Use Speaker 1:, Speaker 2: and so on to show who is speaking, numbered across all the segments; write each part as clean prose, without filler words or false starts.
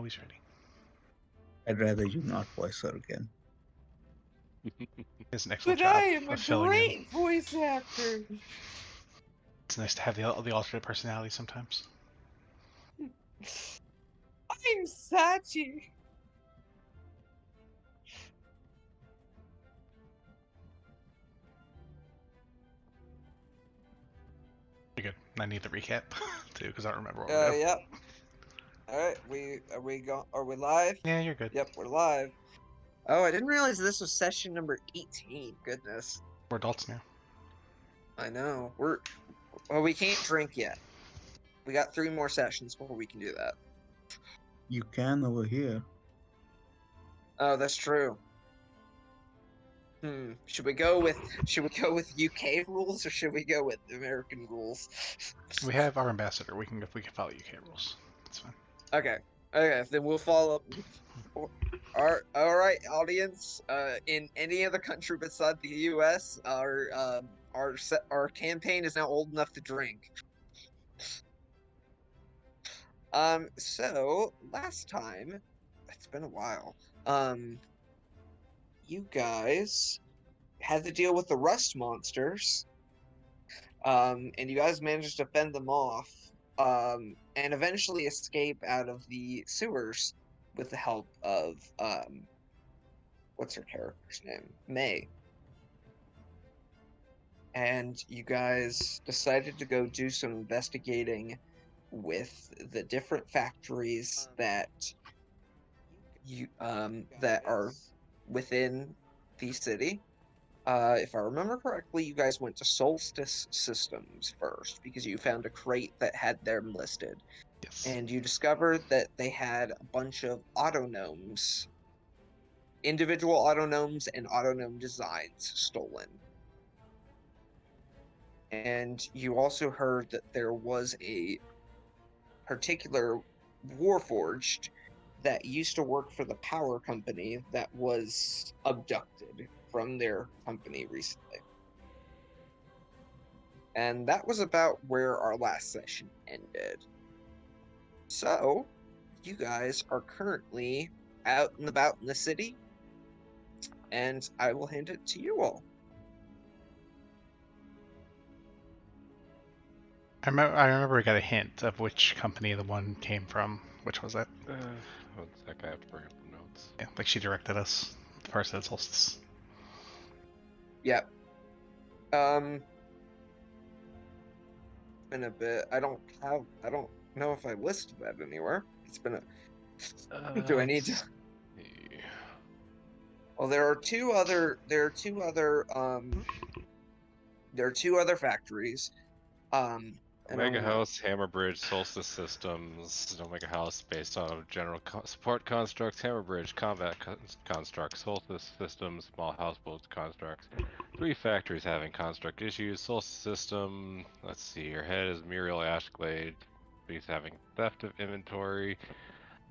Speaker 1: Always ready.
Speaker 2: I'd rather you not voice her again.
Speaker 1: It's an excellent
Speaker 3: But I
Speaker 1: job
Speaker 3: am a
Speaker 1: of filling in.
Speaker 3: great voice actor.
Speaker 1: It's nice to have the alternate personality sometimes.
Speaker 3: I'm Sachi.
Speaker 1: You're good. I need the recap too because I don't remember what we're doing.
Speaker 3: Yep. All right, are we live?
Speaker 1: Yeah, you're good.
Speaker 3: Yep, we're live. Oh, I didn't realize this was session number 18. Goodness.
Speaker 1: We're adults now.
Speaker 3: I know. Well, we can't drink yet. We got 3 more sessions before we can do that.
Speaker 2: You can over here.
Speaker 3: Oh, that's true. Should we go with UK rules or should we go with American rules?
Speaker 1: We have our ambassador. We can follow UK rules. That's fine.
Speaker 3: Okay, then we'll follow. All right, audience. In any other country beside the U.S., our campaign is now old enough to drink. So last time, it's been a while. You guys had to deal with the rust monsters. And you guys managed to fend them off. And eventually escape out of the sewers with the help of what's her character's name? May. And you guys decided to go do some investigating with the different factories that are within the city. If I remember correctly, you guys went to Solstice Systems first because you found a crate that had them listed.
Speaker 1: Yes.
Speaker 3: And you discovered that they had a bunch of autognomes, individual autognomes and autognome designs stolen. And you also heard that there was a particular warforged that used to work for the power company that was abducted from their company recently. And that was about where our last session ended. So, you guys are currently out and about in the city, and I will hand it to you all.
Speaker 1: I remember we got a hint of which company the one came from. Which was that?
Speaker 4: One sec, I have to bring up the notes.
Speaker 1: Yeah, like she directed us. The first at Solstice.
Speaker 3: Yep. Been a bit. I don't know if I listed that anywhere. It's been a. Do I need to? Well, there are two other factories.
Speaker 4: Omega House, Hammerbridge, Solstice Systems, Omega House based on general support constructs, Hammerbridge, combat constructs, Solstice Systems, small house build constructs. 3 factories having construct issues. Solstice System, let's see, your head is Muriel Ashglade. He's having theft of inventory.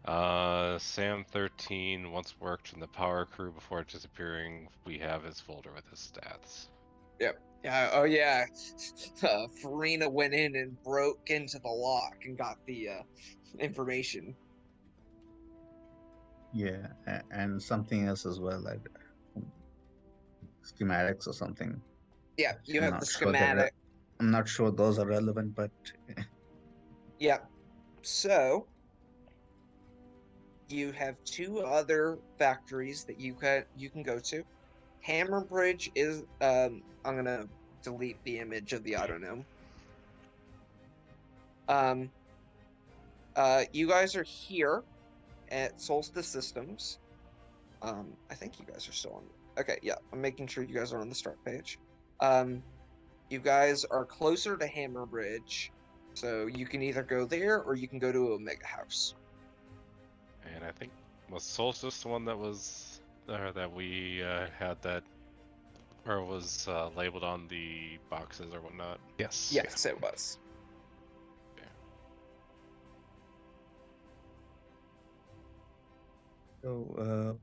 Speaker 4: Sam 13 once worked in the power crew before disappearing. We have his folder with his stats.
Speaker 3: Yep. Yeah. Oh yeah. Farina went in and broke into the lock and got the information.
Speaker 2: Yeah, and something else as well, like schematics or something.
Speaker 3: Yeah, you have the
Speaker 2: Sure
Speaker 3: schematic.
Speaker 2: I'm not sure those are relevant, but
Speaker 3: yeah. So you have 2 other factories that you can go to. Hammerbridge is I'm gonna delete the image of the autognome. You guys are here at Solstice Systems. I think you guys are still on. Okay, yeah, I'm making sure you guys are on the start page. You guys are closer to Hammerbridge, so you can either go there or you can go to Omega House.
Speaker 4: And I think was Solstice the one that was that we had that, or was labeled on the boxes or whatnot.
Speaker 1: Yes.
Speaker 3: Yes, it was.
Speaker 2: so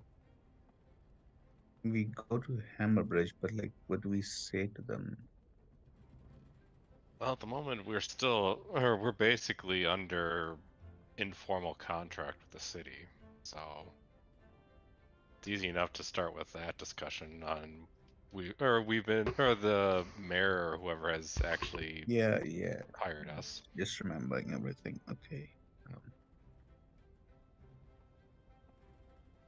Speaker 2: we go to Hammerbridge, but like, what do we say to them?
Speaker 4: Well, at the moment we're basically under informal contract with the city, so it's easy enough to start with that discussion on the mayor or whoever has actually
Speaker 2: Yeah, yeah.
Speaker 4: hired us.
Speaker 2: Just remembering everything. Okay.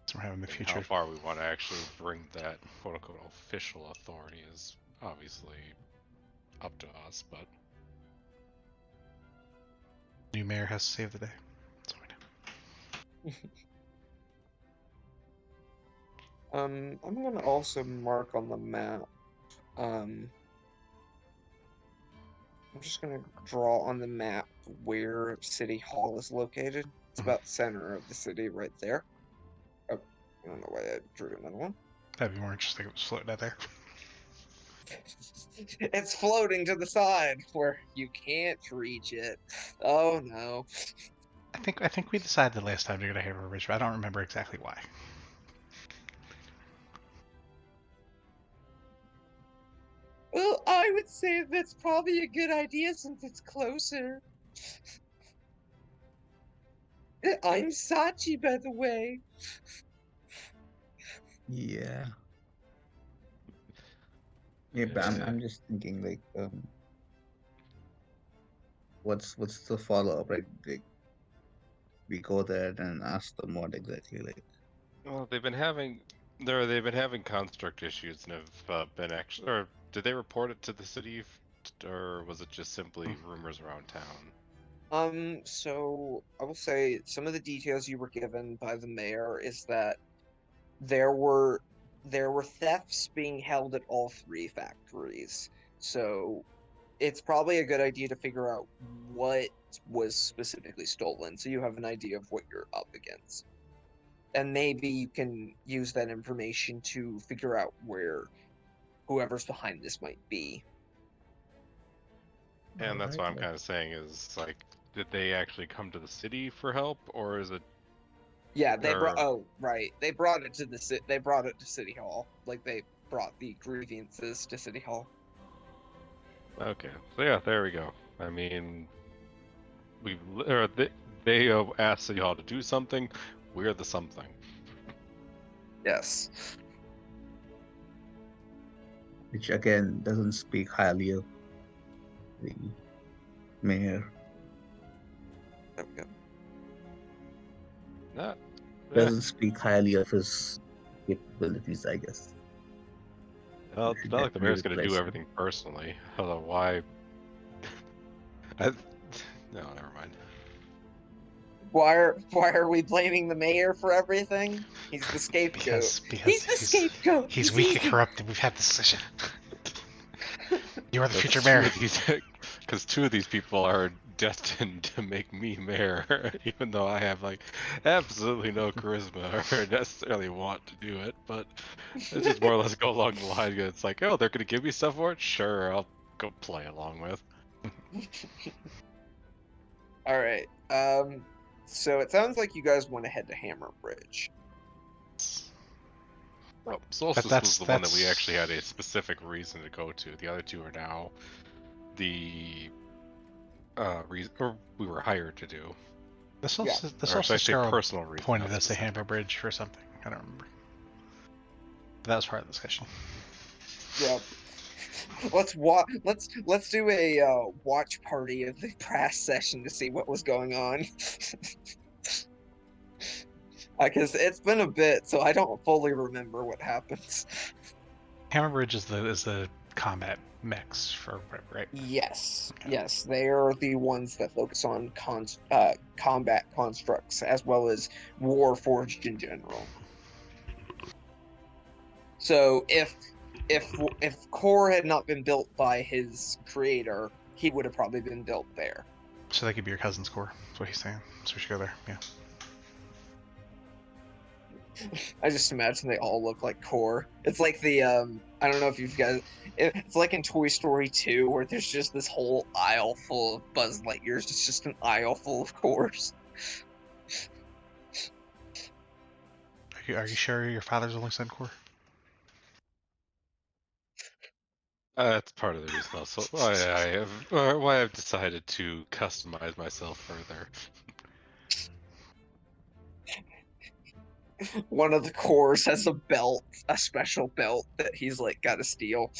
Speaker 1: So we're having the
Speaker 4: And
Speaker 1: future.
Speaker 4: how far we want to actually bring that quote unquote official authority is obviously up to us, but
Speaker 1: New mayor has to save the day. That's what we do.
Speaker 3: I'm gonna also mark on the map. I'm just gonna draw on the map where City Hall is located. It's about center of the city, right there. Oh, I don't know why I drew another one.
Speaker 1: That'd be more interesting if it was floating out there.
Speaker 3: It's floating to the side where you can't reach it. Oh no.
Speaker 1: I think we decided the last time to go to Hammer Ridge, but I don't remember exactly why.
Speaker 3: Well, I would say that's probably a good idea since it's closer. I'm Sachi, by the way.
Speaker 2: Yeah. Yeah, but I'm just thinking like what's the follow up, right? Like we go there and ask them what exactly like.
Speaker 4: well, they've been having construct issues and have been actually, or did they report it to the city, or was it just simply rumors around town?
Speaker 3: So I will say some of the details you were given by the mayor is that there were thefts being held at all three factories. So it's probably a good idea to figure out what was specifically stolen so you have an idea of what you're up against. And maybe you can use that information to figure out where whoever's behind this might be.
Speaker 4: And that's
Speaker 2: Alright,
Speaker 4: what I'm
Speaker 2: like,
Speaker 4: kind of saying is like, did they actually come to the city for help, or is it?
Speaker 3: Yeah, they brought.
Speaker 4: Or
Speaker 3: Oh, right. They brought it to the They brought it to City Hall. Like they brought the grievances to City Hall.
Speaker 4: okay, so yeah, there we go. I mean, they asked City Hall to do something. We're the something.
Speaker 3: Yes.
Speaker 2: which again doesn't speak highly of the mayor.
Speaker 3: There we go.
Speaker 4: Not,
Speaker 2: Doesn't speak highly of his capabilities, I guess.
Speaker 4: well,
Speaker 2: We
Speaker 4: it's
Speaker 2: should
Speaker 4: not like the mayor's
Speaker 2: definitely
Speaker 4: gonna do
Speaker 2: replace him.
Speaker 4: everything personally. Although why? No, never mind.
Speaker 3: Why are we blaming the mayor for everything? He's the scapegoat.
Speaker 1: Because
Speaker 3: He's the scapegoat.
Speaker 1: He's weak and
Speaker 3: easy.
Speaker 1: corrupted. We've had this session. You are the
Speaker 4: That's
Speaker 1: future mayor.
Speaker 4: Because two of these people are destined to make me mayor, even though I have like absolutely no charisma or necessarily want to do it. But it's just more or less go along the line. It's like, oh, they're gonna give me stuff for it. Sure, I'll go play along with.
Speaker 3: All right. So it sounds like you guys want to head to Hammer Bridge.
Speaker 4: Well, Solstice was the one that we actually had a specific reason to go to. The other two are now the reason, or we were hired to do.
Speaker 1: The Solstice
Speaker 4: Or should I say
Speaker 1: Girl
Speaker 4: personal reason.
Speaker 1: pointed us to Hammer Bridge for something. I don't remember. But that was part of the discussion.
Speaker 3: Yeah. Let's do a watch party of the press session to see what was going on. Because it's been a bit, so I don't fully remember what happens.
Speaker 1: Hammer Bridge is the combat mechs for whatever, right?
Speaker 3: Yes,
Speaker 1: Okay.
Speaker 3: yes, they are the ones that focus on combat constructs as well as Warforged in general. So if Core had not been built by his creator, he would have probably been built there.
Speaker 1: So that could be your cousin's core. That's what he's saying. So we should go there. Yeah.
Speaker 3: I just imagine they all look like Core. It's like the I don't know if you've guys. It's like in Toy Story 2 where there's just this whole aisle full of Buzz Lightyears. It's just an aisle full of Cores.
Speaker 1: Are you sure your father's only son, Core?
Speaker 4: That's part of the reason also why I've decided to customize myself further.
Speaker 3: One of the cores has a belt, a special belt that he's like got to steal.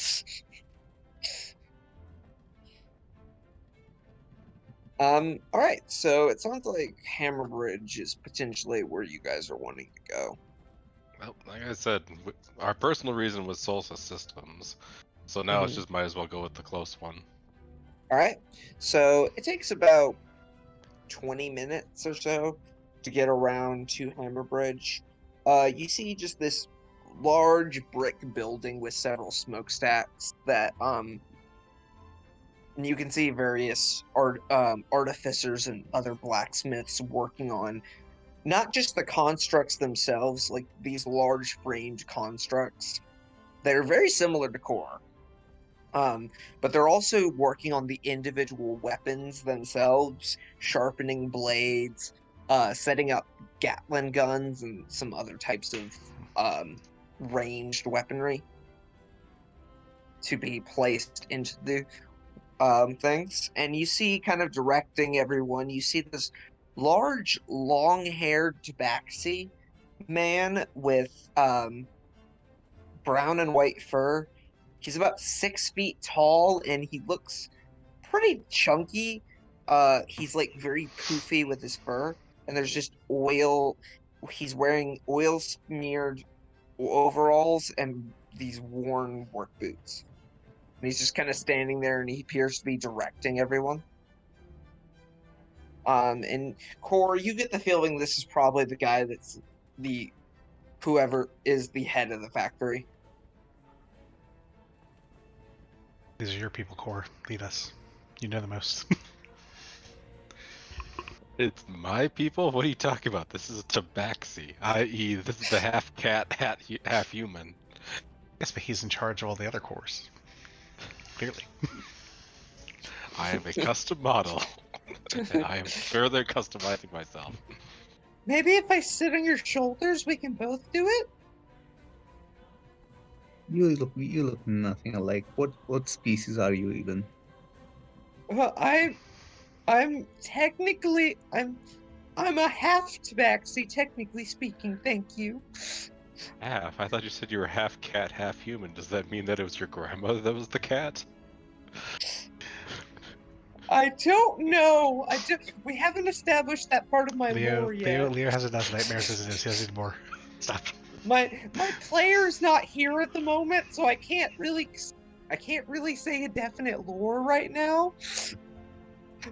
Speaker 3: All right, so it sounds like Hammerbridge is potentially where you guys are wanting to go.
Speaker 4: Well, like I said, our personal reason was Solstice Systems, so now it's just might as well go with the close one.
Speaker 3: All right, so it takes about 20 minutes or so to get around to Hammerbridge. You see just this large brick building with several smokestacks that and you can see various artificers and other blacksmiths working on not just the constructs themselves, like these large framed constructs. They're very similar to core. But they're also working on the individual weapons themselves, sharpening blades, setting up Gatling guns and some other types of ranged weaponry to be placed into the things. And you see, kind of directing everyone, you see this large, long-haired tabaxi man with brown and white fur. He's about 6 feet tall, and he looks pretty chunky. He's like very poofy with his fur, and there's just oil. He's wearing oil smeared overalls and these worn work boots. And he's just kind of standing there, and he appears to be directing everyone. And Core, you get the feeling this is probably the guy that's whoever is the head of the factory.
Speaker 1: These are your people, Core. Lead us. You know the most.
Speaker 4: It's my people? What are you talking about? This is a tabaxi, i.e. this is the half cat, half human.
Speaker 1: Yes, but he's in charge of all the other cores. Clearly.
Speaker 4: I am a custom model, and I am further customizing myself.
Speaker 3: Maybe if I sit on your shoulders, we can both do it?
Speaker 2: You look nothing alike. What species are you even?
Speaker 3: Well, I'm technically I'm a half tabaxi, technically speaking. Thank you.
Speaker 4: Half? I thought you said you were half cat, half human. Does that mean that it was your grandmother that was the cat?
Speaker 3: I don't know. We haven't established that part of my lore yet.
Speaker 1: Leo has enough nightmares as it is. He doesn't need more. Stop.
Speaker 3: My player's not here at the moment, so I can't really say a definite lore right now.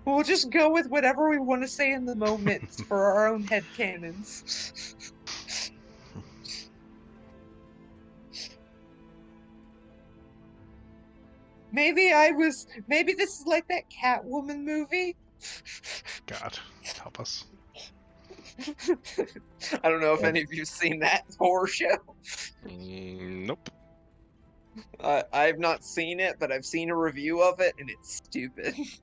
Speaker 3: We'll just go with whatever we want to say in the moment for our own headcanons. Maybe this is like that Catwoman movie.
Speaker 1: God, help us.
Speaker 3: I don't know if any of you've seen that horror show.
Speaker 4: Nope.
Speaker 3: I've not seen it, but I've seen a review of it, and it's stupid. It's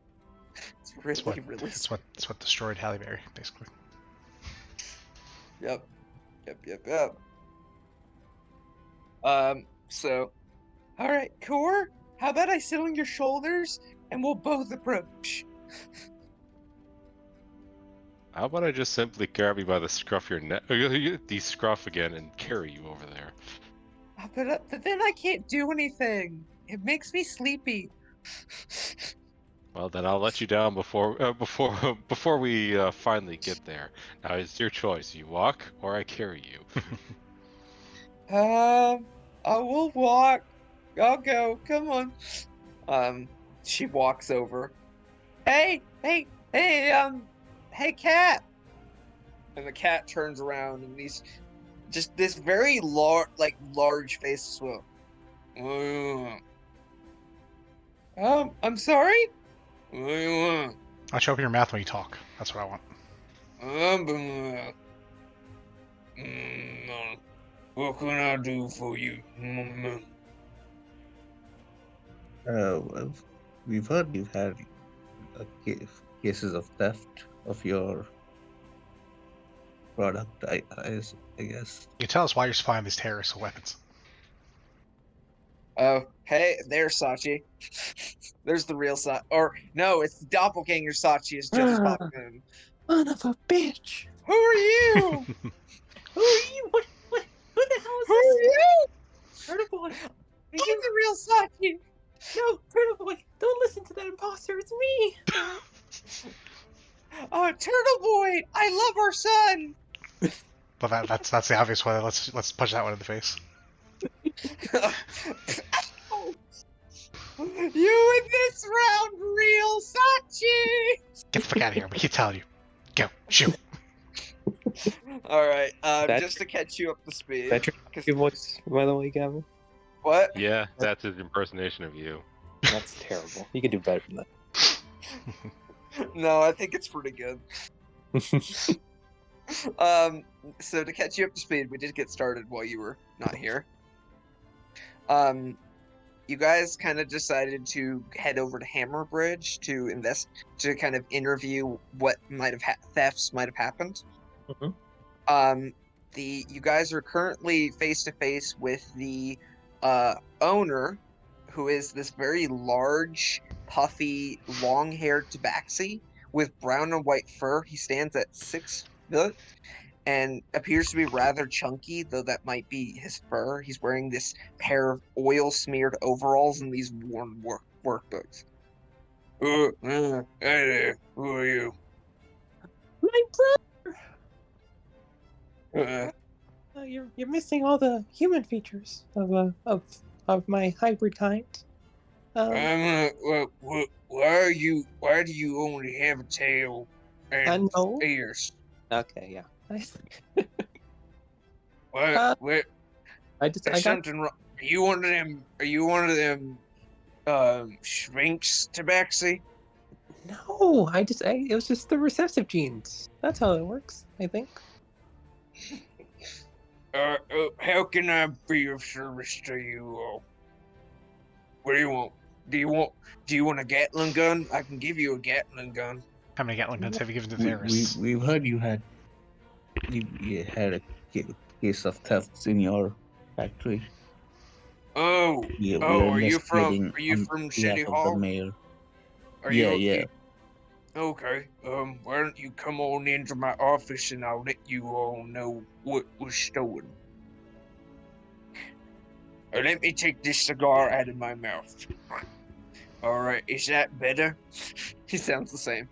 Speaker 3: really
Speaker 1: It's what destroyed Halle Berry, basically.
Speaker 3: Yep. So, all right, Core, how about I sit on your shoulders and we'll both approach?
Speaker 4: How about I just simply grab you by the scruff of your neck, the scruff again, and carry you over there?
Speaker 3: But then I can't do anything. It makes me sleepy.
Speaker 4: Well, then I'll let you down before we finally get there. Now it's your choice. You walk or I carry you.
Speaker 3: I will walk. I'll go. Come on. She walks over. Hey, cat. And the cat turns around, and this very large face as well. I'm sorry? What do you want?
Speaker 1: I'll show up your mouth when you talk. That's what I want.
Speaker 3: What can I do for you?
Speaker 2: Well, we've heard you've had cases of theft of your product. I guess.
Speaker 1: You tell us why you're supplying these terrorists with weapons.
Speaker 3: Oh, hey, there's Sachi. There's the real Sachi. Or, no, it's the doppelganger Sachi is just popping in.
Speaker 5: Son of a bitch!
Speaker 3: Who are you?
Speaker 5: Who are you? What? Who the hell is
Speaker 3: Who are
Speaker 5: this?
Speaker 3: you?
Speaker 5: Turtle Boy.
Speaker 3: I'm the real Sachi.
Speaker 5: No, Turtle Boy. Don't listen to that imposter. It's me.
Speaker 3: Turtle Boy, I love our son.
Speaker 1: But that's the obvious one. Let's punch that one in the face.
Speaker 3: You in this round, real Sachi.
Speaker 1: Get the fuck out of here! We keep telling you. Go shoot.
Speaker 3: All right.
Speaker 5: That-
Speaker 3: Just to catch you up to speed.
Speaker 5: That's your voice, by the way, Gavin.
Speaker 3: What?
Speaker 4: Yeah, that's his impersonation of you.
Speaker 5: That's terrible. You could do better than
Speaker 3: No, I think it's pretty good.
Speaker 5: that.
Speaker 3: So to catch you up to speed, we did get started while you were not here. You guys kind of decided to head over to Hammer Bridge to kind of interview what might have thefts might have happened.
Speaker 5: Mhm.
Speaker 3: You guys are currently face to face with the owner, who is this very large, puffy, long-haired tabaxi with brown and white fur. He stands at 6 foot and appears to be rather chunky, though that might be his fur. He's wearing this pair of oil-smeared overalls and these worn work boots. Hey there, who are you?
Speaker 5: My
Speaker 3: Uh,
Speaker 5: brother. You're missing all the human features of my hybrid kind.
Speaker 3: why do you only have a tail and
Speaker 5: know.
Speaker 3: ears?
Speaker 5: Okay, yeah.
Speaker 3: What?
Speaker 5: I
Speaker 3: There's
Speaker 5: got
Speaker 3: something wrong. Are you one of them Sphinx tabaxi?
Speaker 5: no. It was just the recessive genes. That's how it works, I think.
Speaker 3: How can I be of service to you? What do you want? Do you want a Gatling gun? I can give you a Gatling gun.
Speaker 1: How many Gatling guns have you given to the terrorists?
Speaker 2: We've heard you had a case of thefts in your factory.
Speaker 3: Oh,
Speaker 2: Yeah,
Speaker 3: are you from
Speaker 2: on
Speaker 3: City
Speaker 2: behalf of
Speaker 3: Hall?
Speaker 2: the mayor.
Speaker 3: Are
Speaker 2: Yeah,
Speaker 3: you,
Speaker 2: yeah.
Speaker 3: Okay. Why don't you come on into my office and I'll let you all know what was stolen. Let me take this cigar out of my mouth. All right, is that better? He sounds the same.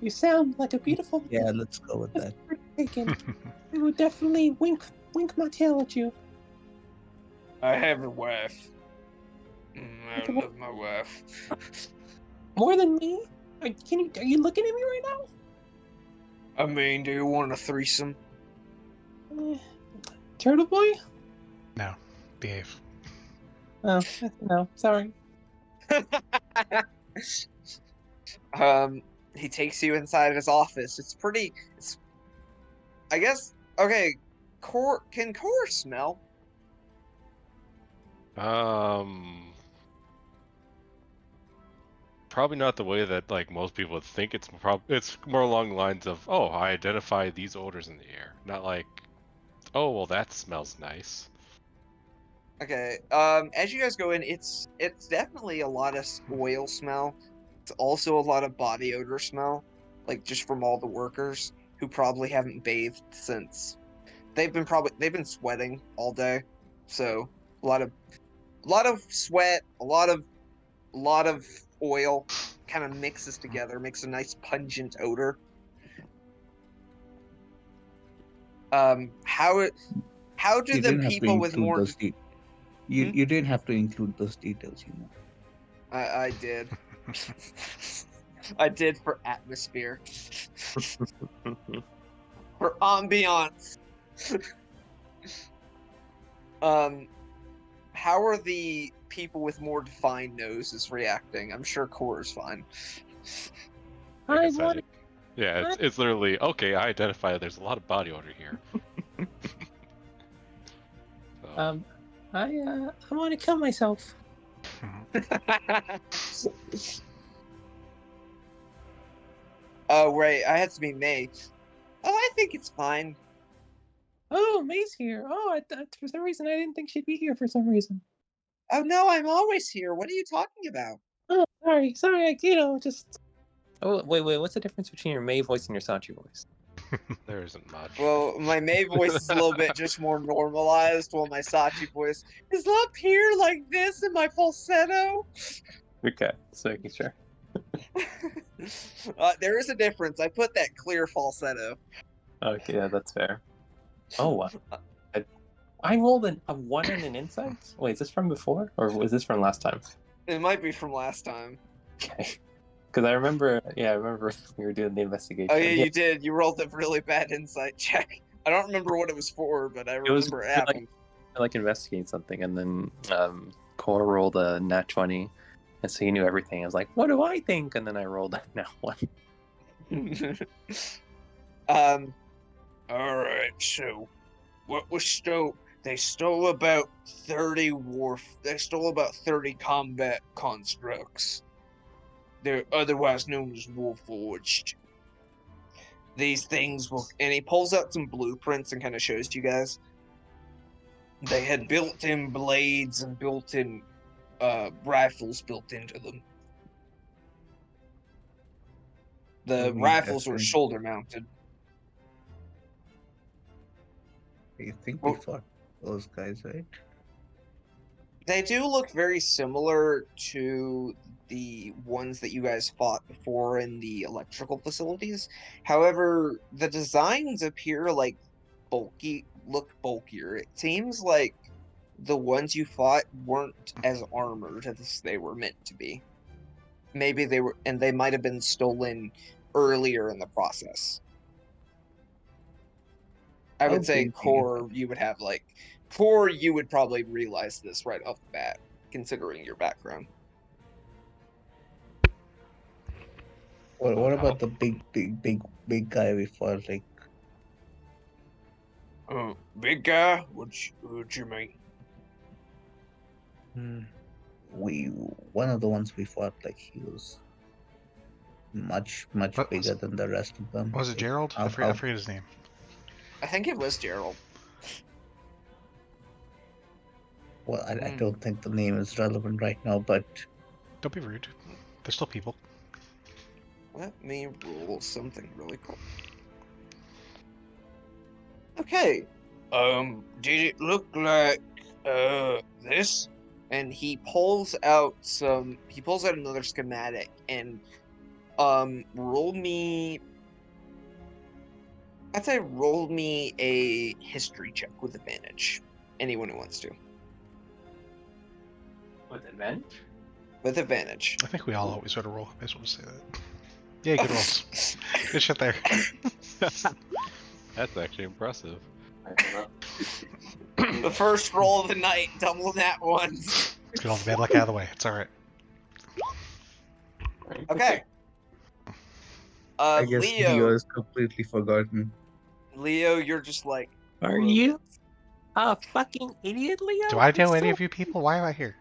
Speaker 5: You sound like a beautiful
Speaker 2: Yeah, let's go with that.
Speaker 5: taken. I would definitely wink my tail at you.
Speaker 3: I have a wife. I love my wife.
Speaker 5: More than me? Are you looking at me right now?
Speaker 3: I mean, do you want a threesome?
Speaker 5: Turtle Boy?
Speaker 1: No, behave.
Speaker 5: Oh, no, sorry.
Speaker 3: He takes you inside his office. I guess, okay, can Core smell?
Speaker 4: Probably not the way that like most people would think. It's more along the lines of, oh, I identify these odors in the air, not like, oh, well, that smells nice.
Speaker 3: Okay, as you guys go in, it's definitely a lot of oil smell. It's also a lot of body odor smell, like just from all the workers who probably haven't bathed since they've been sweating all day. So a lot of sweat, a lot of oil kind of mixes together, makes a nice pungent odor. How do
Speaker 2: You
Speaker 3: the
Speaker 2: didn't have to
Speaker 3: people with
Speaker 2: include
Speaker 3: more
Speaker 2: those you didn't have to include those details, you know.
Speaker 3: I did. I did for atmosphere. For ambiance. How are the people with more defined noses reacting? I'm sure Core's fine.
Speaker 4: Like
Speaker 5: I
Speaker 4: I said,
Speaker 5: want
Speaker 4: yeah, it's literally, okay, I identify there's a lot of body odor here. So,
Speaker 5: I want to kill myself.
Speaker 3: Oh, right. I have to be May. Oh, I think it's fine.
Speaker 5: Oh, May's here. Oh, for some reason I didn't think she'd be here for some reason.
Speaker 3: Oh, no, I'm always here. What are you talking about?
Speaker 5: Oh, sorry. Just. Oh, wait. What's the difference between your May voice and your Sachi voice?
Speaker 4: There isn't much.
Speaker 3: Well, my May voice is a little bit just more normalized, while my Sachi voice is up here like this in my falsetto.
Speaker 5: Okay, so making sure.
Speaker 3: There is a difference. I put that clear falsetto.
Speaker 5: Okay, yeah, that's fair. Oh, I rolled a 1 and an insight? Wait, is this from before? Or was this from last time?
Speaker 3: It might be from last time.
Speaker 5: Okay. Because I remember we were doing the investigation.
Speaker 3: Oh yeah, you did. You rolled a really bad insight check. I don't remember what it was for, but I remember it happened.
Speaker 5: Like investigating something, and then Core rolled a nat 20, and so he knew everything. I was like, what do I think? And then I rolled a nat 1.
Speaker 3: Alright, so what was stole? They stole about 30 combat constructs. They're otherwise known as Warforged. These things will, and he pulls out some blueprints and kind of shows you guys. They had built-in blades and built-in rifles built into them. The rifles were shoulder-mounted.
Speaker 2: You think we fought those guys, right?
Speaker 3: They do look very similar to the ones that you guys fought before in the electrical facilities. However, the designs appear like look bulkier. It seems like the ones you fought weren't as armored as they were meant to be. Maybe they were, and they might have been stolen earlier in the process. I would say Core, you would have like Core, you would probably realize this right off the bat, considering your background.
Speaker 2: What about the big guy we fought? Like,
Speaker 3: big guy? What you mean?
Speaker 2: One of the ones we fought, like he was much bigger than the rest of them.
Speaker 1: Was it Gerald? I forget his name.
Speaker 3: I think it was Gerald.
Speaker 2: Well, I don't think the name is relevant right now, but
Speaker 1: don't be rude. They're still people.
Speaker 3: Let me roll something really cool. Okay. Did it look like this? And he pulls out another schematic and roll me a history check with advantage. Anyone who wants to.
Speaker 5: With advantage?
Speaker 3: With advantage.
Speaker 1: I think we all always sort of roll. I just want to say that. Yeah, good rolls. Good shit there.
Speaker 4: That's actually impressive.
Speaker 3: The first roll of the night, double that one.
Speaker 1: Let's get all the bad luck out of the way. It's alright.
Speaker 3: Okay.
Speaker 2: I guess
Speaker 3: Leo
Speaker 2: is completely forgotten.
Speaker 3: Leo, you're just like...
Speaker 5: Are you a fucking idiot, Leo?
Speaker 1: Do I know any of you people? Why am I here?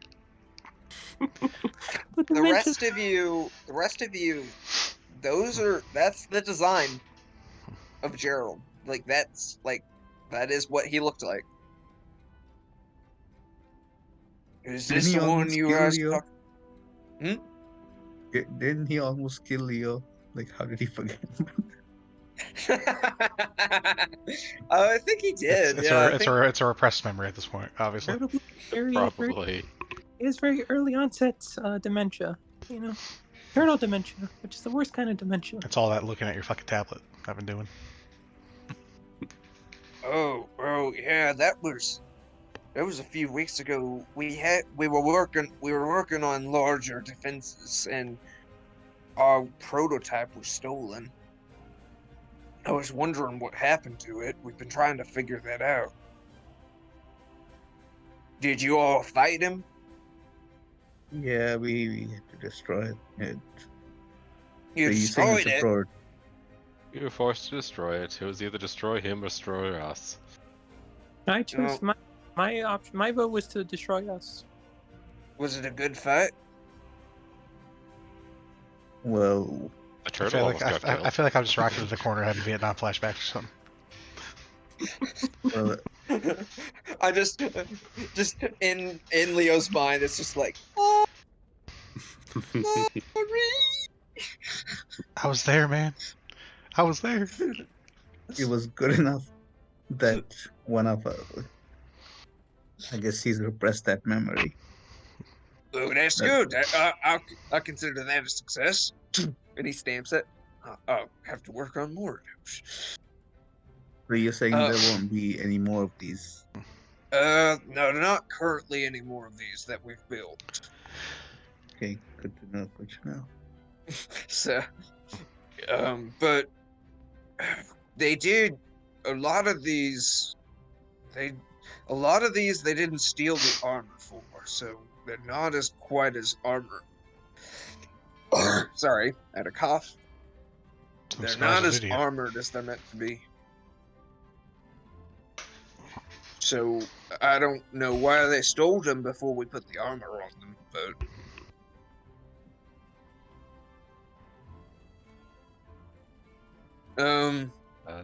Speaker 3: The rest of you, that's the design of Gerald. That is what he looked like. Is this the one you guys talk?
Speaker 2: Didn't he almost kill Leo? Like, how did he forget?
Speaker 3: I think he did.
Speaker 1: It's a repressed memory at this point, obviously.
Speaker 4: Probably.
Speaker 5: It is very early onset dementia, you know. Terminal dementia, which is the worst kind of dementia.
Speaker 1: It's all that looking at your fucking tablet I've been doing.
Speaker 3: Oh, yeah, that was a few weeks ago. We were working on larger defenses, and our prototype was stolen. I was wondering what happened to it. We've been trying to figure that out. Did you all fight him?
Speaker 2: Yeah, we had to destroy it.
Speaker 3: You destroyed it?
Speaker 4: You were forced to destroy it. It was either destroy him or destroy us.
Speaker 5: I chose my option. My vote was to destroy us.
Speaker 3: Was it a good fight?
Speaker 2: Well,
Speaker 4: The turtle
Speaker 1: I feel like I'm just rocking to the corner having Vietnam flashbacks or something.
Speaker 2: well,
Speaker 3: I just in Leo's mind, it's just like, oh,
Speaker 1: I was there, man. I was there.
Speaker 2: it was good enough that one of I guess Caesar repressed that memory.
Speaker 3: Oh, that's
Speaker 2: That-
Speaker 3: good. I consider that a success. And he stamps it. I'll have to work on more of those.
Speaker 2: So you're saying
Speaker 3: Uh,
Speaker 2: there won't be any more of these?
Speaker 3: No, not currently any more of these that we've built.
Speaker 2: Okay, good to know. Good to know.
Speaker 3: So, but they did a lot of these. They didn't steal the armor for, so they're not as quite as armor. Sorry, I had a cough.
Speaker 1: Some
Speaker 3: They're
Speaker 1: scars
Speaker 3: not
Speaker 1: will
Speaker 3: as
Speaker 1: do to you.
Speaker 3: armored as they're meant to be. So I don't know why they stole them before we put the armor on them,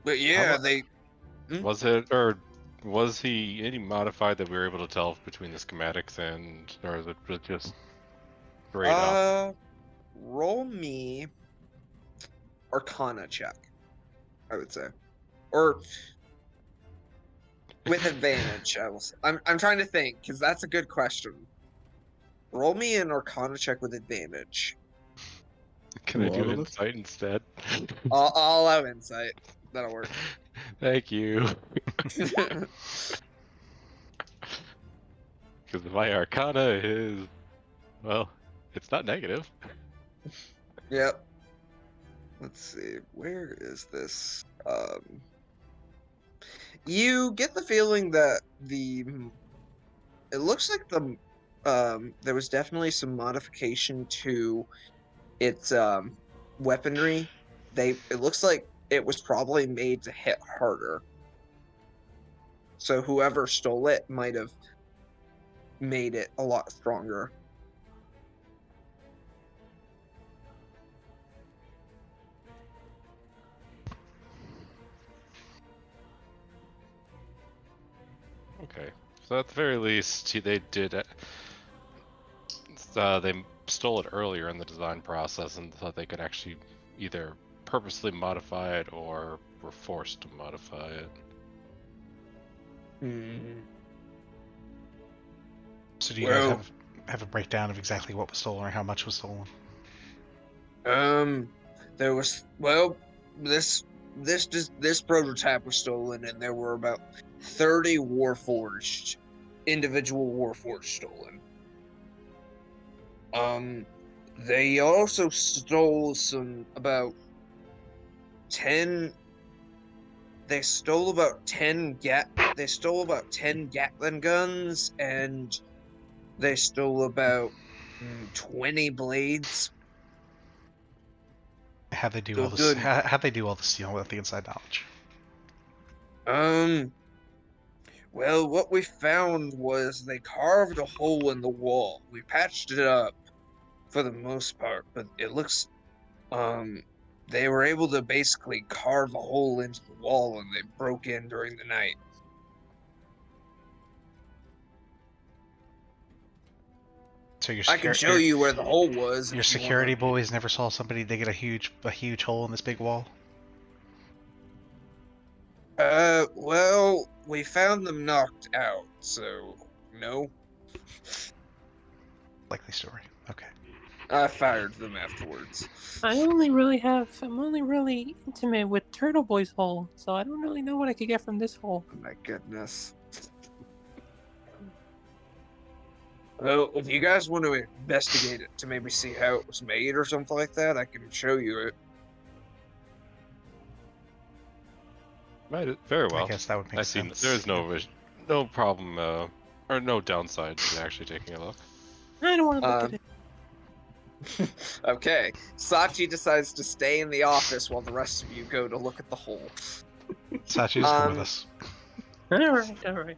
Speaker 3: but yeah,
Speaker 4: How
Speaker 3: they.
Speaker 4: was it, or was he any modified that we were able to tell between the schematics and, or is it just straight up?
Speaker 3: Roll me Arcana check, I would say, or with advantage. I'm trying to think because that's a good question. Roll me an Arcana check with advantage.
Speaker 4: Can I
Speaker 2: All
Speaker 4: do
Speaker 2: of us?
Speaker 4: insight instead?
Speaker 3: I'll allow insight. That'll work.
Speaker 4: Thank you. Because my Arcana is, well, it's not negative.
Speaker 3: Yep. Let's see. Where is this? You get the feeling that it looks like there was definitely some modification to its weaponry. It looks like it was probably made to hit harder. So whoever stole it might have made it a lot stronger.
Speaker 4: Okay, so at the very least, they did. They stole it earlier in the design process and thought they could actually either purposely modify it or were forced to modify it.
Speaker 1: So do you guys have a breakdown of exactly what was stolen or how much was stolen?
Speaker 3: There was this prototype was stolen, and there were about 30 individual Warforged stolen. They also stole about 10. They stole about 10 Gatling guns, and they stole about 20 blades.
Speaker 1: How'd they do
Speaker 3: So
Speaker 1: all this?
Speaker 3: good.
Speaker 1: How'd they do all the stealing without the inside knowledge?
Speaker 3: Well, what we found was they carved a hole in the wall. We patched it up for the most part, but it looks, they were able to basically carve a hole into the wall, and they broke in during the night.
Speaker 1: So your
Speaker 3: I can show you where the hole was.
Speaker 1: Your
Speaker 3: if you
Speaker 1: security
Speaker 3: wanna...
Speaker 1: boys never saw somebody dig a huge hole in this big wall.
Speaker 3: Well, we found them knocked out, so no.
Speaker 1: Likely story. Okay.
Speaker 3: I fired them afterwards.
Speaker 5: I'm only really intimate with Turtle Boy's hole, so I don't really know what I could get from this hole.
Speaker 3: Oh my goodness. Well, if you guys want to investigate it to maybe see how it was made or something like that, I can show you it.
Speaker 4: Very well.
Speaker 1: I guess that would make sense.
Speaker 4: There is no problem, or no downside to actually taking a look.
Speaker 5: I don't want to look at it.
Speaker 3: Okay, Sachi decides to stay in the office while the rest of you go to look at the hole.
Speaker 1: Sachi's come with us.
Speaker 5: Alright.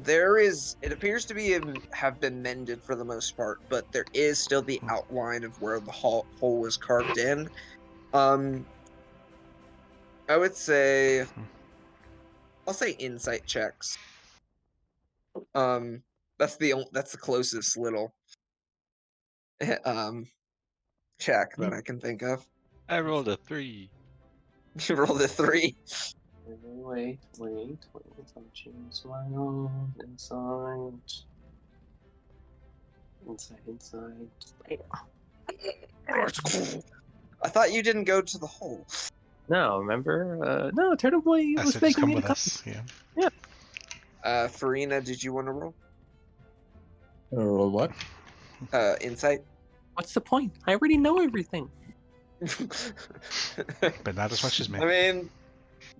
Speaker 3: It appears to have been mended for the most part, but there is still the outline of where the hole was carved in. I would say, I'll say insight checks. That's the closest little check that I can think of.
Speaker 4: I rolled a 3.
Speaker 3: You rolled a 3.
Speaker 5: Wait. I'll choose my own inside.
Speaker 3: I thought you didn't go to the hole.
Speaker 5: No, remember? No, Turtle Boy
Speaker 1: I
Speaker 5: was
Speaker 1: said just
Speaker 5: begging
Speaker 1: come
Speaker 5: me to
Speaker 1: with
Speaker 5: come.
Speaker 1: us. Yeah.
Speaker 3: Farina, did you want to roll?
Speaker 2: Roll what?
Speaker 3: Insight.
Speaker 5: What's the point? I already know everything.
Speaker 1: But not as much as me.
Speaker 3: I mean,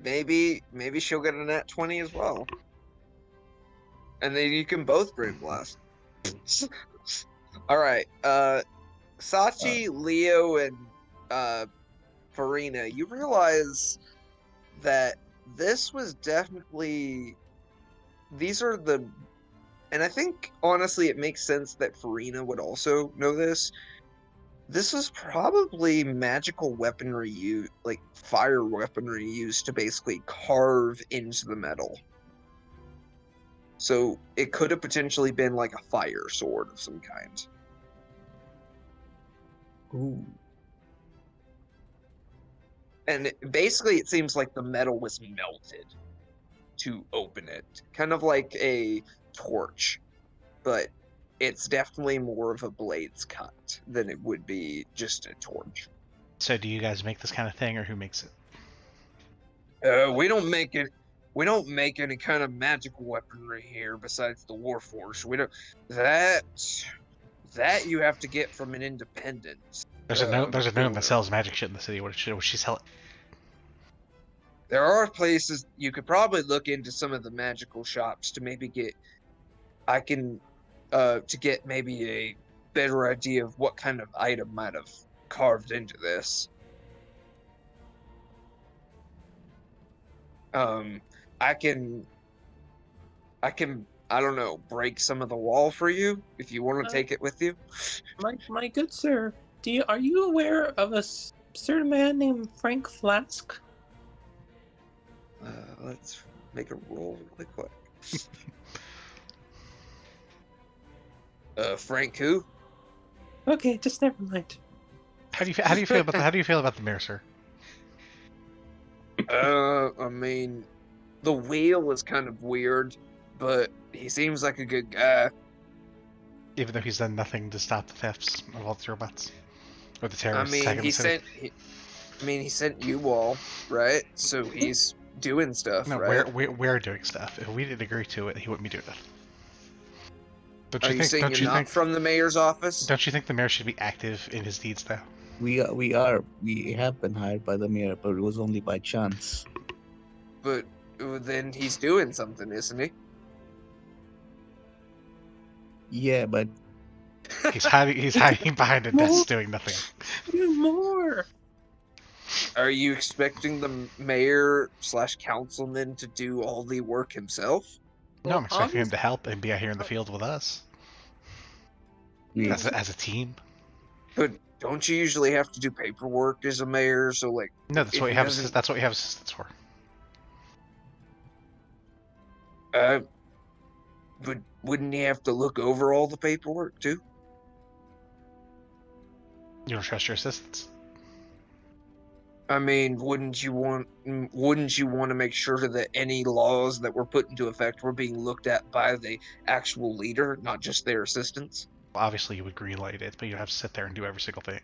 Speaker 3: maybe she'll get a nat 20 as well. And then you can both Brain Blast. Alright, Sachi, Leo, and Farina, you realize that this was definitely... These are the... And I think, honestly, it makes sense that Farina would also know this. This was probably magical weaponry used, like fire weaponry used to basically carve into the metal. So it could have potentially been like a fire sword of some kind.
Speaker 2: Ooh.
Speaker 3: And basically it seems like the metal was melted to open it. Kind of like a torch. But it's definitely more of a blade's cut than it would be just a torch.
Speaker 1: So do you guys make this kind of thing, or who makes it?
Speaker 3: We don't make it. We don't make any kind of magical weaponry here besides the Warforged. We don't. That you have to get from an independent.
Speaker 1: There's a gnome
Speaker 3: builder.
Speaker 1: that sells magic shit in the city. What should she sell it?
Speaker 3: There are places you could probably look into some of the magical shops to maybe get. To get maybe a better idea of what kind of item might have carved into this. I can, I don't know, break some of the wall for you if you want to take it with you.
Speaker 5: My good sir, are you aware of a certain man named Frank Flask?
Speaker 3: Let's make a roll really quick. Frank who?
Speaker 5: Okay, just never mind.
Speaker 1: How do you feel about the mayor, sir?
Speaker 3: I mean, the wheel is kind of weird, but he seems like a good guy.
Speaker 1: Even though he's done nothing to stop the thefts of all the robots or the terrorists.
Speaker 3: I mean, he sent you all, right? So he's doing stuff,
Speaker 1: No,
Speaker 3: right?
Speaker 1: we're doing stuff. If we didn't agree to it, he wouldn't be doing it.
Speaker 3: Are you saying you're not from the mayor's office?
Speaker 1: Don't you think the mayor should be active in his deeds now?
Speaker 2: We have been hired by the mayor, but it was only by chance.
Speaker 3: But then he's doing something, isn't he?
Speaker 2: Yeah, but
Speaker 1: He's hiding behind a desk doing nothing.
Speaker 5: More.
Speaker 3: Are you expecting the mayor/councilman to do all the work himself?
Speaker 1: No, I'm expecting him to help and be out here in the field with us as a team.
Speaker 3: But don't you usually have to do paperwork as a mayor? So like,
Speaker 1: No, that's what we have. That's what we have assistants for.
Speaker 3: But wouldn't he have to look over all the paperwork too?
Speaker 1: You don't trust your assistants?
Speaker 3: I mean, wouldn't you want to make sure that any laws that were put into effect were being looked at by the actual leader, not just their assistants?
Speaker 1: Well, obviously, you would greenlight it, but you don't have to sit there and do every single thing.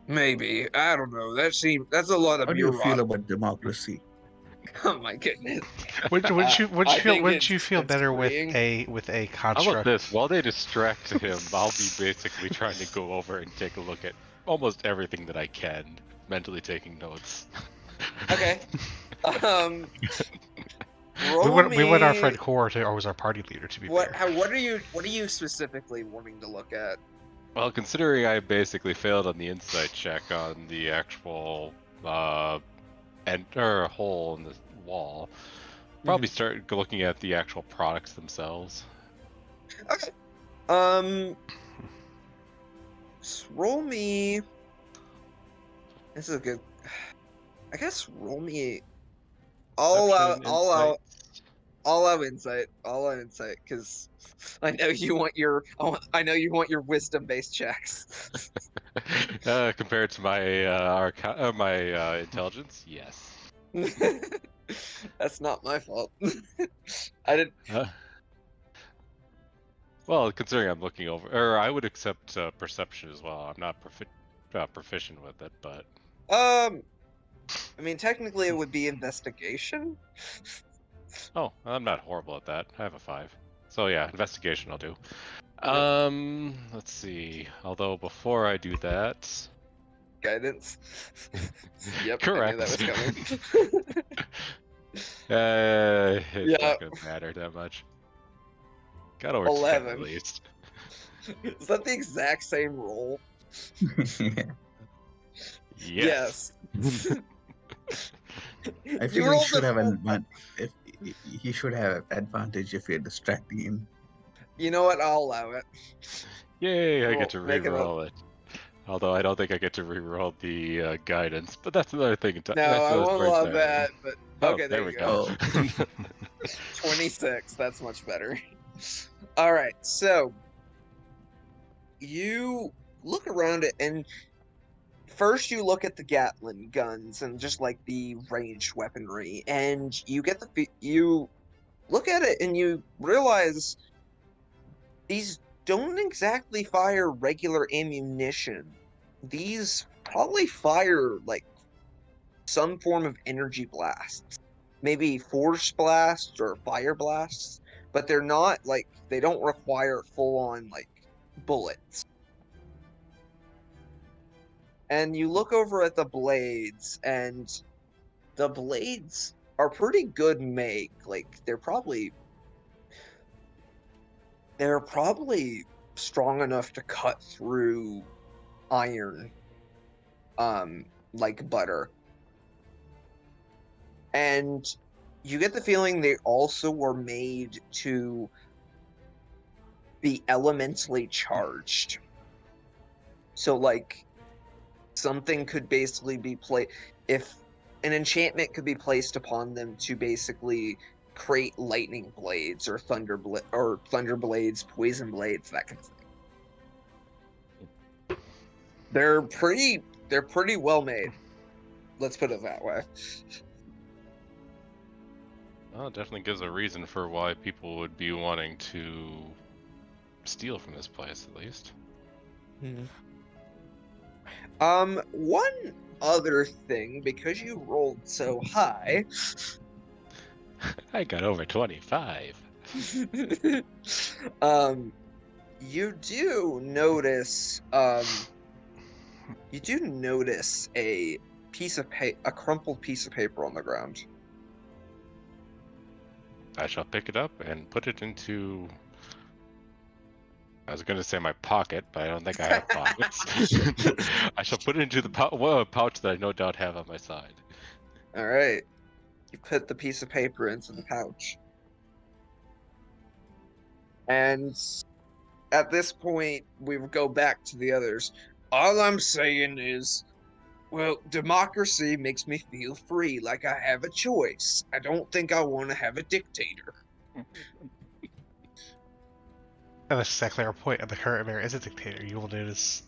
Speaker 3: Maybe. I don't know. That's a lot of
Speaker 2: how do you
Speaker 3: bureaucracy.
Speaker 2: feel about democracy?
Speaker 3: Oh my goodness.
Speaker 1: Wouldn't you feel better with
Speaker 3: freeing.
Speaker 1: a
Speaker 4: How
Speaker 1: construct?
Speaker 4: about this? While they distract him, I'll be basically trying to go over and take a look at almost everything that I can, mentally taking notes.
Speaker 3: Okay.
Speaker 1: We want our friend Core to always our party leader. To be fair.
Speaker 3: What are you specifically wanting to look at?
Speaker 4: Well, considering I basically failed on the insight check on the actual enter hole in the wall, probably start looking at the actual products themselves.
Speaker 3: Okay. Roll me. This is a good. I guess roll me. All out insight, because I know you want your wisdom-based checks.
Speaker 4: Compared to my intelligence, yes.
Speaker 3: That's not my fault. I didn't.
Speaker 4: Well, considering I'm looking over, or I would accept perception as well. I'm not proficient with it, but
Speaker 3: I mean, technically, it would be investigation.
Speaker 4: oh, I'm not horrible at that. I have a 5, so yeah, investigation I'll do. Let's see. Although before I do that,
Speaker 3: Guidance. Yep,
Speaker 4: correct.
Speaker 3: I knew that was coming.
Speaker 4: It's
Speaker 3: Yeah.
Speaker 4: not gonna matter that much. Got over 10
Speaker 3: 11.
Speaker 4: at least.
Speaker 3: Is that the exact same roll?
Speaker 4: Yes.
Speaker 2: I feel he should have he should have advantage if you're distracting him.
Speaker 3: You know what? I'll allow it.
Speaker 4: Yay! I get to
Speaker 3: Make it up.
Speaker 4: re-roll it. Although I don't think I get to re-roll the guidance, but that's another thing.
Speaker 3: No, I won't allow that. But okay,
Speaker 4: there
Speaker 3: there
Speaker 4: we
Speaker 3: you go. 26. That's much better. All right, so you look around it, and first you look at the Gatling guns and just like the ranged weaponry, and you get you look at it and you realize these don't exactly fire regular ammunition. These probably fire like some form of energy blasts. Maybe force blasts or fire blasts, but they're not like, they don't require full on like bullets. And you look over at the blades, and the blades are pretty good make. Like they're probably strong enough to cut through iron like butter. And you get the feeling they also were made to be elementally charged. So like something could basically be if an enchantment could be placed upon them to basically create lightning blades or thunder blades, poison blades, that kind of thing. They're pretty well made. Let's put it that way.
Speaker 4: Well, it definitely gives a reason for why people would be wanting to steal from this place, at least.
Speaker 3: One other thing, because you rolled so high,
Speaker 4: I got over 25.
Speaker 3: you do notice a crumpled piece of paper on the ground.
Speaker 4: I shall pick it up and put it into... I was going to say my pocket, but I don't think I have pockets. I shall put it into the pouch that I no doubt have on my side.
Speaker 3: All right. You put the piece of paper into the pouch. And at this point, we go back to the others. All I'm saying is, well, democracy makes me feel free, like I have a choice. I don't think I want to have a dictator.
Speaker 1: And that's exactly our point. And the current mayor is a dictator. You will notice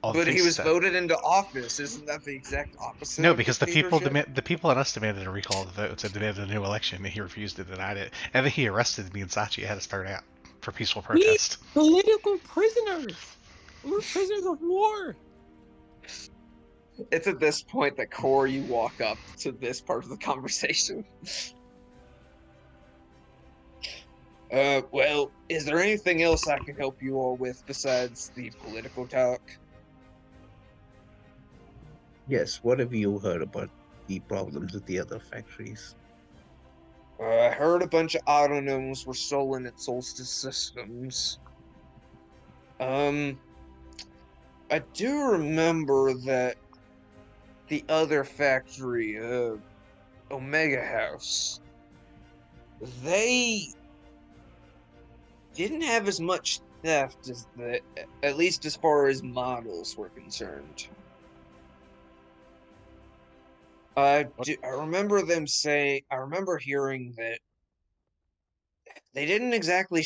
Speaker 1: all the
Speaker 3: But
Speaker 1: things
Speaker 3: he was
Speaker 1: said.
Speaker 3: voted into office. Isn't that the exact opposite?
Speaker 1: No,
Speaker 3: of
Speaker 1: because the people
Speaker 3: dictatorship?
Speaker 1: and us demanded a recall of the votes and demanded a new election, and he refused to deny it. And then he arrested me and Sachi ahead to start out for peaceful protest.
Speaker 6: Political prisoners. We're prisoners of war.
Speaker 3: It's at this point that Core, you walk up to this part of the conversation. Well, is there anything else I can help you all with besides the political talk?
Speaker 2: Yes, what have you heard about the problems with the other factories?
Speaker 3: I heard a bunch of autonomes were stolen at Solstice Systems. I do remember that the other factory, Omega House, they didn't have as much theft as at least as far as models were concerned. I remember them saying, I remember hearing that they didn't exactly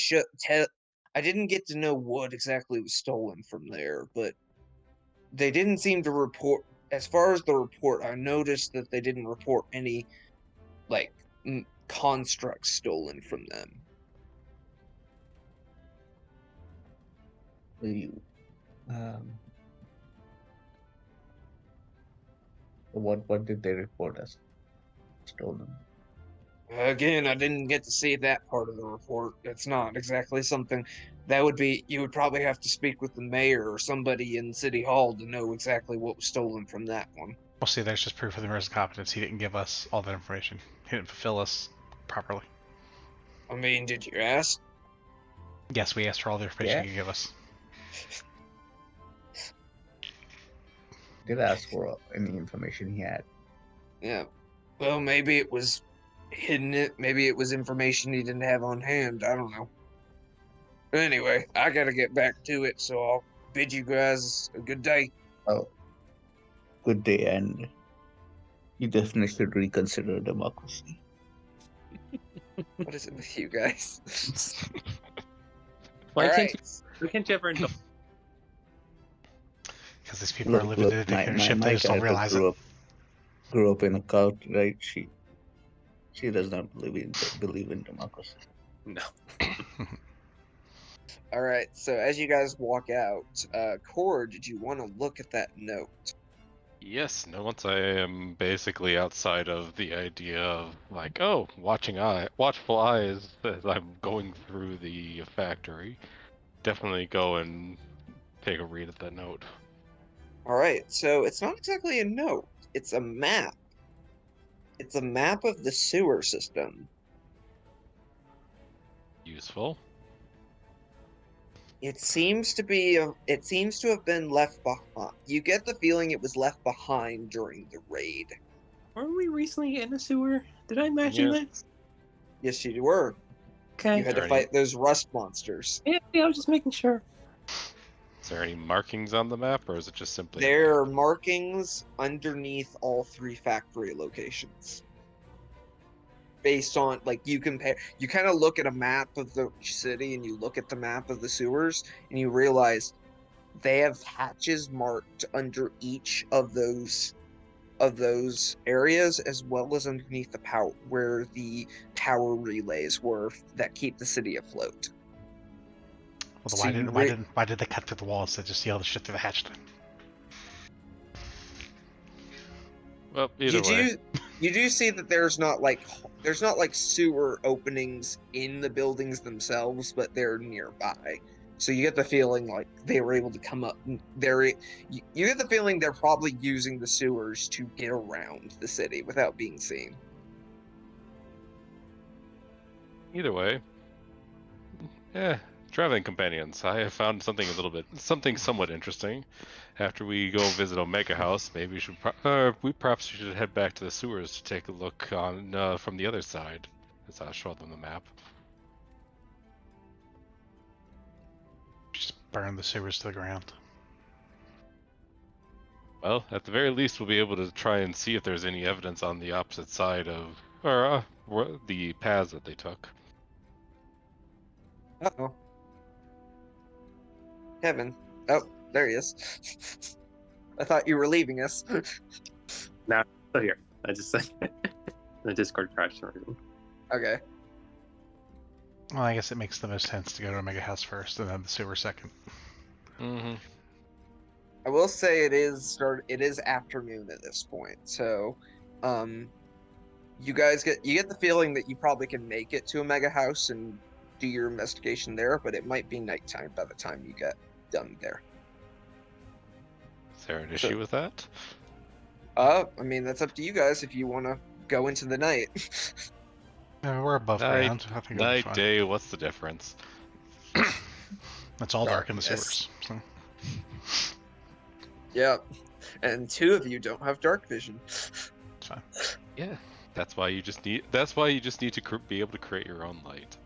Speaker 3: I didn't get to know what exactly was stolen from there, but they didn't seem to report. As far as the report, I noticed that they didn't report any like constructs stolen from them.
Speaker 2: You, um, what did they report as stolen?
Speaker 3: Again, I didn't get to see that part of the report. It's not exactly something that would be. You would probably have to speak with the mayor or somebody in City Hall to know exactly what was stolen from that one.
Speaker 1: Well, see, there's just proof of the mayor's incompetence. He didn't give us all that information. He didn't fulfill us properly.
Speaker 3: I mean, did you ask?
Speaker 1: Yes, we asked for all the information
Speaker 2: Yeah.
Speaker 1: he could give us.
Speaker 2: Did ask for any information he had.
Speaker 3: Yeah. Well, maybe it was hidden. Maybe it was information he didn't have on hand. I don't know. But anyway, I gotta get back to it, so I'll bid you guys a good day.
Speaker 2: Oh, good day, and you definitely should reconsider democracy.
Speaker 3: What is it with you guys?
Speaker 5: Why
Speaker 3: All
Speaker 5: can't
Speaker 3: right.
Speaker 5: why can't you ever indulge?
Speaker 1: Because these people are living in a dictatorship, they
Speaker 2: my
Speaker 1: just don't
Speaker 2: character
Speaker 1: realize it.
Speaker 2: grew up in a cult, right? She does not believe in democracy.
Speaker 5: No.
Speaker 3: All right. So as you guys walk out, Core, did you want to look at that note?
Speaker 4: Yes, no, once I am basically outside of the idea of like, oh, watchful eyes as I'm going through the factory, definitely go and take a read at that note.
Speaker 3: All right. So it's not exactly a note. It's a map. It's a map of the sewer system.
Speaker 4: Useful.
Speaker 3: It seems to be. It seems to have been left behind. You get the feeling it was left behind during the raid.
Speaker 6: Weren't we recently in a sewer? Did I imagine
Speaker 4: Yeah.
Speaker 6: that?
Speaker 3: Yes, you were.
Speaker 6: Okay.
Speaker 3: You had to
Speaker 4: Alrighty.
Speaker 3: fight those rust monsters.
Speaker 6: Yeah, I was just making sure.
Speaker 4: Is there any markings on the map, or is it just simply a
Speaker 3: There
Speaker 4: map?
Speaker 3: are markings underneath all 3 factory locations. Based on, like, you compare, you kind of look at a map of the city and you look at the map of the sewers and you realize they have hatches marked under each of those areas, as well as underneath the power where the power relays were that keep the city afloat.
Speaker 1: Well,
Speaker 3: So
Speaker 1: why did they cut through the walls? They just see all the shit through the hatch then.
Speaker 4: Well, either way.
Speaker 3: You do see that there's not like sewer openings in the buildings themselves, but they're nearby. So you get the feeling like they were able to come up. You get the feeling they're probably using the sewers to get around the city without being seen.
Speaker 4: Either way. Yeah, traveling companions. I have found something somewhat interesting. After we go visit Omega House, maybe we should perhaps we should head back to the sewers to take a look on from the other side. As I show them the map.
Speaker 1: Just burn the sewers to the ground.
Speaker 4: Well, at the very least, we'll be able to try and see if there's any evidence on the opposite side of, or the paths that they took.
Speaker 3: Uh-oh. Kevin. Oh, there he is. I thought you were leaving us.
Speaker 5: Now still here. I just said the Discord crashed for a reason.
Speaker 3: Okay.
Speaker 1: Well, I guess it makes the most sense to go to Omega House first and then the sewer second.
Speaker 4: Mm-hmm.
Speaker 3: I will say it is afternoon at this point, so you guys get the feeling that you probably can make it to Omega House and do your investigation there, but it might be nighttime by the time you get done there.
Speaker 4: Is there an issue with that?
Speaker 3: I mean, that's up to you guys if you want to go into the night.
Speaker 1: Yeah, we're above ground. I think it'll be
Speaker 4: Night,
Speaker 1: fine.
Speaker 4: day, what's the difference?
Speaker 1: It's all dark in the
Speaker 3: Darkness.
Speaker 1: sewers. So.
Speaker 3: Yeah, and 2 of you don't have dark vision.
Speaker 1: It's fine.
Speaker 4: Yeah, that's why you just need to be able to create your own light.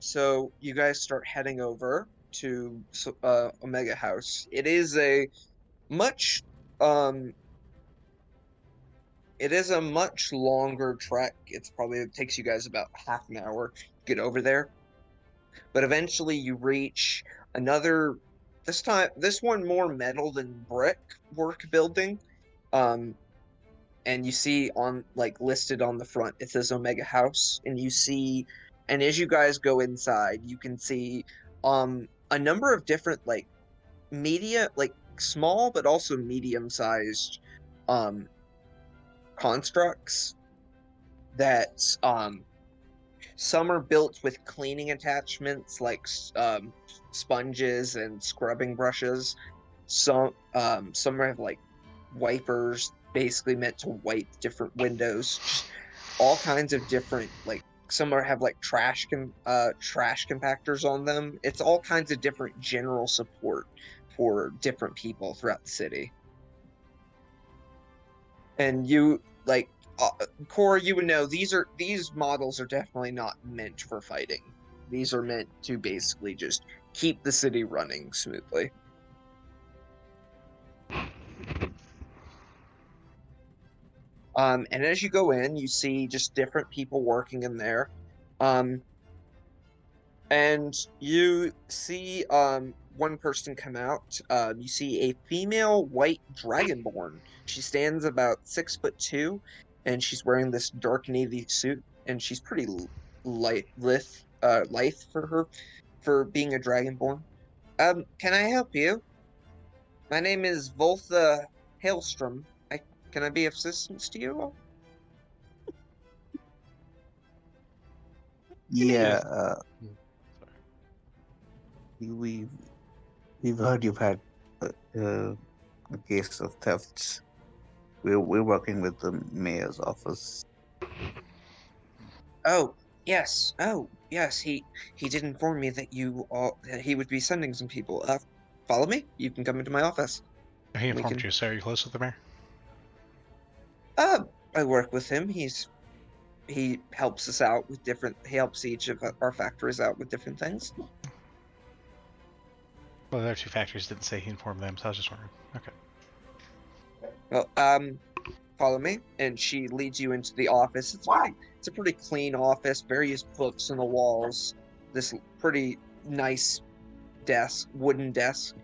Speaker 3: So you guys start heading over to Omega House. It is a much it is a much longer trek. It takes you guys about half an hour to get over there. But eventually you reach another, this one more metal than brick work building. And you see on listed on the front, it says Omega House, and as you guys go inside, you can see a number of different small but also medium sized constructs that some are built with cleaning attachments sponges and scrubbing brushes. Some have wipers basically meant to wipe different windows. Just all kinds of different some have trash compactors on them. It's all kinds of different general support for different people throughout the city. And you Core, you would know these models are definitely not meant for fighting. These are meant to basically just keep the city running smoothly. And as you go in, you see just different people working in there. And you see one person come out. You see a female white dragonborn. She stands about 6'2", and she's wearing this dark navy suit, and she's pretty lithe for being a dragonborn. Can I help you? My name is Voltha Hailstrom. Can I be of assistance to you all?
Speaker 2: Yeah,
Speaker 4: Sorry.
Speaker 2: we've heard you've had a case of thefts. We're working with the mayor's office.
Speaker 3: Oh, yes. Oh, yes. He did inform me that that he would be sending some people. Follow me. You can come into my office.
Speaker 1: He informed you, so are you close with the mayor?
Speaker 3: I work with him. He helps us out with he helps each of our factories out with different things.
Speaker 1: Well, the other two factories didn't say he informed them, so I was just wondering. Okay.
Speaker 3: Well, follow me, and she leads you into the office. It's a pretty clean office, various books on the walls, this pretty nice wooden desk,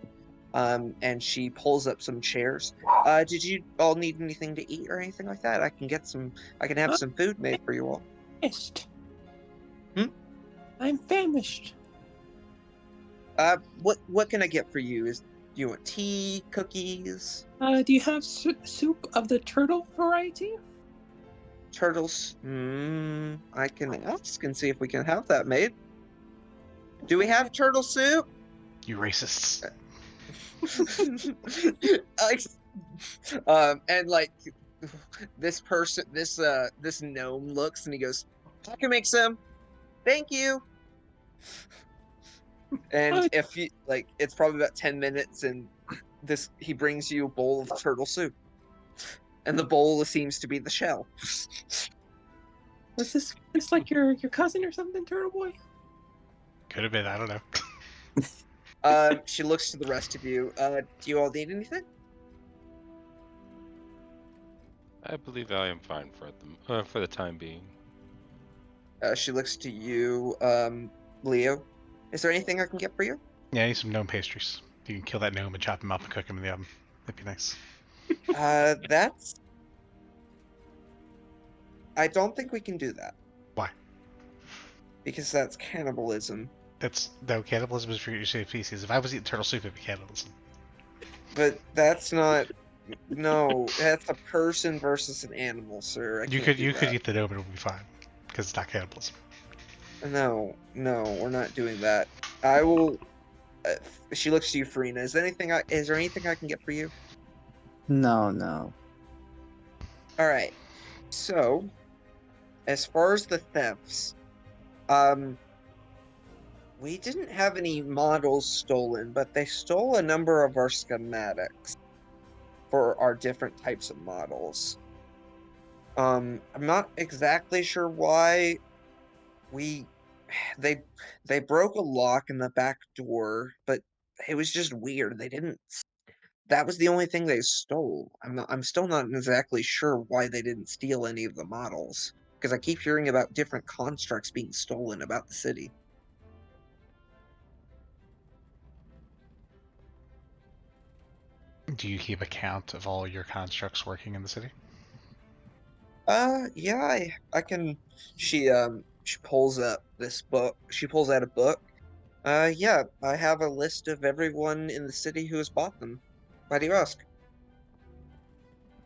Speaker 3: and she pulls up some chairs. Did you all need anything to eat or anything like that? I can have some food made for you all.
Speaker 6: Famished.
Speaker 3: Hmm?
Speaker 6: I'm famished.
Speaker 3: What can I get for you? Do you want tea, cookies?
Speaker 6: Do you have soup of the turtle variety?
Speaker 3: Turtles? I can ask and see if we can have that made. Do we have turtle soup?
Speaker 1: You racists.
Speaker 3: And this gnome looks and he goes, I can make some. Thank you. And if you it's probably about 10 minutes, and he brings you a bowl of turtle soup, and the bowl seems to be the shell.
Speaker 6: Was this like your cousin or something, Turtle Boy?
Speaker 1: Could have been. I don't know.
Speaker 3: She looks to the rest of you. Do you all need anything?
Speaker 4: I believe I am fine for the time being.
Speaker 3: She looks to you, Leo. Is there anything I can get for you?
Speaker 1: Yeah, I need some gnome pastries. You can kill that gnome and chop him up and cook him in the oven. That'd be nice.
Speaker 3: I don't think we can do that.
Speaker 1: Why?
Speaker 3: Because that's cannibalism.
Speaker 1: No, cannibalism is for your species. If I was eating turtle soup, it'd be cannibalism.
Speaker 3: But that's not. No, that's a person versus an animal, sir.
Speaker 1: You could eat the gnome and it would be fine, because it's not cannibalism.
Speaker 3: No, we're not doing that. I will. She looks to you, Farina. Is there anything I can get for you?
Speaker 2: No.
Speaker 3: All right. So, as far as the thefts, we didn't have any models stolen, but they stole a number of our schematics for our different types of models. I'm not exactly sure why. They broke a lock in the back door, but it was just weird. that was the only thing they stole. I'm still not exactly sure why they didn't steal any of the models, because I keep hearing about different constructs being stolen about the city.
Speaker 1: Do you keep a count of all your constructs working in the city?
Speaker 3: Yeah, I can. She pulls up this book. She pulls out a book. Yeah, I have a list of everyone in the city who has bought them. Why do you ask?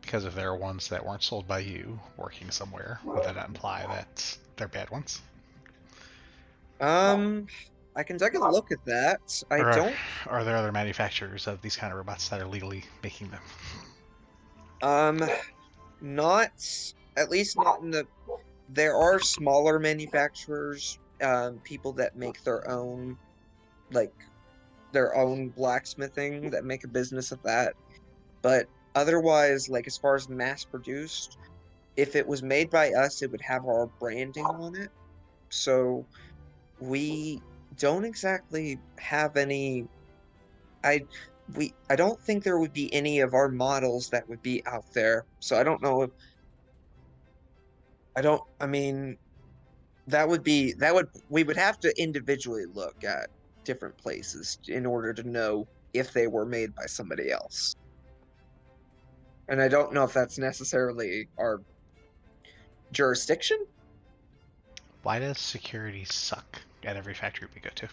Speaker 1: Because if there are ones that weren't sold by you working somewhere, would that imply that they're bad ones?
Speaker 3: I can take a look at that. I
Speaker 1: Or
Speaker 3: don't.
Speaker 1: are there other manufacturers of these kind of robots that are legally making them?
Speaker 3: Not at least not in the. There are smaller manufacturers, people that make their own, like their own blacksmithing that make a business of that. But otherwise, like as far as mass produced, if it was made by us, it would have our branding on it. So we don't exactly have any. I I don't think there would be any of our models that would be out there. So I don't know if I don't. I mean, that would we would have to individually look at different places in order to know if they were made by somebody else. And I don't know if that's necessarily our jurisdiction.
Speaker 1: Why does security suck at every factory we go to?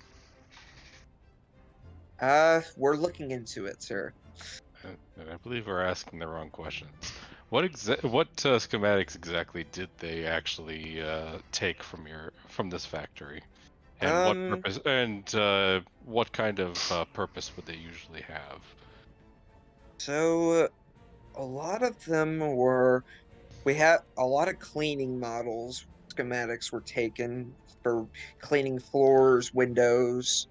Speaker 3: We're looking into it, sir.
Speaker 4: And I believe we're asking the wrong questions. What schematics exactly did they actually take from this factory, and what purpose? And what kind of purpose would they usually have?
Speaker 3: So a lot of them were. We had a lot of cleaning models. Schematics were taken for cleaning floors, windows.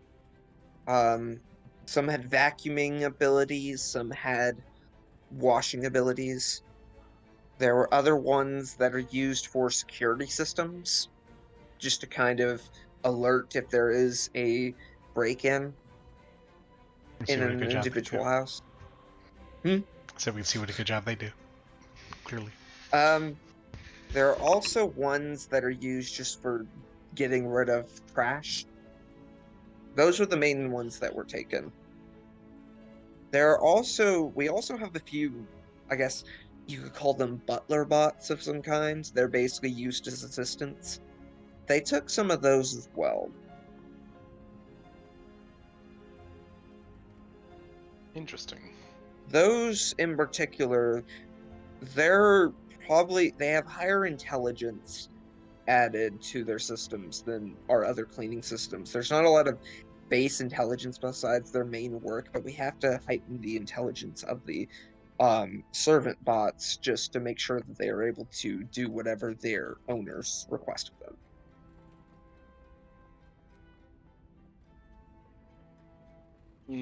Speaker 3: Um, some had vacuuming abilities, some had washing abilities. There were other ones that are used for security systems, just to kind of alert if there is a break-in
Speaker 1: And see
Speaker 3: in
Speaker 1: what a
Speaker 3: an
Speaker 1: good job they do.
Speaker 3: individual house.
Speaker 1: So we can see what a good job they do. Clearly.
Speaker 3: There are also ones that are used just for getting rid of trash. Those were the main ones that were taken. We also have a few, I guess you could call them butler bots of some kind. They're basically used as assistants. They took some of those as well.
Speaker 4: Interesting.
Speaker 3: Those in particular, they have higher intelligence added to their systems than our other cleaning systems. There's not a lot of base intelligence besides their main work, but we have to heighten the intelligence of the servant bots just to make sure that they are able to do whatever their owners request of them.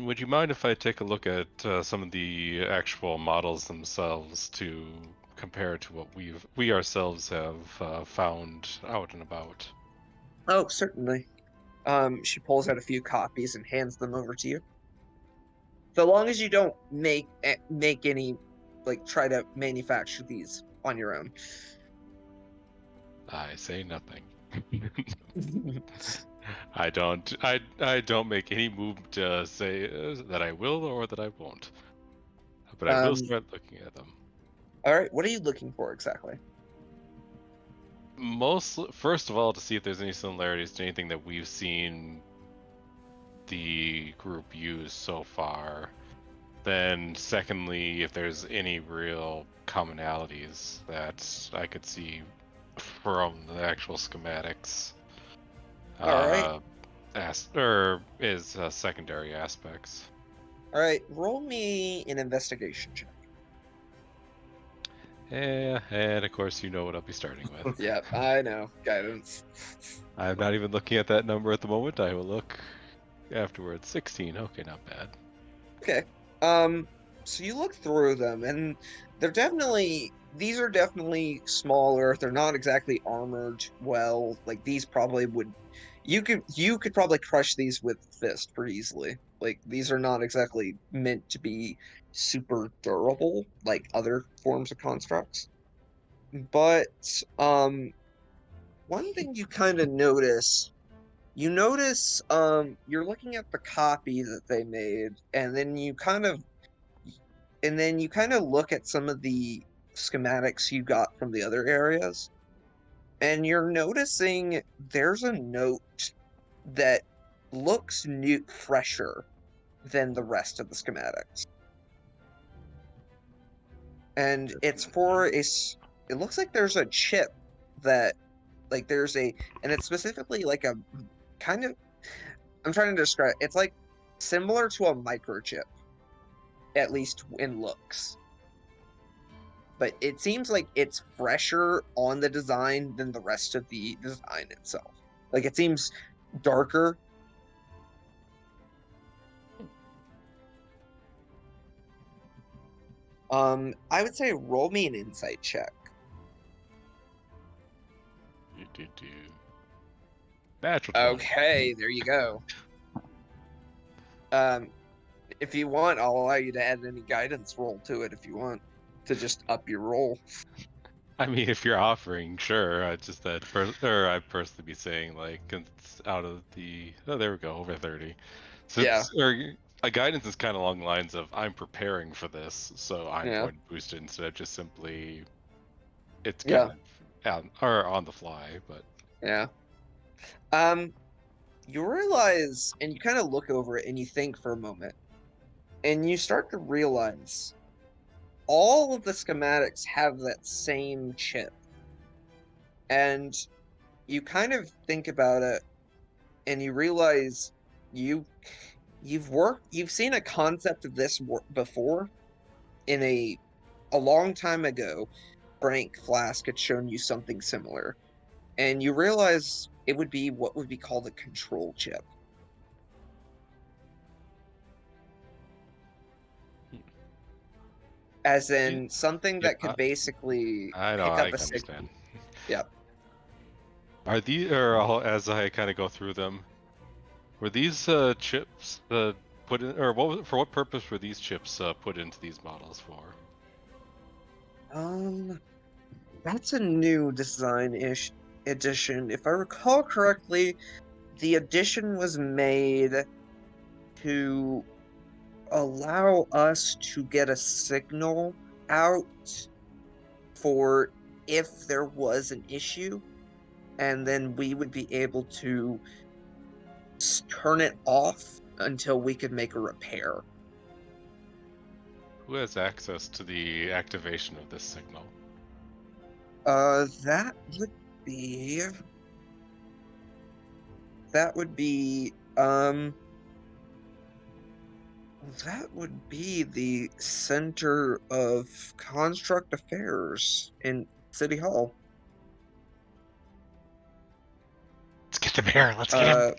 Speaker 4: Would you mind if I take a look at some of the actual models themselves to compare to what we ourselves have found out and about?
Speaker 3: Oh, certainly. She pulls out a few copies and hands them over to you. So long as you don't make any, like, try to manufacture these on your own.
Speaker 4: I say nothing. I don't make any move to say that I will or that I won't. But I will start looking at them.
Speaker 3: All right, what are you looking for exactly?
Speaker 4: First of all, to see if there's any similarities to anything that we've seen the group use so far. Then secondly, if there's any real commonalities that I could see from the actual schematics.
Speaker 3: All right.
Speaker 4: Secondary aspects.
Speaker 3: All right, roll me an investigation check.
Speaker 4: Yeah, and of course you know what I'll be starting with.
Speaker 3: Yep, I know. Guidance.
Speaker 4: I'm not even looking at that number at the moment. I will look afterwards. 16. Okay, not bad.
Speaker 3: Okay. So you look through them, and these are definitely smaller. They're not exactly armored well. Like these probably would You could probably crush these with fist pretty easily. Like these are not exactly meant to be super durable like other forms of constructs. But one thing you kind of notice, you're looking at the copy that they made, and then you kind of look at some of the schematics you got from the other areas, and you're noticing there's a note that looks fresher than the rest of the schematics. And it's for it looks like there's a chip that, like and it's specifically like a kind of, I'm trying to describe, it's like similar to a microchip, at least in looks. But it seems like it's fresher on the design than the rest of the design itself. Like it seems darker. I would say roll me an insight check.
Speaker 4: Natural 20.
Speaker 3: Okay, there you go. If you want, I'll allow you to add any guidance roll to it if you want to just up your roll.
Speaker 4: I mean, if you're offering, sure. I just that I'd personally be saying like it's out of the. Oh, there we go, over 30. So
Speaker 3: Yeah.
Speaker 4: A guidance is kind of along the lines of I'm preparing for this, so I'm
Speaker 3: Yeah.
Speaker 4: going to boost it instead of just simply. It's kind of or on the fly, but
Speaker 3: Yeah. You realize, and you kind of look over it and you think for a moment, and you start to realize all of the schematics have that same chip. And you kind of think about it and you realize you've seen a concept of this before in a long time ago. Frank Flask had shown you something similar, and you realize it would be what would be called a control chip. As in something that could basically
Speaker 4: I know,
Speaker 3: pick
Speaker 4: I
Speaker 3: up a signal.
Speaker 4: understand.
Speaker 3: Yep.
Speaker 4: Are these, as I kind of go through them, were these chips put in, or for what purpose were these chips put into these models for?
Speaker 3: That's a new design-ish edition. If I recall correctly, the addition was made to allow us to get a signal out for if there was an issue, and then we would be able to turn it off until we could make a repair.
Speaker 4: Who has access to the activation of this signal?
Speaker 3: That would be the Center of Construct Affairs in City Hall.
Speaker 1: Let's get the mayor. Let's get him.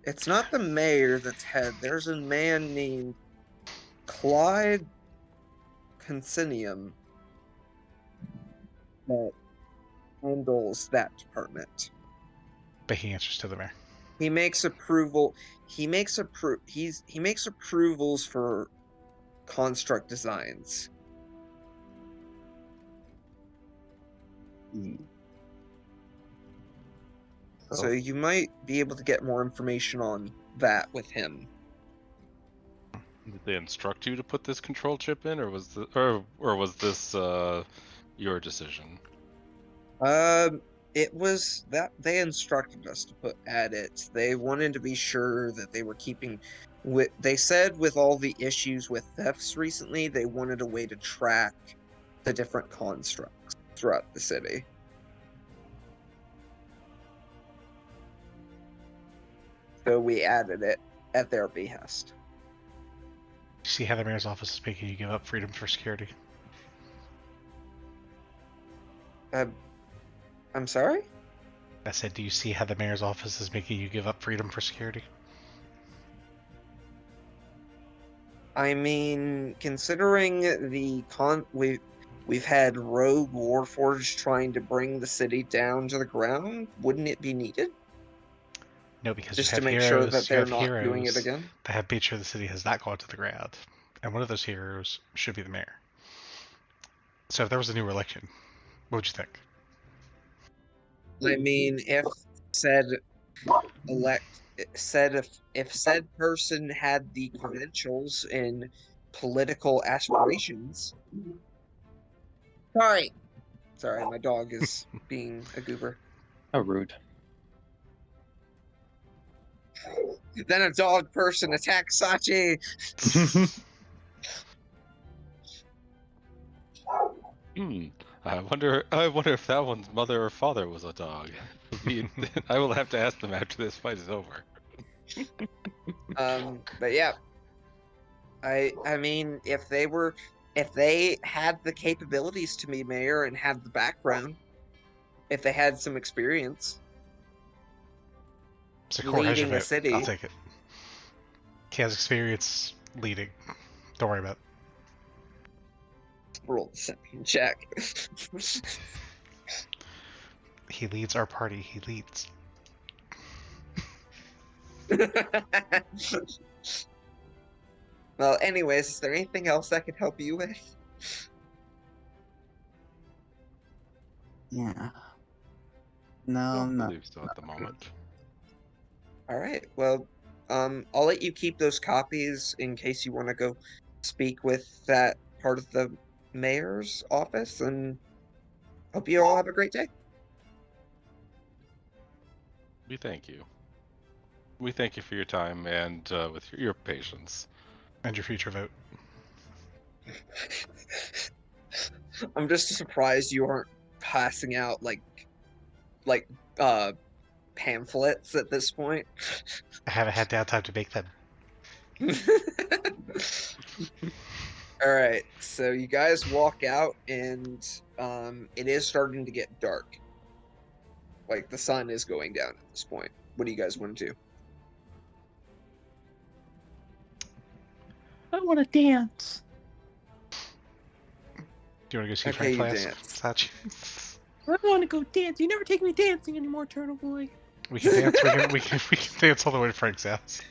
Speaker 3: It's not the mayor that's head. There's a man named Clyde Consinium that handles that department.
Speaker 1: But he answers to the mayor.
Speaker 3: He makes approvals for construct designs. So you might be able to get more information on that with him.
Speaker 4: Did they instruct you to put this control chip in, or was this your decision?
Speaker 3: It was that they instructed us to add it. They wanted to be sure that they were keeping with. They said with all the issues with thefts recently, they wanted a way to track the different constructs throughout the city. So we added it at their behest.
Speaker 1: You see how the mayor's office is making you give up freedom for security?
Speaker 3: I'm sorry?
Speaker 1: I said, do you see how the mayor's office is making you give up freedom for security?
Speaker 3: I mean, considering we've had Rogue Warforged trying to bring the city down to the ground, wouldn't it be needed?
Speaker 1: No, because
Speaker 3: just
Speaker 1: you
Speaker 3: to
Speaker 1: have
Speaker 3: make
Speaker 1: heroes,
Speaker 3: sure that
Speaker 1: you
Speaker 3: they're
Speaker 1: have
Speaker 3: not doing it
Speaker 1: heroes
Speaker 3: again?
Speaker 1: that have made sure the city has not gone to the ground. And one of those heroes should be the mayor. So if there was a new election, what would you think?
Speaker 3: I mean, if said elect said if said person had the credentials and political aspirations. Sorry, my dog is being a goober.
Speaker 5: How rude.
Speaker 3: Then a dog person attacks Sachi.
Speaker 4: I wonder if that one's mother or father was a dog. I will have to ask them after this fight is over.
Speaker 3: But yeah, I mean, if they had the capabilities to be mayor and had the background, if they had some experience
Speaker 1: Sakura has your
Speaker 3: leading a
Speaker 1: vote.
Speaker 3: city,
Speaker 1: I'll take it. He has experience leading. Don't worry about it.
Speaker 3: roll the second check.
Speaker 1: He leads our party. He leads.
Speaker 3: Well, anyways, is there anything else I could help you with?
Speaker 2: Yeah. No,
Speaker 4: I
Speaker 2: I'm not.
Speaker 4: believe so at the moment.
Speaker 3: All right. Well, I'll let you keep those copies in case you want to go speak with that part of the mayor's office, and hope you all have a great day.
Speaker 4: We thank you. We thank you for your time and with your patience.
Speaker 1: And your future vote.
Speaker 3: I'm just surprised you aren't passing out like pamphlets at this point.
Speaker 1: I haven't had downtime to make them.
Speaker 3: All right, so you guys walk out, and it is starting to get dark. Like the sun is going down at this point. What do you guys want to do?
Speaker 6: I want to dance.
Speaker 1: Do you want to go see
Speaker 3: Okay,
Speaker 1: Frank
Speaker 3: you
Speaker 1: Flask?
Speaker 3: dance.
Speaker 1: Sachi?
Speaker 6: I want to go dance. You never take me dancing anymore, Turtle Boy.
Speaker 1: We can dance. we can dance all the way to Frank's house.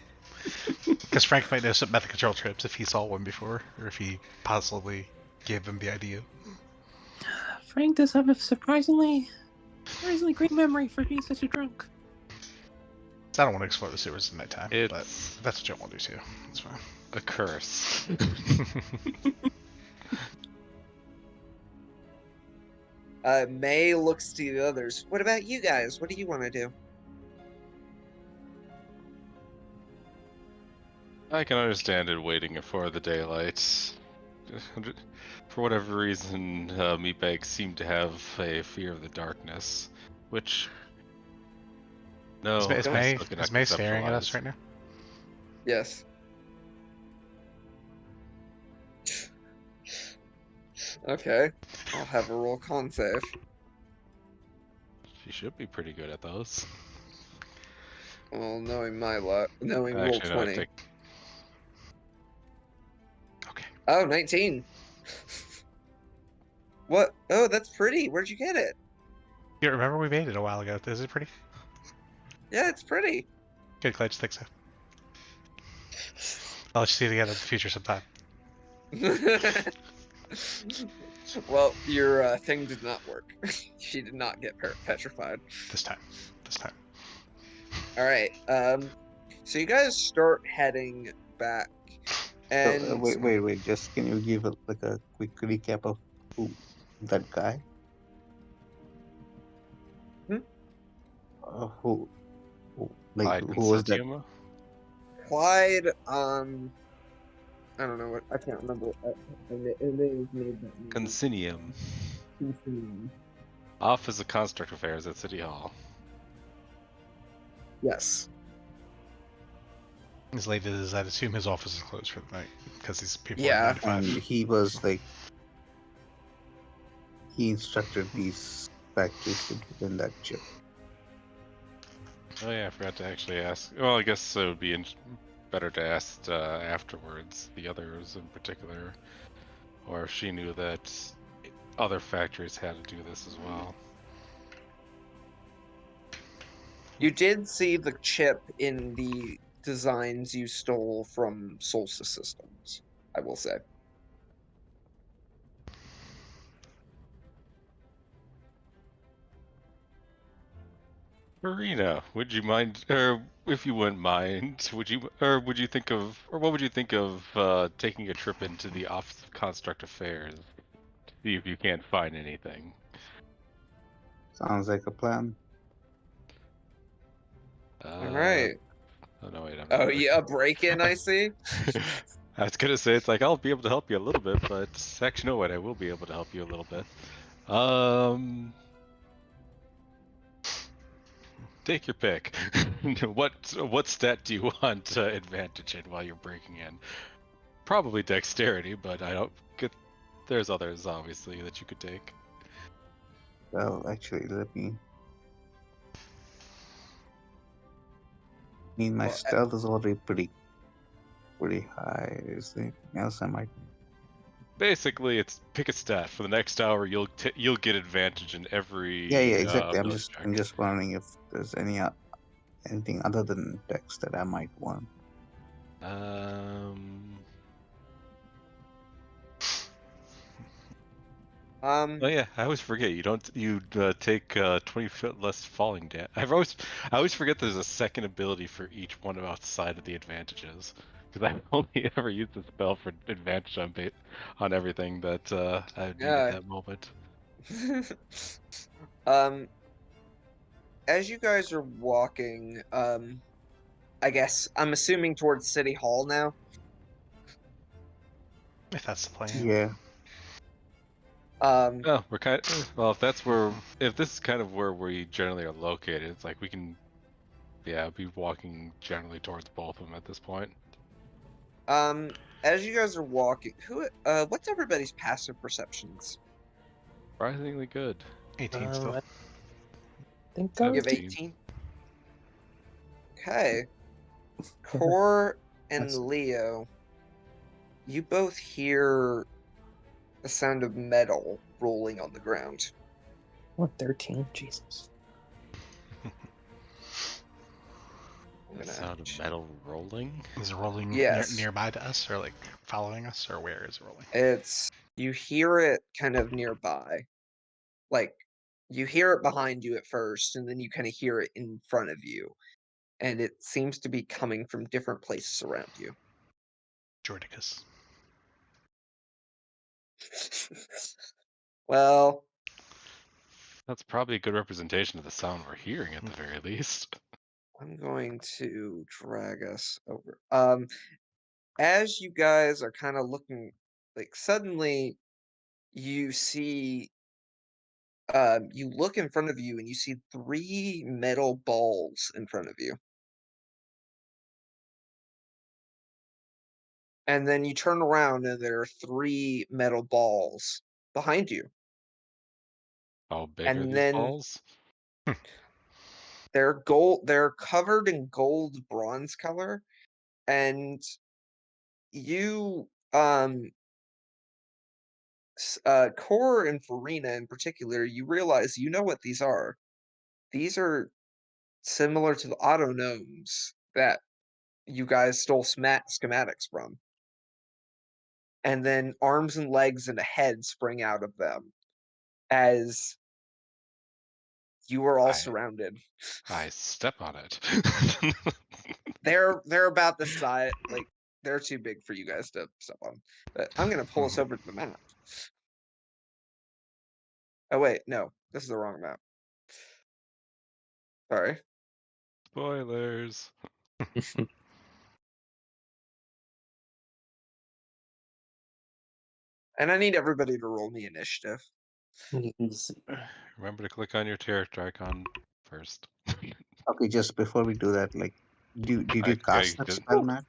Speaker 1: Because Frank might know something about the control trips if he saw one before, or if he possibly gave them the idea.
Speaker 6: Frank does have a surprisingly great memory for being such a drunk.
Speaker 1: So I don't want to explore the sewers at nighttime, but
Speaker 4: It's
Speaker 1: that's what you want to do too. That's fine.
Speaker 4: a curse.
Speaker 3: May looks to the others. What about you guys? What do you want to do?
Speaker 4: I can understand it waiting for the daylight. For whatever reason, meatbags seem to have a fear of the darkness, which... No,
Speaker 1: Is
Speaker 4: I
Speaker 1: May,
Speaker 4: still cannot
Speaker 1: is May staring at us
Speaker 4: conceptualize.
Speaker 1: right now?
Speaker 3: Yes. Okay, I'll have a roll con save.
Speaker 4: She should be pretty good at those.
Speaker 3: Well, knowing my luck, knowing roll
Speaker 4: Actually, no, I
Speaker 3: 20.
Speaker 4: think
Speaker 1: Okay.
Speaker 3: Oh, 19. What? Oh, that's pretty. Where'd you get it?
Speaker 1: You remember we made it a while ago. Is it pretty?
Speaker 3: Yeah, it's pretty.
Speaker 1: Good, glad you think so. I'll let you see it again in the future sometime.
Speaker 3: Well, your thing did not work. She did not get petrified.
Speaker 1: This time. This time.
Speaker 3: All right. So you guys start heading back, and
Speaker 2: Wait. Just can you give a quick recap of who that guy? Who
Speaker 4: Clyde
Speaker 2: who was that?
Speaker 4: Consortium?
Speaker 3: Clyde. I don't know what I can't remember.
Speaker 4: Consinium. Office of Construct Affairs at City Hall.
Speaker 3: Yes.
Speaker 1: As late as I'd assume his office is closed for the night because these people
Speaker 3: Yeah.
Speaker 1: are 9
Speaker 2: And
Speaker 1: to 5.
Speaker 2: he was he instructed these factories to get in that chip.
Speaker 4: Oh yeah, I forgot to actually ask. Well, I guess it would be better to ask afterwards, the others in particular, or if she knew that other factories had to do this as well.
Speaker 3: You did see the chip in the designs you stole from Solstice Systems, I will say.
Speaker 4: Marina, would you mind, or if you wouldn't mind, would you think of, or what would you think of taking a trip into the Office of Construct Affairs to see if you can't find anything?
Speaker 2: Sounds like a plan.
Speaker 3: Alright.
Speaker 4: Oh no, wait, I'm
Speaker 3: Oh
Speaker 4: not
Speaker 3: yeah, a break-in, I see.
Speaker 4: I was gonna say, it's like, I'll be able to help you a little bit, but actually, no, wait, I will be able to help you a little bit. Take your pick. What stat do you want advantage in while you're breaking in? Probably dexterity, but I don't get. There's others obviously that you could take.
Speaker 2: Well, actually, let me. I mean, my
Speaker 3: Well,
Speaker 2: stealth is already pretty high. Is there anything else I might?
Speaker 4: Basically, it's pick a stat for the next hour. You'll get advantage in every.
Speaker 2: Yeah, exactly. I'm
Speaker 4: ability check.
Speaker 2: just wondering if there's anything other than dex that I might want.
Speaker 4: Oh yeah, I always forget you don't. You take 20 foot less falling damage. I always forget there's a second ability for each one outside of the advantages. Because I've only ever used the spell for advantage on everything that I need
Speaker 3: Yeah.
Speaker 4: at that moment.
Speaker 3: As you guys are walking, I guess I'm assuming towards City Hall now.
Speaker 1: If that's the plan.
Speaker 2: Yeah.
Speaker 4: Oh, we're kind of, well, if this is kind of where we generally are located, it's like we can, be walking generally towards both of them at this point.
Speaker 3: As you guys are walking, what's everybody's passive perceptions?
Speaker 4: Surprisingly good.
Speaker 1: 18 still.
Speaker 6: I think
Speaker 3: You
Speaker 6: I
Speaker 3: have
Speaker 4: 17.
Speaker 3: 18. Okay. Core and
Speaker 2: That's-
Speaker 3: Leo, you both hear the sound of metal rolling on the ground.
Speaker 6: want 13. Jesus.
Speaker 4: The sound of metal rolling?
Speaker 1: Is it rolling
Speaker 3: Yes.
Speaker 1: nearby to us, or like following us, or where is it rolling?
Speaker 3: You hear it kind of nearby. Like, you hear it behind you at first, and then you kind of hear it in front of you. And it seems to be coming from different places around you.
Speaker 1: Jordicus.
Speaker 3: Well,
Speaker 4: That's probably a good representation of the sound we're hearing at the very least.
Speaker 3: I'm going to drag us over. As you guys are kind of looking, like suddenly you see, you look in front of you and you see 3 metal balls in front of you. And then you turn around and there are 3 metal balls behind you.
Speaker 4: How big are
Speaker 3: And
Speaker 4: these
Speaker 3: then
Speaker 4: balls?
Speaker 3: they're covered in gold bronze color, and you Core and Farina in particular, you realize you know what these are. These are similar to the auto gnomes that you guys stole schematics from. And then arms and legs and a head spring out of them as you are all surrounded.
Speaker 4: I step on it.
Speaker 3: They're about the size, like they're too big for you guys to step on. But I'm gonna pull us over to the map. Oh wait, no, this is the wrong map. Sorry.
Speaker 4: Spoilers.
Speaker 3: And I need everybody to roll me initiative.
Speaker 6: Easy.
Speaker 4: Remember to click on your character icon first.
Speaker 2: Okay, just before we do that, like, did you cast that spell, Matt?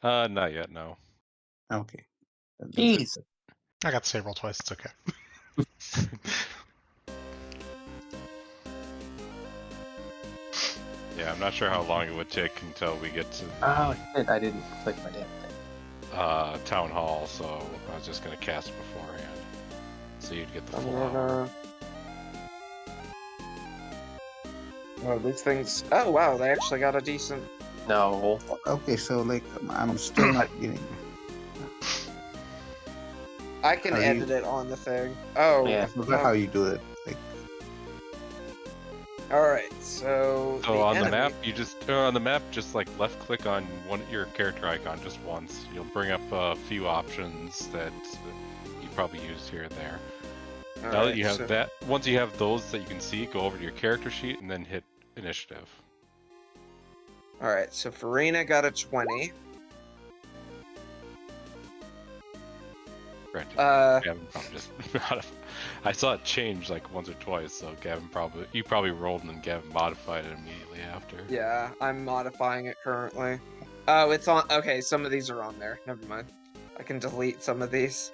Speaker 4: Not yet, no.
Speaker 2: Okay.
Speaker 6: Jeez.
Speaker 1: I got to say roll twice. It's okay.
Speaker 4: Yeah, I'm not sure how long it would take until we get to
Speaker 5: Oh shit! I didn't click my damn thing.
Speaker 4: Town Hall, so I was just gonna cast it beforehand. So you'd get the
Speaker 3: I'm
Speaker 4: full hour.
Speaker 3: gonna Oh, these things. Oh wow, they actually got a decent.
Speaker 5: No.
Speaker 2: Okay, so like I'm still not getting.
Speaker 3: I can
Speaker 2: How do you-
Speaker 3: edit it on the thing. Oh,
Speaker 5: Yeah.
Speaker 2: I forgot how you do it. Like,
Speaker 3: all right. So
Speaker 4: on the
Speaker 3: enemy-
Speaker 4: map, you just on the map, just like left click on your character icon just once. You'll bring up a few options that you probably used here and there.
Speaker 3: all
Speaker 4: Now that
Speaker 3: right,
Speaker 4: you have
Speaker 3: so-
Speaker 4: that, once you have those that you can see, go over to your character sheet and then hit initiative.
Speaker 3: All right. So Farina got a 20.
Speaker 4: Granted,
Speaker 3: Uh,
Speaker 4: Gavin probably just I saw it change like once or twice, so Gavin you probably rolled and then Gavin modified it immediately after.
Speaker 3: yeah, I'm modifying it currently. Oh, it's on. Okay, some of these are on there. Never mind. I can delete some of these.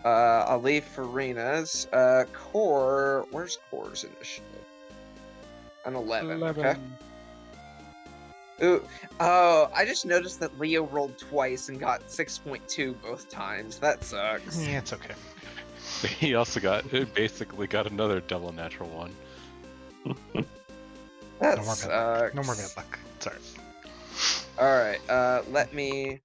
Speaker 3: I'll leave Farina's. Core. Where's Core's initiative? An 11. Okay. Ooh. Oh, I just noticed that Leo rolled twice and got 6.2 both times. That sucks.
Speaker 1: Yeah, it's okay.
Speaker 4: He also basically got another double natural one.
Speaker 3: That
Speaker 1: No more bad
Speaker 3: sucks.
Speaker 1: luck. No more bad luck. Sorry.
Speaker 3: Alright, let me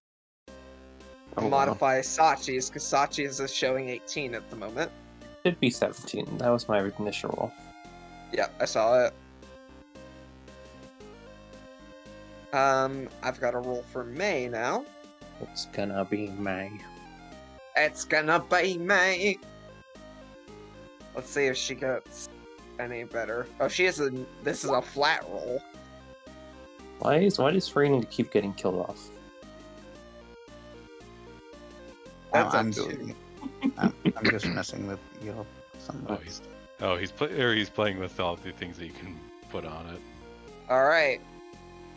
Speaker 5: Oh, wow.
Speaker 3: modify Sachi's, because Sachi's is showing 18 at the moment.
Speaker 5: Should be 17. That was my initial roll.
Speaker 3: Yeah, I saw it. I've got a roll for May now.
Speaker 5: It's gonna be May.
Speaker 3: It's gonna be May. Let's see if she gets any better. Oh, this is a flat roll.
Speaker 5: Why does Farina keep getting killed off?
Speaker 3: That's
Speaker 2: I'm
Speaker 3: up to
Speaker 2: doing it. I'm just messing with your some.
Speaker 4: He's playing with all the things that you can put on it.
Speaker 3: Alright.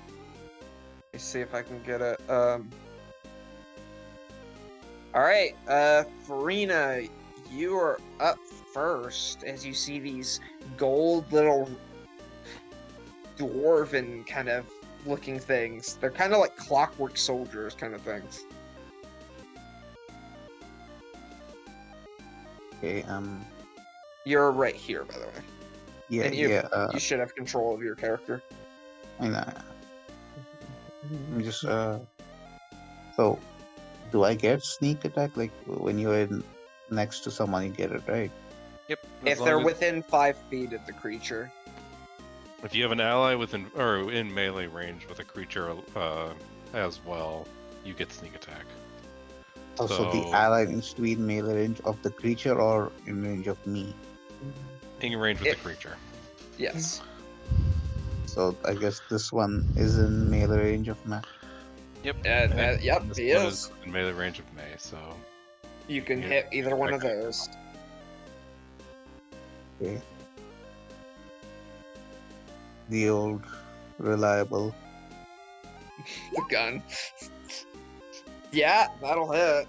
Speaker 3: Let me see if I can get it. Alright, Farina, you are up first as you see these gold little dwarven kind of looking things. They're kind of like clockwork soldiers kind of things.
Speaker 2: Okay.
Speaker 3: You're right here, by the way.
Speaker 2: Yeah.
Speaker 3: And you,
Speaker 2: Yeah.
Speaker 3: you should have control of your character.
Speaker 2: I know. I'm just. So, do I get sneak attack? Like when you're next to someone, you get it, right?
Speaker 4: Yep.
Speaker 3: If they're within 5 feet of the creature.
Speaker 4: If you have an ally within or in melee range with a creature as well, you get sneak attack.
Speaker 2: Also, the
Speaker 4: So-
Speaker 2: ally needs to be in melee range of the creature or in range of me.
Speaker 4: In range with
Speaker 3: It-
Speaker 4: the creature.
Speaker 3: Yes.
Speaker 2: So I guess this one is in melee range of Matt.
Speaker 4: Yep.
Speaker 3: Yep,
Speaker 4: And this
Speaker 3: he
Speaker 4: one
Speaker 3: is.
Speaker 4: in melee range of May, so
Speaker 3: You can
Speaker 4: Yeah,
Speaker 3: hit either one of
Speaker 4: okay.
Speaker 3: those.
Speaker 2: Okay. The old reliable.
Speaker 3: The gun. Yeah, that'll hit.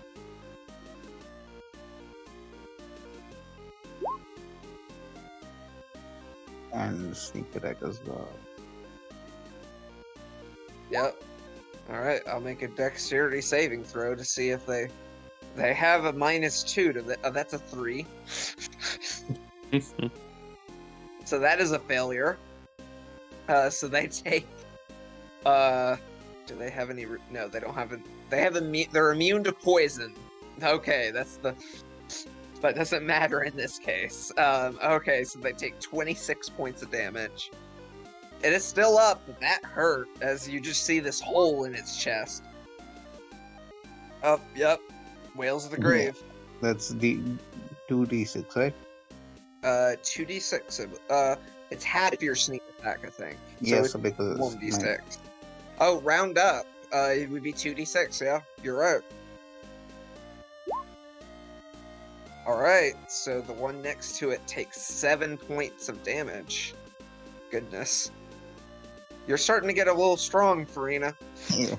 Speaker 2: And sneak attack as well.
Speaker 3: Yep. Alright, I'll make a dexterity saving throw to see if they have a -2 to the that's a 3. So that is a failure. So they take do they have any no, they don't have they're immune to poison. Okay, that doesn't matter in this case. Okay, so they take 26 points of damage. It is still up, but that hurt as you just see this hole in its chest. Oh, yep. Whales of the Grave.
Speaker 2: That's the 2d6, right?
Speaker 3: 2d6. It's half your sneak attack, I think.
Speaker 2: Yeah,
Speaker 3: it's
Speaker 2: so because
Speaker 3: 1d6. Oh, round up. It would be 2d6, yeah. You're right. Alright, so the one next to it takes 7 points of damage. Goodness. You're starting to get a little strong, Farina.
Speaker 2: Yeah.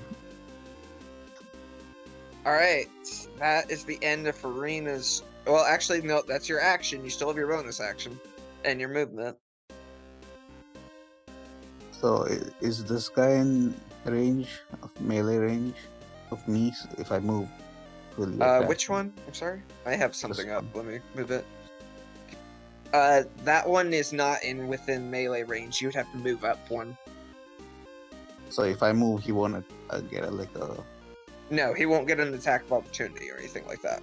Speaker 3: Alright, that is the end of Farina's... Well, actually, no, that's your action. You still have your bonus action. And your movement.
Speaker 2: So is this guy in range of melee range of me? If I move, will he attack
Speaker 3: Which
Speaker 2: me?
Speaker 3: one? I'm sorry? I have something up. Let me move it. That one is not within melee range. You'd have to move up one.
Speaker 2: So if I move, he won't get a
Speaker 3: No, he won't get an attack of opportunity or anything like that.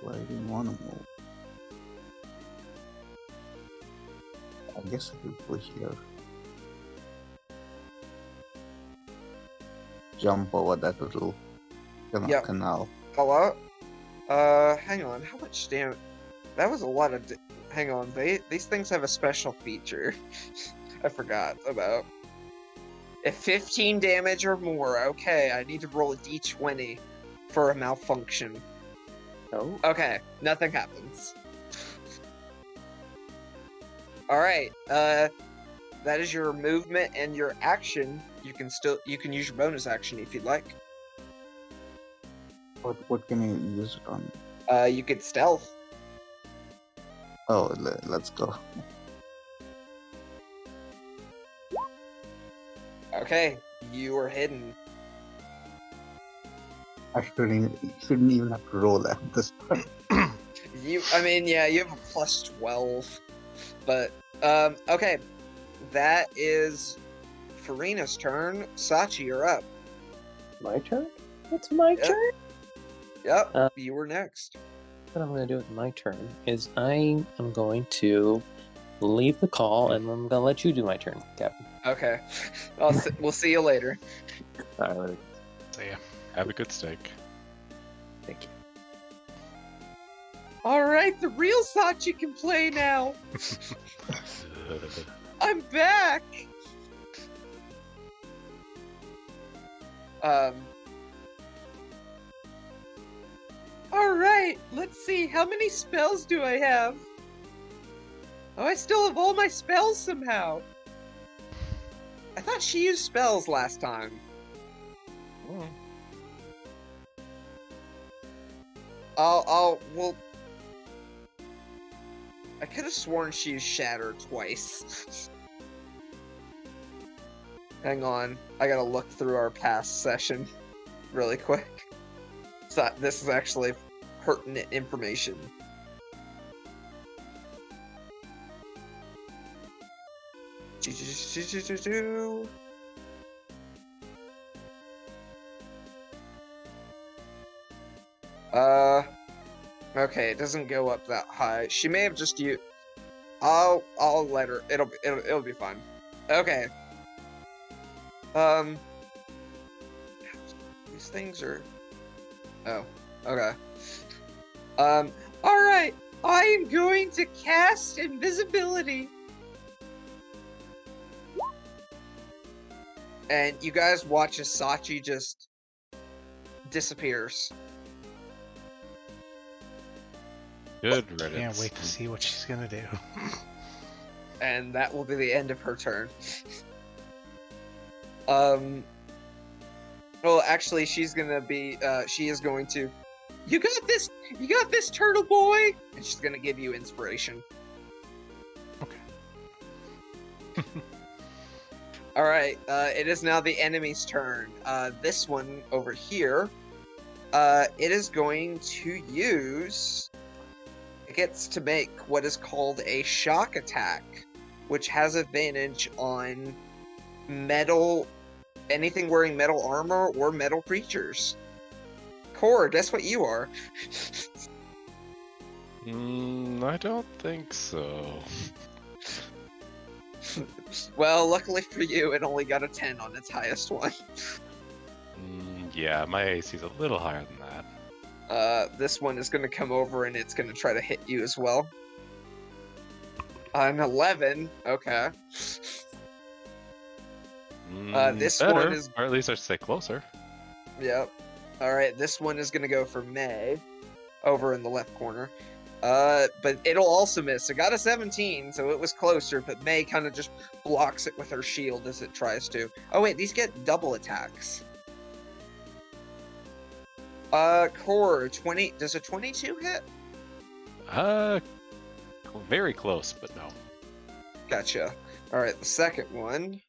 Speaker 2: Well, I didn't want to move. I guess I could put here. Jump over that little
Speaker 3: Yep.
Speaker 2: canal.
Speaker 3: Hello? Hang on. How much damage? That was a lot of. Hang on. These things have a special feature. I forgot about. If 15 damage or more, okay, I need to roll a d20 for a malfunction.
Speaker 5: Oh.
Speaker 3: Okay, nothing happens. Alright, that is your movement and your action. You can use your bonus action if you'd like.
Speaker 2: What can you use it on?
Speaker 3: You could stealth.
Speaker 2: Oh, let's go.
Speaker 3: Okay, you are hidden.
Speaker 2: I shouldn't even have to roll at this point.
Speaker 3: You have a plus 12. But, okay. That is Farina's turn. Sachi, you're up.
Speaker 5: My turn? It's my
Speaker 3: Yep.
Speaker 5: turn?
Speaker 3: Yep, you were next.
Speaker 5: What I'm going to do with my turn is I am going to leave the call and I'm going to let you do my turn, Captain.
Speaker 3: Okay. We'll see you later.
Speaker 5: All right.
Speaker 1: So yeah.
Speaker 4: Have a good steak.
Speaker 5: Thank you.
Speaker 3: Alright, the real Sachi can play now. I'm back! Alright, let's see. How many spells do I have? Oh, I still have all my spells somehow. I thought she used spells last time. Well... I could have sworn she used Shatter twice. Hang on, I gotta look through our past session really quick. So this is actually pertinent information. Okay, it doesn't go up that high. She may have just used. I'll let her. It'll be fine. Okay. These things are. Oh. Okay. All right. I am going to cast invisibility. And you guys watch as Sachi just disappears.
Speaker 4: Good Reddit.
Speaker 1: Can't wait to see what she's gonna do.
Speaker 3: And that will be the end of her turn. Well, actually, she's gonna be. She is going to. You got this. You got this, turtle boy. And she's gonna give you inspiration.
Speaker 1: Okay.
Speaker 3: All right. It is now the enemy's turn. This one over here. It is going to use. It gets to make what is called a shock attack, which has advantage on metal, anything wearing metal armor or metal creatures. Core, guess what you are?
Speaker 4: I don't think so.
Speaker 3: Well, luckily for you, it only got a 10 on its highest one.
Speaker 4: Yeah, my AC is a little higher than that.
Speaker 3: This one is going to come over and it's going to try to hit you as well. An 11. Okay. This
Speaker 4: better,
Speaker 3: one is...
Speaker 4: or at least I stay closer.
Speaker 3: Yep. Alright, this one is going to go for May. Over in the left corner. But it'll also miss. It got a 17, so it was closer, but May kind of just blocks it with her shield as it tries to. Oh wait, these get double attacks. Core, 20, does a 22 hit?
Speaker 4: Very close, but no.
Speaker 3: Gotcha. Alright, the second one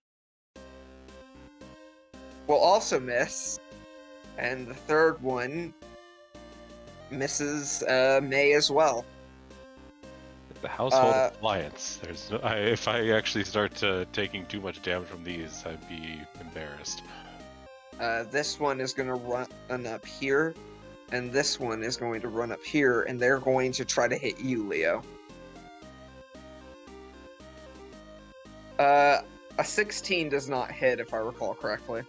Speaker 3: will also miss. And the third one misses May as well.
Speaker 4: The household appliance. There's no, if I actually start taking too much damage from these, I'd be embarrassed.
Speaker 3: This one is going to run up here, and this one is going to run up here, and they're going to try to hit you, Leo. A 16 does not hit, if I recall correctly.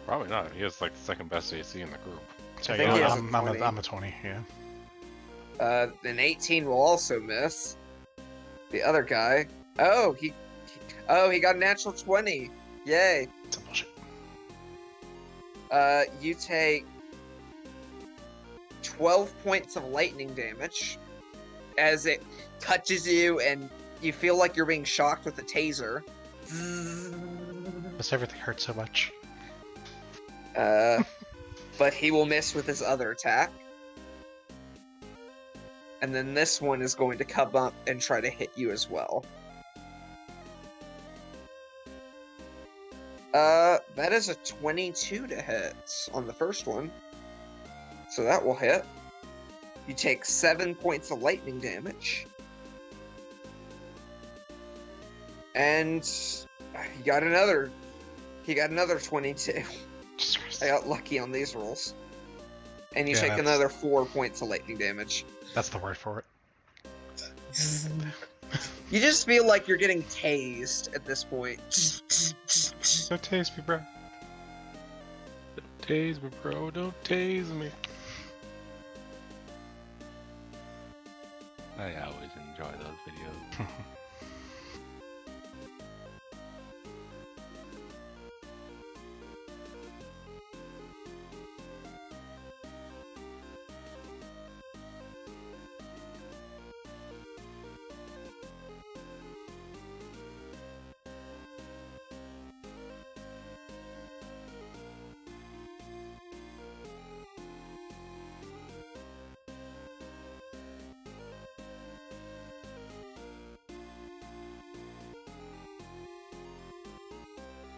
Speaker 4: Probably not. He has like the second best AC in the group.
Speaker 1: So
Speaker 3: I think
Speaker 1: yeah,
Speaker 3: he has a
Speaker 1: I'm
Speaker 3: 20.
Speaker 1: a 20, yeah.
Speaker 3: An 18 will also miss. The other guy. Oh, he got a natural 20. Yay.
Speaker 1: It's a bullshit.
Speaker 3: You take 12 points of lightning damage as it touches you, and you feel like you're being shocked with a taser.
Speaker 1: Does everything hurt so much?
Speaker 3: But he will miss with his other attack. And then this one is going to come up and try to hit you as well. That is a 22 to hit on the first one. So that will hit. You take 7 points of lightning damage. And he got another 22.
Speaker 1: Jesus Christ.
Speaker 3: I got lucky on these rolls. And you
Speaker 1: Yeah,
Speaker 3: take
Speaker 1: that's-
Speaker 3: another 4 points of lightning damage.
Speaker 1: That's the word for it.
Speaker 3: You just feel like you're getting tased at this point.
Speaker 1: Don't tase me, bro.
Speaker 4: Don't tase me, bro. Don't tase me. I always enjoy those videos.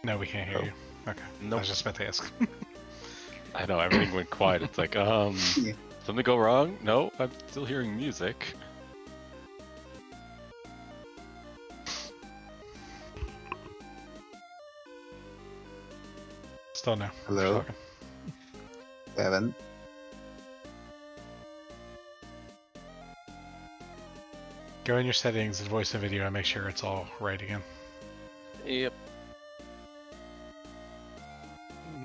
Speaker 1: No, we can't hear
Speaker 4: Oh.
Speaker 1: you. Okay.
Speaker 4: Nope.
Speaker 1: I was just about to ask.
Speaker 4: I know, everything went quiet. It's like,
Speaker 2: Yeah.
Speaker 4: something go wrong? No, I'm still hearing music.
Speaker 1: Still no.
Speaker 2: Hello?
Speaker 1: Talking.
Speaker 2: 7.
Speaker 1: Go in your settings and voice and video and make sure it's all right again.
Speaker 4: Yep.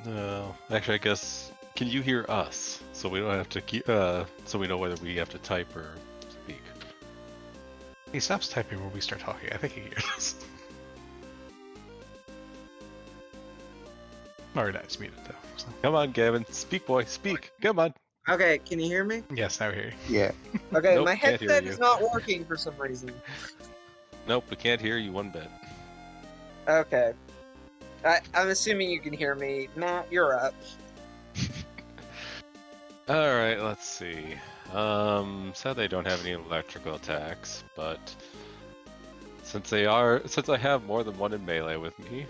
Speaker 4: No, actually, I guess. Can you hear us? So we don't have to keep. So we know whether we have to type or speak.
Speaker 1: He stops typing when we start talking. I think he hears us. Or no, it's muted though. So.
Speaker 4: Come on, Gavin. Speak, boy. Speak. Come on.
Speaker 3: Okay, can you hear me?
Speaker 1: Yes, now we hear you.
Speaker 2: Yeah.
Speaker 3: Okay,
Speaker 4: Nope,
Speaker 3: my
Speaker 4: can't hear
Speaker 3: headset
Speaker 4: you.
Speaker 3: is not working for some reason.
Speaker 4: Nope, we can't hear you one bit.
Speaker 3: Okay. I'm assuming you can hear me. Matt, you're up.
Speaker 4: All right, let's see. Sadly, I don't have any electrical attacks, but since I have more than one in melee with me,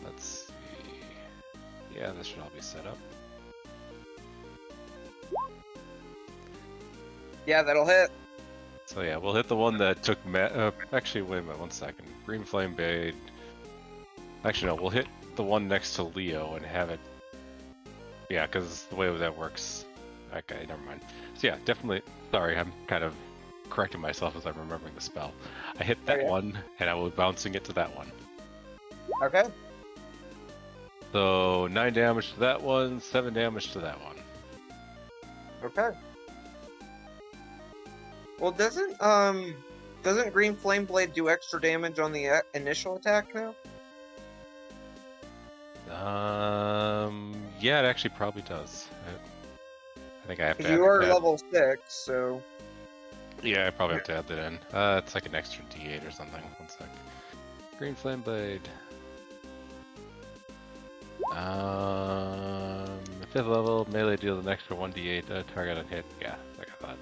Speaker 4: let's see. Yeah, this should all be set up.
Speaker 3: Yeah, that'll hit.
Speaker 4: So yeah, we'll hit the one that took actually, wait a minute, 1 second. Green Flame Blade. Actually, no, we'll hit the one next to Leo and have it. Yeah, because the way that works. Okay, never mind. So yeah, definitely. Sorry, I'm kind of correcting myself as I'm remembering the spell. I hit that
Speaker 3: Okay.
Speaker 4: one, and I will be bouncing it to that one.
Speaker 3: Okay.
Speaker 4: So 9 damage to that one, 7 damage to that one.
Speaker 3: Okay. Well, doesn't Green Flame Blade do extra damage on the initial attack now?
Speaker 4: Yeah, it actually probably does. I think I have to.
Speaker 3: You are
Speaker 4: add-
Speaker 3: level 6, so
Speaker 4: Yeah, I probably have to add that in. It's like an extra D8 or something. 1 sec. Green Flame Blade. 5th level, melee deals an extra 1d8 target on hit. Yeah, like I thought.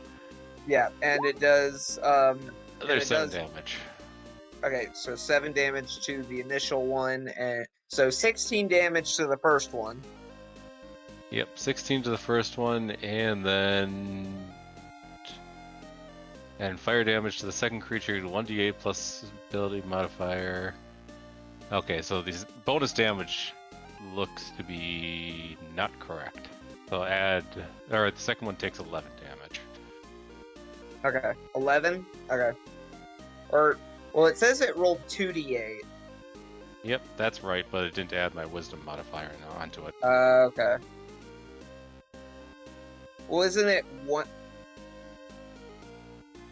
Speaker 3: yeah, and it does
Speaker 4: There's
Speaker 3: it
Speaker 4: 7
Speaker 3: does-
Speaker 4: damage.
Speaker 3: okay, so 7 damage to the initial one, and so 16 damage to the first one.
Speaker 4: Yep, 16 to the first one, and then fire damage to the second creature, 1d8 plus ability modifier. Okay, so these bonus damage looks to be not correct. So the second one takes 11 damage.
Speaker 3: Okay, 11. Okay, or well, it says it rolled 2d8.
Speaker 4: Yep, that's right, but it didn't add my wisdom modifier onto it.
Speaker 3: Okay. Well, isn't it one?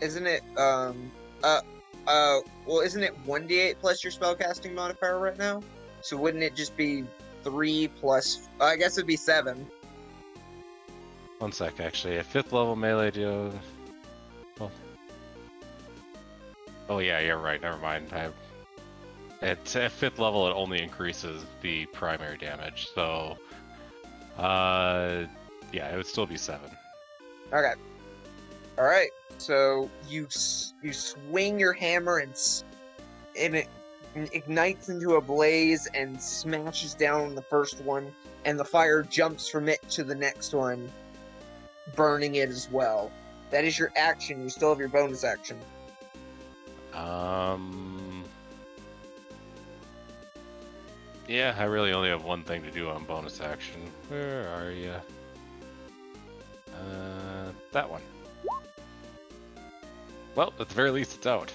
Speaker 3: Isn't it well, isn't it 1d8 plus your spellcasting modifier right now? So wouldn't it just be 3 plus? I guess it'd be 7.
Speaker 4: One sec, actually, a 5th level melee deal. Oh yeah, you're right. Never mind. At 5th level, it only increases the primary damage. So, yeah, it would still be 7.
Speaker 3: Okay. All right. So you swing your hammer and it ignites into a blaze and smashes down on the first one, and the fire jumps from it to the next one, burning it as well. That is your action. You still have your bonus action.
Speaker 4: Yeah, I really only have one thing to do on bonus action. Where are you? That one. Well, at the very least, it's out,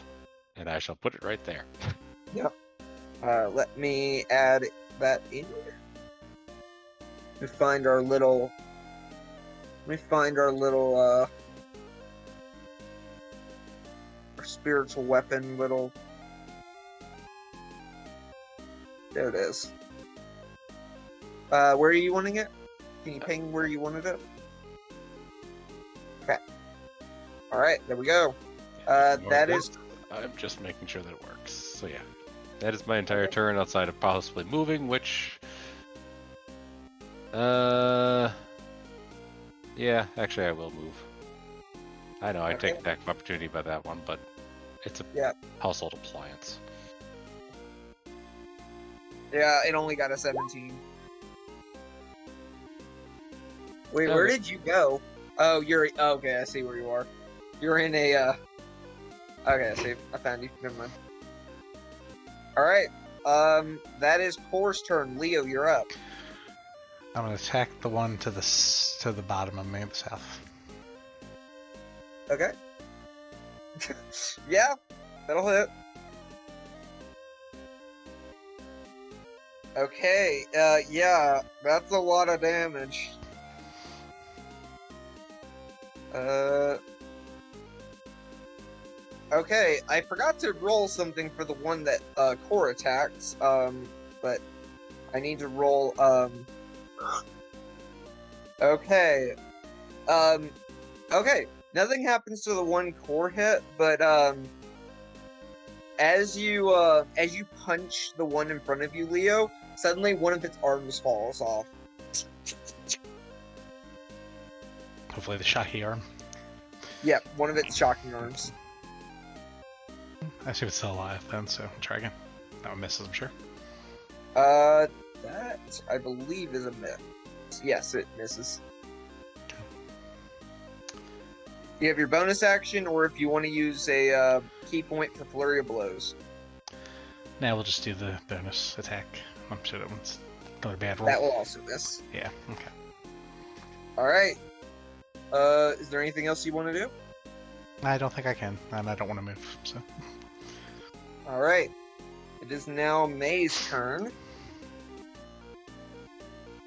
Speaker 4: and I shall put it right there.
Speaker 3: Yep. Let me add that in. Let me find our little our spiritual weapon little. There it is. Where are you wanting it? Can you ping where you wanted it? Okay. Alright, there we go. That is...
Speaker 4: I'm just making sure that it works. So yeah. That is my entire turn outside of possibly moving, which... Yeah, actually I will move. I know, I take attack of opportunity by that one, but it's a household appliance.
Speaker 3: Yeah, it only got a 17. Wait, where did you go? Oh, you're... okay, I see where you are. You're in a, okay, I see. I found you. Never mind. Alright, that is Core's turn. Leo, you're up.
Speaker 1: I'm gonna attack the one to the bottom of me, the south.
Speaker 3: Okay. Yeah, that'll hit. Okay, yeah, that's a lot of damage. Okay, I forgot to roll something for the one that, Core attacks, but I need to roll, okay. Okay, nothing happens to the one Core hit, but, as you punch the one in front of you, Leo, suddenly one of its arms falls off.
Speaker 1: Hopefully the shocky arm.
Speaker 3: Yep, one of its shocking arms.
Speaker 1: I assume it's still alive then, so try again. That one misses, I'm sure.
Speaker 3: That, I believe, is a miss. Yes, it misses. You have your bonus action, or if you want to use a key point for Flurry of Blows.
Speaker 1: Now we'll just do the bonus attack. I'm sure that one's another bad roll.
Speaker 3: That will also miss.
Speaker 1: Yeah, okay.
Speaker 3: Alright. Is there anything else you want to do?
Speaker 1: I don't think I can, and I don't want to move, so...
Speaker 3: Alright. It is now May's turn.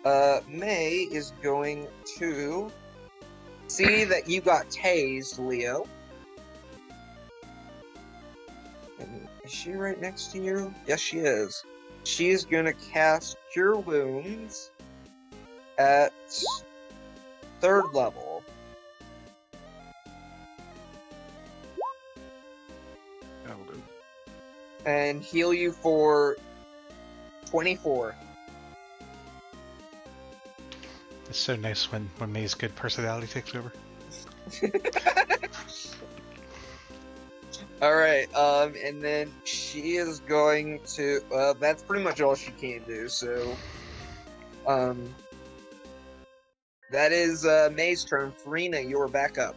Speaker 3: May is going to see that you got tased, Leo. And is she right next to you? Yes, she is. She is going to cast Cure Wounds at 3rd level.
Speaker 4: That'll do.
Speaker 3: And heal you for 24.
Speaker 1: It's so nice when May's good personality takes over.
Speaker 3: Alright, and then she is going to, that's pretty much all she can do, so, That is May's turn. Farina, you're back up.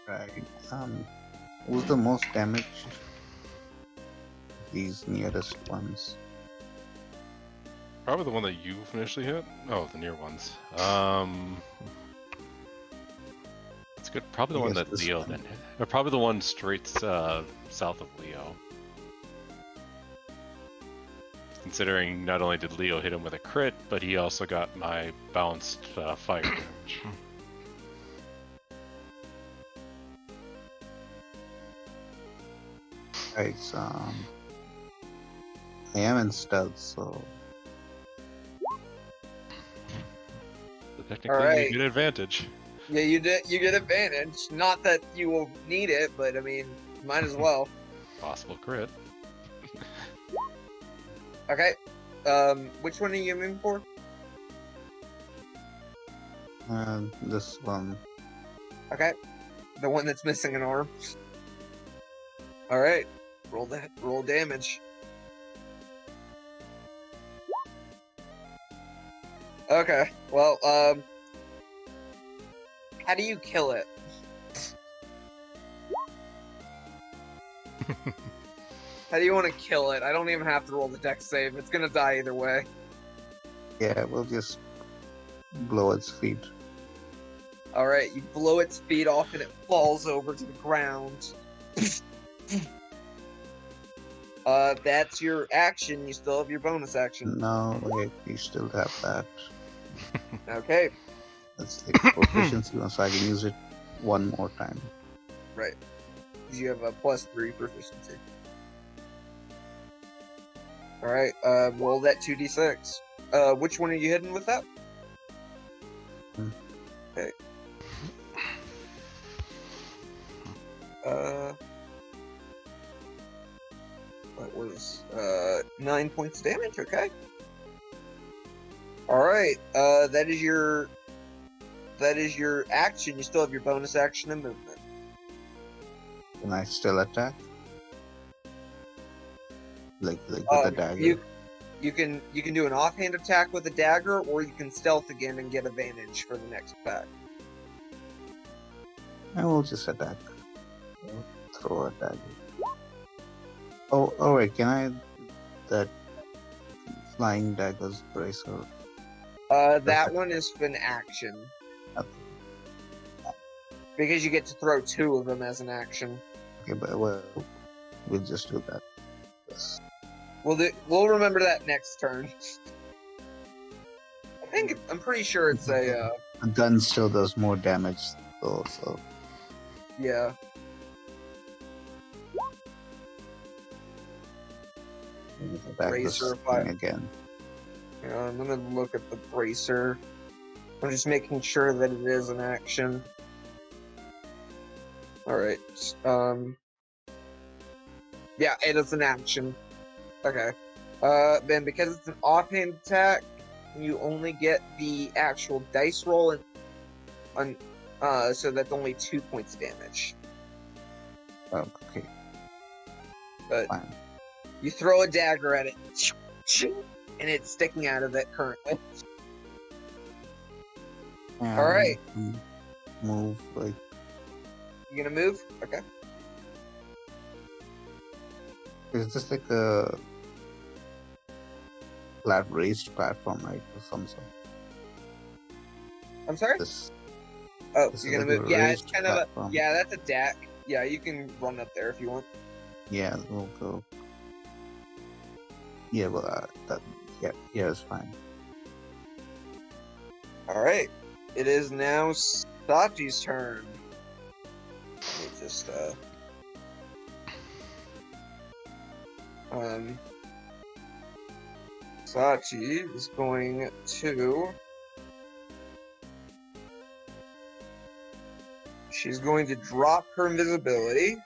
Speaker 2: Right. Who's the most damaged? These nearest ones.
Speaker 4: Probably the one that you initially hit. Oh, the near ones. It's good. Probably the
Speaker 2: I
Speaker 4: one
Speaker 2: guess
Speaker 4: that
Speaker 2: this
Speaker 4: Leo
Speaker 2: one.
Speaker 4: then hit. Or probably the one straight south of Leo. Considering not only did Leo hit him with a crit, but he also got my bounced fire damage.
Speaker 2: Right. So, I am in stealth, so
Speaker 4: So technically,
Speaker 3: Alright.
Speaker 4: you get advantage.
Speaker 3: Yeah, you get advantage. Not that you will need it, but I mean, might as well.
Speaker 4: Possible crit.
Speaker 3: Okay. Which one are you aiming for?
Speaker 2: this one.
Speaker 3: Okay. The one that's missing an arm. Alright. Roll damage. Okay. Well, how do you kill it? How do you want to kill it? I don't even have to roll the dex save. It's gonna die either way.
Speaker 2: Yeah, we'll just blow its feet.
Speaker 3: Alright, you blow its feet off and it falls over to the ground. That's your action. You still have your bonus action.
Speaker 2: No, wait, we still have that.
Speaker 3: Okay,
Speaker 2: That's the proficiency one, so I can use it one more time.
Speaker 3: right. You have a +3 proficiency. Alright, roll that 2d6. Which one are you hitting with that? Okay. What was 9 points of damage? Okay. All right. That is your action. You still have your bonus action and movement.
Speaker 2: Can I still attack? Like with the dagger?
Speaker 3: You can do an offhand attack with a dagger, or you can stealth again and get advantage for the next attack.
Speaker 2: I will just attack. Throw a dagger. Oh, alright, can I... that flying daggers bracer?
Speaker 3: That one is an action.
Speaker 2: Okay.
Speaker 3: Because you get to throw 2 of them as an action.
Speaker 2: Okay, but we'll just do that. Yes.
Speaker 3: We'll remember that next turn. I'm pretty sure it's a
Speaker 2: A gun still does more damage though, so...
Speaker 3: yeah.
Speaker 2: Attack this
Speaker 3: Bracer
Speaker 2: thing again.
Speaker 3: I'm gonna look at the bracer. I'm just making sure that it is an action. Alright. Yeah, it is an action. Okay. Then because it's an offhand attack, you only get the actual dice roll and so that's only 2 points of damage.
Speaker 2: Oh, okay.
Speaker 3: But
Speaker 2: Fine.
Speaker 3: you throw a dagger at it, and it's sticking out of it currently. Alright.
Speaker 2: Move, like...
Speaker 3: You gonna move? Okay.
Speaker 2: Is this like a... flat raised platform, right? Or some sort.
Speaker 3: I'm sorry?
Speaker 2: This
Speaker 3: Oh,
Speaker 2: this
Speaker 3: you're
Speaker 2: is
Speaker 3: gonna
Speaker 2: like
Speaker 3: move.
Speaker 2: a
Speaker 3: Yeah, it's
Speaker 2: raised
Speaker 3: kind of a.
Speaker 2: platform.
Speaker 3: Yeah, that's a deck. Yeah, you can run up there if you want.
Speaker 2: Yeah, we'll go. Yeah, well, yeah, it's fine.
Speaker 3: Alright. It is now Sachi's turn. Let me just, Sachi is going to... She's going to drop her invisibility.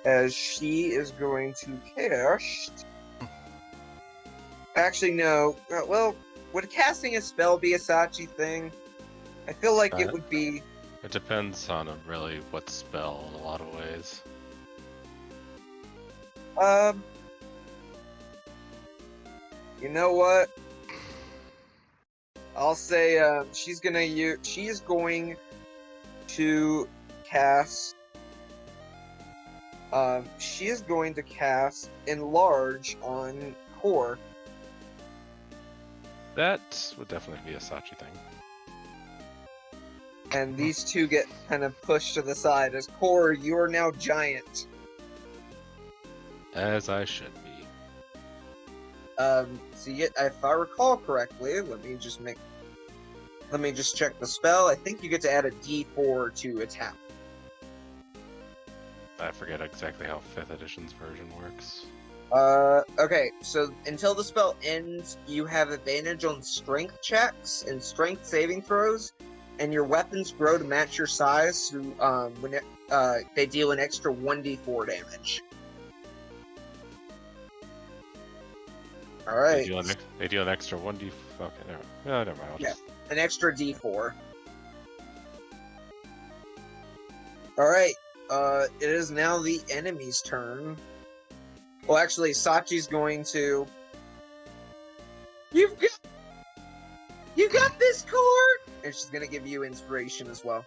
Speaker 3: As she is going to cast... Actually, no. Well, would casting a spell be a Sachi thing? I feel like it would be...
Speaker 4: It depends on really what spell in a lot of ways.
Speaker 3: You know what? I'll say she's going to cast. She is going to cast Enlarge on Core.
Speaker 4: That would definitely be a Sachi thing.
Speaker 3: And these two get kind of pushed to the side as Core, you are now giant.
Speaker 4: As I should be.
Speaker 3: So if I recall correctly, let me just check the spell. I think you get to add a D4 to attack.
Speaker 4: I forget exactly how 5th edition's version works.
Speaker 3: Okay, so until the spell ends, you have advantage on strength checks and strength saving throws, and your weapons grow to match your size, so when they deal an extra 1d4 damage. Alright.
Speaker 4: They deal an extra 1d... Okay, never mind.
Speaker 3: Yeah, an extra d4. Alright, it is now the enemy's turn. Well, actually, Sachi's going to... You got this, Core! And she's gonna give you inspiration as well.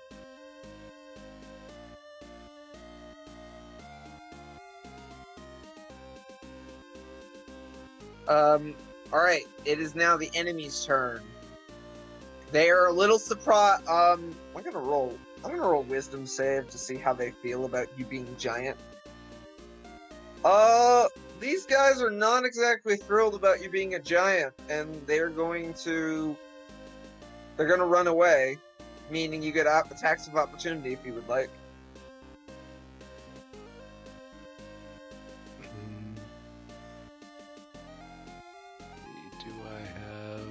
Speaker 3: Alright, it is now the enemy's turn. They are a little surprised. I'm gonna roll wisdom save to see how they feel about you being giant. These guys are not exactly thrilled about you being a giant, and they're gonna run away, meaning you get attacks of opportunity if you would like.
Speaker 4: Do I have...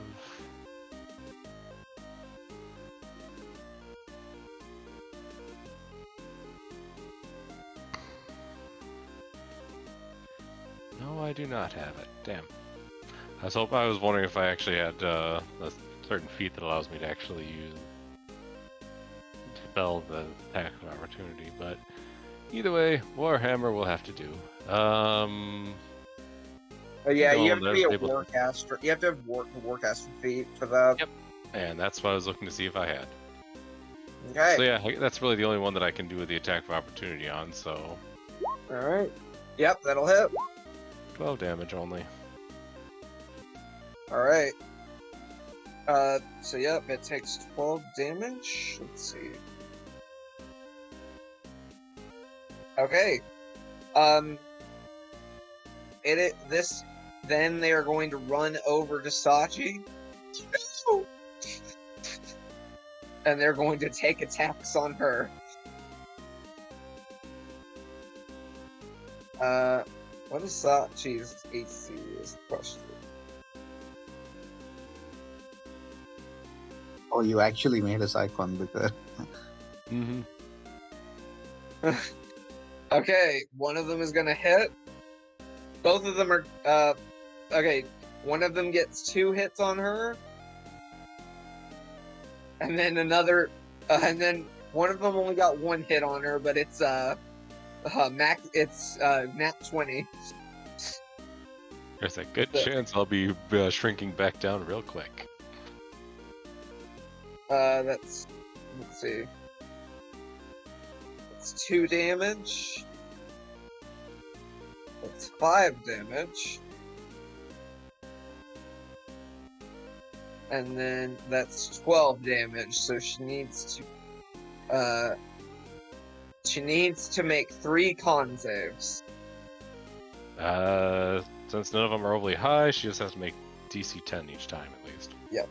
Speaker 4: No, I do not have it. Damn. I was wondering if I actually had a certain feat that allows me to actually spell the attack of opportunity, but either way, Warhammer will have to do.
Speaker 3: Yeah, you have to be a
Speaker 4: able to-
Speaker 3: warcaster. You have to have the warcaster feat for that.
Speaker 4: Yep. And that's what I was looking to see if I had.
Speaker 3: Okay.
Speaker 4: So yeah, that's really the only one that I can do with the attack of opportunity on, so...
Speaker 3: Alright. Yep, that'll hit.
Speaker 4: 12 damage only.
Speaker 3: Alright. So yep, it takes 12 damage. Let's see. Okay. Then they are going to run over to Sachi. And they're going to take attacks on her. What is Sachi's AC is the question.
Speaker 2: Oh, you actually made us icon because
Speaker 4: Mm-hmm.
Speaker 3: Okay, one of them is gonna hit. Both of them are, okay, one of them gets 2 hits on her. And then and then one of them only got 1 hit on her, but it's, nat 20.
Speaker 4: There's a good chance I'll be shrinking back down real quick.
Speaker 3: Let's see. That's 2 damage. That's 5 damage. And then that's 12 damage, so she needs to make 3 con saves.
Speaker 4: Since none of them are overly high, she just has to make DC 10 each time at least.
Speaker 3: Yep,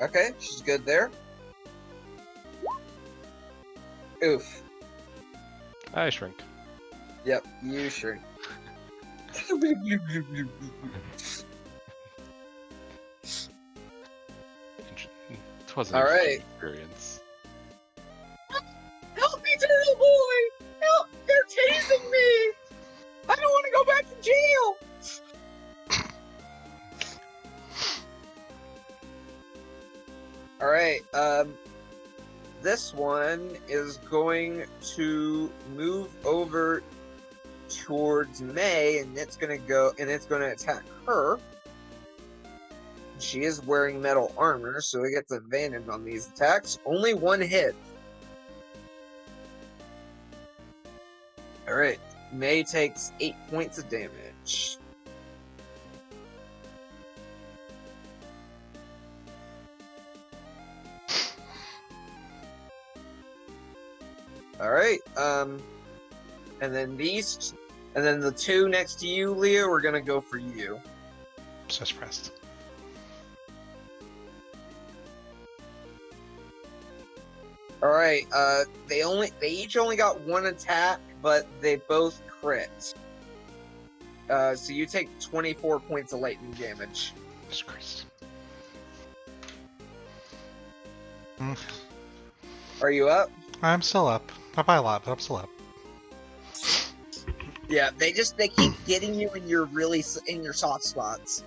Speaker 3: okay, she's good there. Oof.
Speaker 4: I shrink.
Speaker 3: Yep, you shrink.
Speaker 4: It was an
Speaker 3: All
Speaker 4: interesting
Speaker 3: right.
Speaker 4: experience.
Speaker 3: Help me, turtle boy! Help! They're tasing me! I don't want to go back to jail! Alright, this one is going to move over towards May, and it's gonna go and it's gonna attack her. She is wearing metal armor, so it gets advantage on these attacks. Only one hit. Alright. May takes 8 points of damage. Alright, and then the two next to you, Leo, we're gonna go for you.
Speaker 1: So suppressed.
Speaker 3: Alright, they each only got one attack, but they both crit. So you take 24 points of lightning damage.
Speaker 1: Jesus Christ.
Speaker 3: Are you up?
Speaker 1: I'm still up. Not by a lot, but I'm still up.
Speaker 3: Yeah, they keep getting you in your soft spots.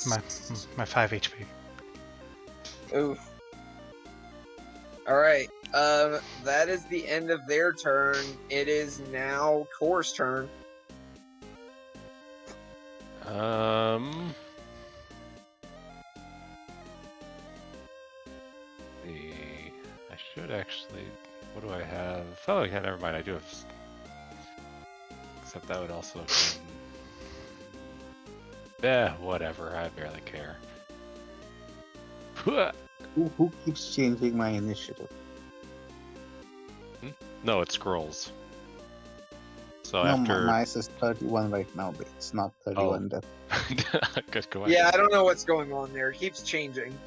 Speaker 1: My 5 HP.
Speaker 3: Oof. Alright, that is the end of their turn. It is now Core's turn.
Speaker 4: I should actually. What do I have? Oh, yeah, never mind. I do have. Except that would also. Whatever. I barely care.
Speaker 2: Who keeps changing my initiative?
Speaker 4: No, it scrolls. So
Speaker 2: No,
Speaker 4: after.
Speaker 2: mine says 31 right now, but it's not 31.
Speaker 4: Oh. Good
Speaker 3: Yeah, I don't know what's going on there. It keeps changing.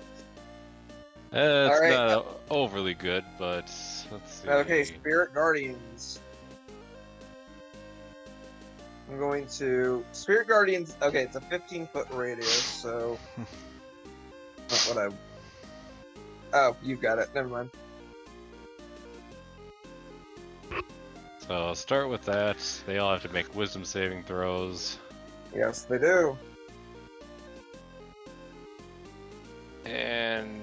Speaker 4: It's
Speaker 3: Alright.
Speaker 4: not overly good, but let's see.
Speaker 3: Okay, Spirit Guardians. I'm going to Spirit Guardians. Okay, it's a 15-foot radius, so not what I. Oh, you've got it. Never mind.
Speaker 4: So I'll start with that. They all have to make wisdom saving throws.
Speaker 3: Yes, they do.
Speaker 4: And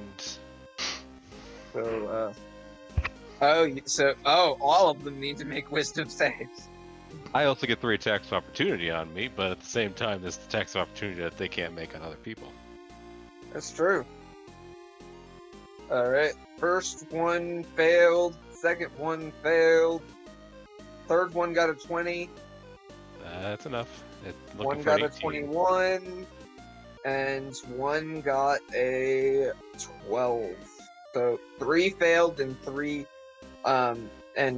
Speaker 3: So, all of them need to make wisdom saves.
Speaker 4: I also get 3 attacks of opportunity on me, but at the same time, there's the attacks of opportunity that they can't make on other people.
Speaker 3: That's true. Alright, first one failed, second one failed, third one got a 20,
Speaker 4: That's enough.
Speaker 3: one got a 21, and one got a 12. So 3 failed and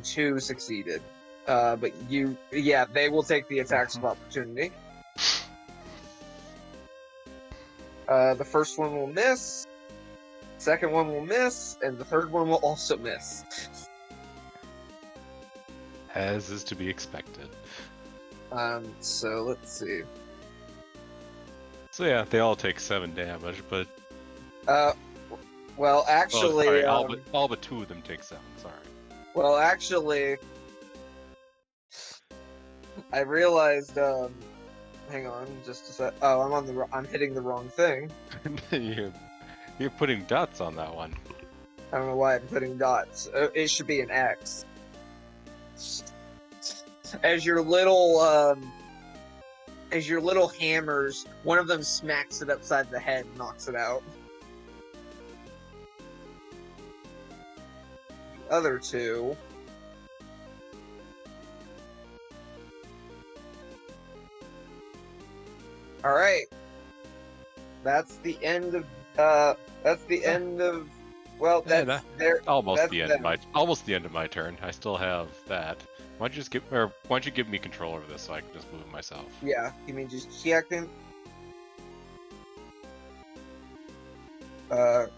Speaker 3: 2 succeeded. But they will take the attacks of opportunity. The first one will miss, second one will miss, and the third one will also miss.
Speaker 4: As is to be expected.
Speaker 3: So let's see.
Speaker 4: So yeah, they all take 7 damage, but
Speaker 3: Well, actually,
Speaker 4: sorry, all but 2 of them take 7. Sorry.
Speaker 3: well, actually, I realized. Hang on, just a sec. Oh, I'm hitting the wrong thing.
Speaker 4: You're putting dots on that one.
Speaker 3: I don't know why I'm putting dots. It should be an X. As your little hammers, one of them smacks it upside the head and knocks it out. The other 2. Alright. That's the end of well, that's
Speaker 4: almost the end of my turn. I still have that. Why don't you give me control over this so I can just move it myself?
Speaker 3: Yeah, you mean just checking? Or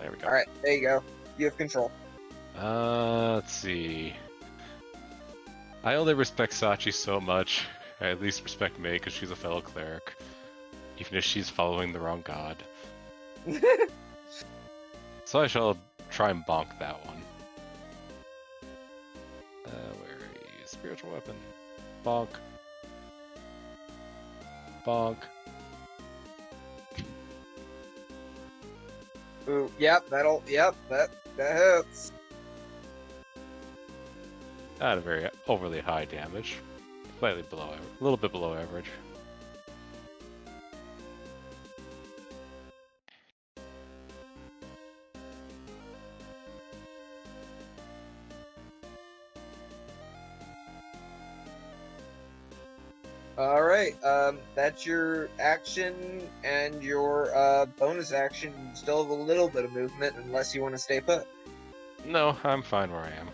Speaker 4: There we go.
Speaker 3: alright, there you go. You have control.
Speaker 4: Let's see. I only respect Sachi so much. I at least respect May because she's a fellow cleric, even if she's following the wrong god. So I shall try and bonk that one. Where are you? Spiritual weapon. Bonk. Bonk.
Speaker 3: Ooh, yep, that That hits.
Speaker 4: Not a very overly high damage. Slightly below average. A little bit below average.
Speaker 3: All right. That's your action and your bonus action. You still have a little bit of movement, unless you want to stay put.
Speaker 4: No, I'm fine where I am.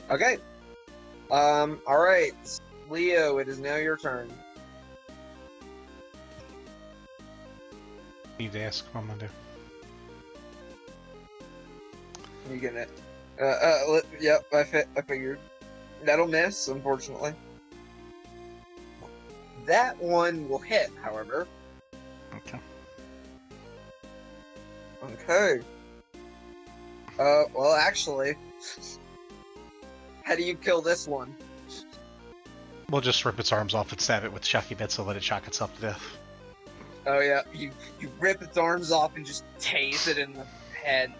Speaker 3: Okay. All right, Leo. It is now your turn.
Speaker 1: Need to ask what I'm gonna do.
Speaker 3: You get it. Yep. I figured. That'll miss, unfortunately. That one will hit, however.
Speaker 1: Okay.
Speaker 3: Okay. Well, actually, how do you kill this one?
Speaker 1: We'll just rip its arms off and stab it with shocky bits and let it shock itself to death.
Speaker 3: Oh yeah, you rip its arms off and just tase it in the head,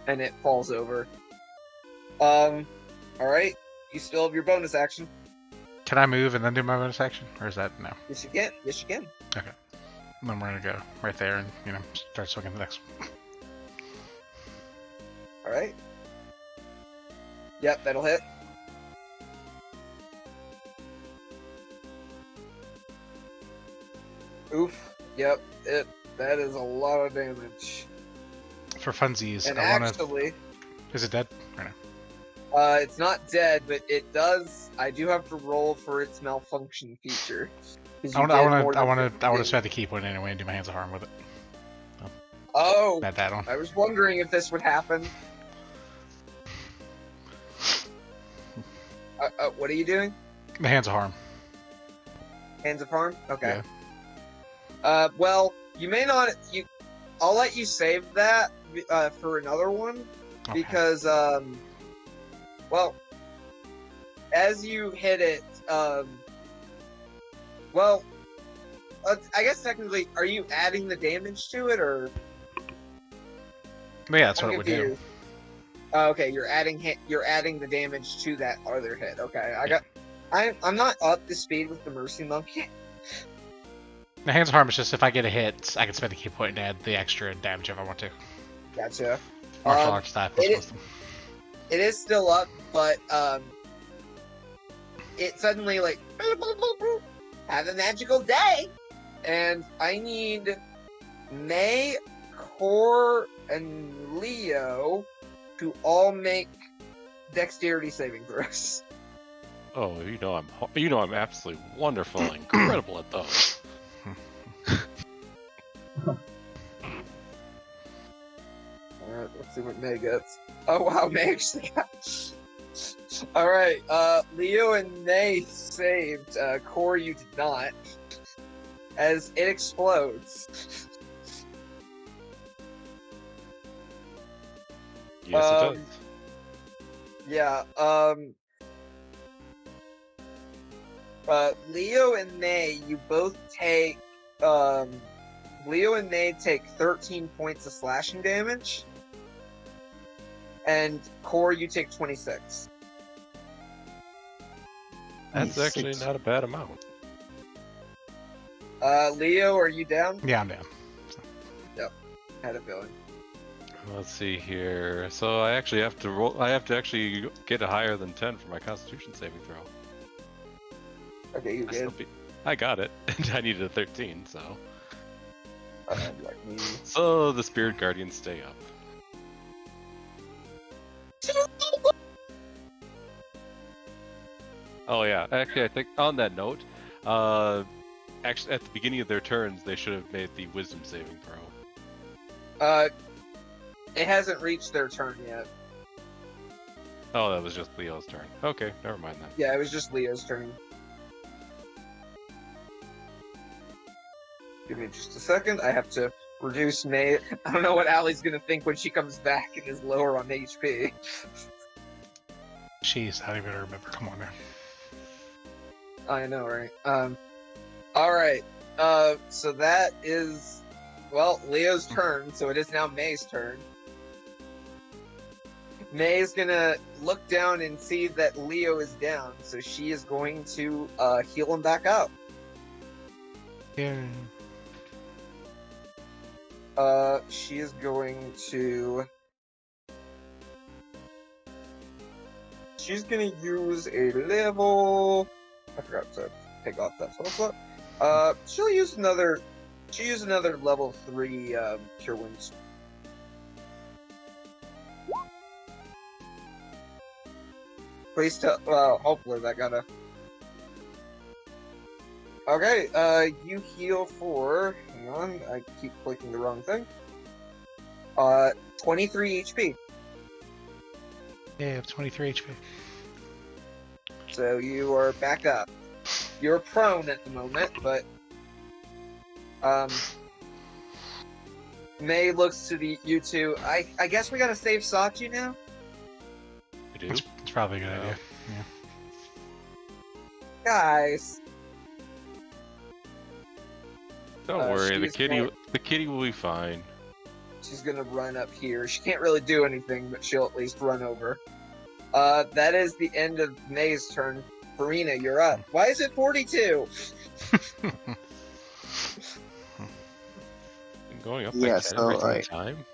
Speaker 3: and it falls over. All right. You still have your bonus action.
Speaker 1: Can I move and then do my bonus action? Or is that no?
Speaker 3: Yes, you can. Yes, you can.
Speaker 1: Okay. Then we're gonna go right there and, start swinging the next one.
Speaker 3: All right. Yep, that'll hit. Oof. Yep. That is a lot of damage.
Speaker 1: For funsies,
Speaker 3: And
Speaker 1: I wanna...
Speaker 3: actually,
Speaker 1: Is it dead? Or no?
Speaker 3: it's not dead, but it does. I do have to roll for its malfunction feature. 'Cause
Speaker 1: I
Speaker 3: you
Speaker 1: want
Speaker 3: did more than
Speaker 1: to
Speaker 3: 50.
Speaker 1: spend the key point anyway and do my hands of harm with it.
Speaker 3: Oh,
Speaker 1: Add that on.
Speaker 3: I was wondering if this would happen. What are you doing?
Speaker 1: The hands of harm.
Speaker 3: Hands of harm? Okay.
Speaker 1: Yeah.
Speaker 3: Well, you may not. I'll let you save that for another one
Speaker 1: Okay.
Speaker 3: because, well, as you hit it, well, I guess technically, are you adding the damage to it or?
Speaker 1: But yeah, that's
Speaker 3: I'm
Speaker 1: what we do.
Speaker 3: confused. Oh, okay, you're adding the damage to that other hit. Okay, I'm not up to speed with the Mercy Monk yet.
Speaker 1: The hands of harm is just if I get a hit, I can spend a key point and add the extra damage if I want to.
Speaker 3: Gotcha.
Speaker 1: Martial arts type plus wisdom.
Speaker 3: It is still up, but it suddenly like have a magical day, and I need May, Core, and Leo to all make dexterity saving throws.
Speaker 4: Oh, I'm absolutely wonderful and incredible at those.
Speaker 3: Alright, let's see what May gets. Oh wow, May actually got... Alright, Leo and May saved. Core, you did not. As it explodes.
Speaker 4: Yes, it does.
Speaker 3: Yeah, Leo and May, you both take, Leo and May take 13 points of slashing damage. And Core, you take 26.
Speaker 4: That's actually not a bad amount.
Speaker 3: Leo, are you down?
Speaker 1: Yeah, I'm down.
Speaker 3: Had a feeling.
Speaker 4: Let's see here. So I actually have to roll. I have to actually get a higher than 10 for my Constitution saving throw.
Speaker 3: Okay, you did.
Speaker 4: I got it. I needed a 13, so.
Speaker 3: Like me.
Speaker 4: So the Spirit Guardians stay up. Oh yeah, actually I think on that note, actually at the beginning of their turns they should have made the Wisdom saving throw.
Speaker 3: It hasn't reached their turn yet.
Speaker 4: Oh, that was just Leo's turn. Okay, never mind then.
Speaker 3: Yeah, it was just Leo's turn. Give me just a second. I have to reduce May. I don't know what Allie's gonna think when she comes back and is lower on HP.
Speaker 1: Jeez, I don't even remember. Come on now.
Speaker 3: I know, right? Alright. So that is, well, Leo's turn, so it is now May's turn. May's gonna look down and see that Leo is down, so she is going to heal him back up.
Speaker 1: Yeah.
Speaker 3: She is going to. She's gonna use a level. I forgot to take off that spell slot. She'll use another. She'll use another level 3 Cure Wounds. Please tell. Well, hopefully that got a. Okay. You heal for. Hang on, I keep clicking the wrong thing. 23 HP.
Speaker 1: Yeah, I have 23 HP.
Speaker 3: So you are back up. You're prone at the moment, but May looks to you two. I guess we gotta save Sachi now.
Speaker 4: We do?
Speaker 1: It's probably a good
Speaker 4: Yeah.
Speaker 1: idea. Yeah.
Speaker 3: Guys.
Speaker 4: Don't worry,
Speaker 3: she's
Speaker 4: the kitty will be fine.
Speaker 3: She's gonna run up here. She can't really do anything, but she'll at least run over. That is the end of May's turn. Farina, you're up. Why is it 42?
Speaker 4: Been going up
Speaker 2: Yeah,
Speaker 4: like 10
Speaker 2: so
Speaker 4: every single
Speaker 2: I-
Speaker 4: time.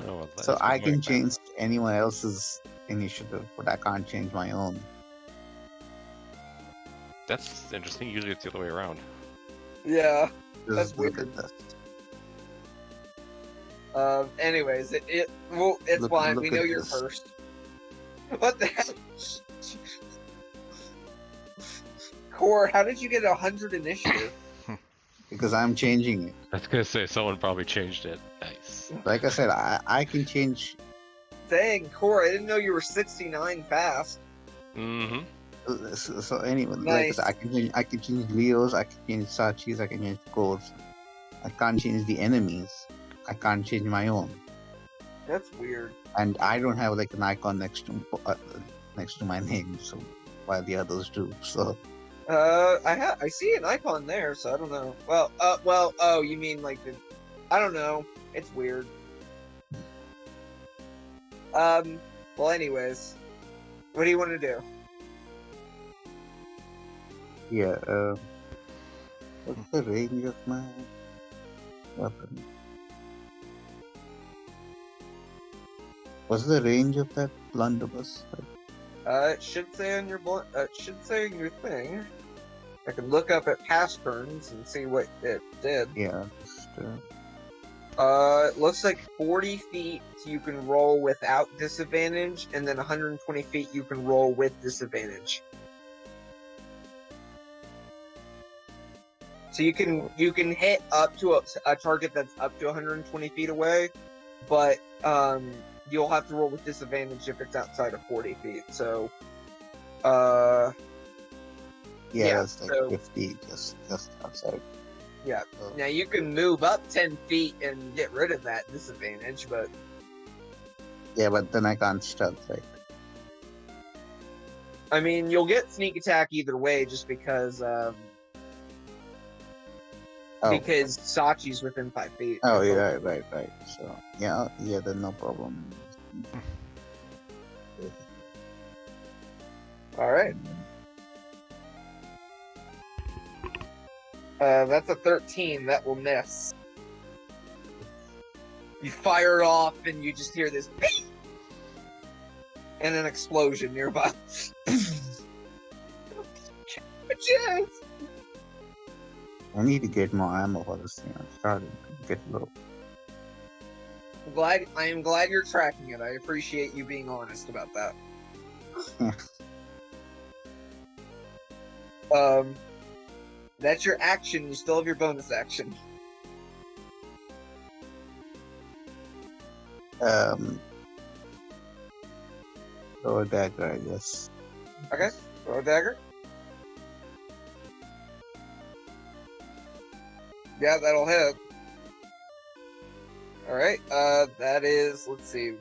Speaker 4: Oh, well,
Speaker 2: So
Speaker 4: that's
Speaker 2: I
Speaker 4: been
Speaker 2: can
Speaker 4: going
Speaker 2: change anyone else's initiative, but I can't change my own.
Speaker 4: back. That's interesting. Usually it's the other way around.
Speaker 3: Yeah.
Speaker 2: Just
Speaker 3: That's
Speaker 2: look
Speaker 3: weird.
Speaker 2: at this.
Speaker 3: Anyways, well, it's
Speaker 2: Look-
Speaker 3: fine.
Speaker 2: look
Speaker 3: We know
Speaker 2: at
Speaker 3: you're
Speaker 2: this.
Speaker 3: first. What the hell? Core, how did you get 100 initiative?
Speaker 2: Because I'm changing it.
Speaker 4: I was gonna say someone probably changed it. Nice.
Speaker 2: Like I said, I can change.
Speaker 3: Dang, Core, I didn't know you were 69 fast.
Speaker 4: Mm-hmm.
Speaker 2: So anyway,
Speaker 3: Nice.
Speaker 2: like I can change Leo's, I can change Sachi's, I can change Core's. I can't change the enemies. I can't change my own,
Speaker 3: That's weird.
Speaker 2: and I don't have like an icon next to my name. So while the others do, so
Speaker 3: I see an icon there, so I don't know. Well, oh, you mean like the? I don't know. It's weird. Well, anyways, what do you want to do?
Speaker 2: yeah. What's the range of my weapon? What's the range of that blunderbuss?
Speaker 3: It should say on your it should say on your thing. I can look up at past turns and see what it did.
Speaker 2: Yeah. Just,
Speaker 3: It looks like 40 feet you can roll without disadvantage, and then 120 feet you can roll with disadvantage. So you can hit up to a target that's up to 120 feet away, but you'll have to roll with disadvantage if it's outside of 40 feet. So,
Speaker 2: yeah,
Speaker 3: yeah,
Speaker 2: that's like
Speaker 3: so-
Speaker 2: 50 just outside.
Speaker 3: yeah.
Speaker 2: So,
Speaker 3: Now you can move up 10 feet and get rid of that disadvantage, but
Speaker 2: yeah, but then I can't stealth, right?
Speaker 3: I mean you'll get sneak attack either way, just because because Sachi's within 5 feet.
Speaker 2: Oh, yeah, right. So, yeah, then no problem.
Speaker 3: All right. That's a 13. That will miss. You fire it off, and you just hear this ping! And an explosion nearby. Yes!
Speaker 2: I need to get more ammo for this thing. I'm starting to get low.
Speaker 3: I am glad you're tracking it. I appreciate you being honest about that. That's your action. You still have your bonus action.
Speaker 2: Throw a dagger, I guess.
Speaker 3: Okay. Throw a dagger. Yeah, that'll hit. Alright, that is, let's see,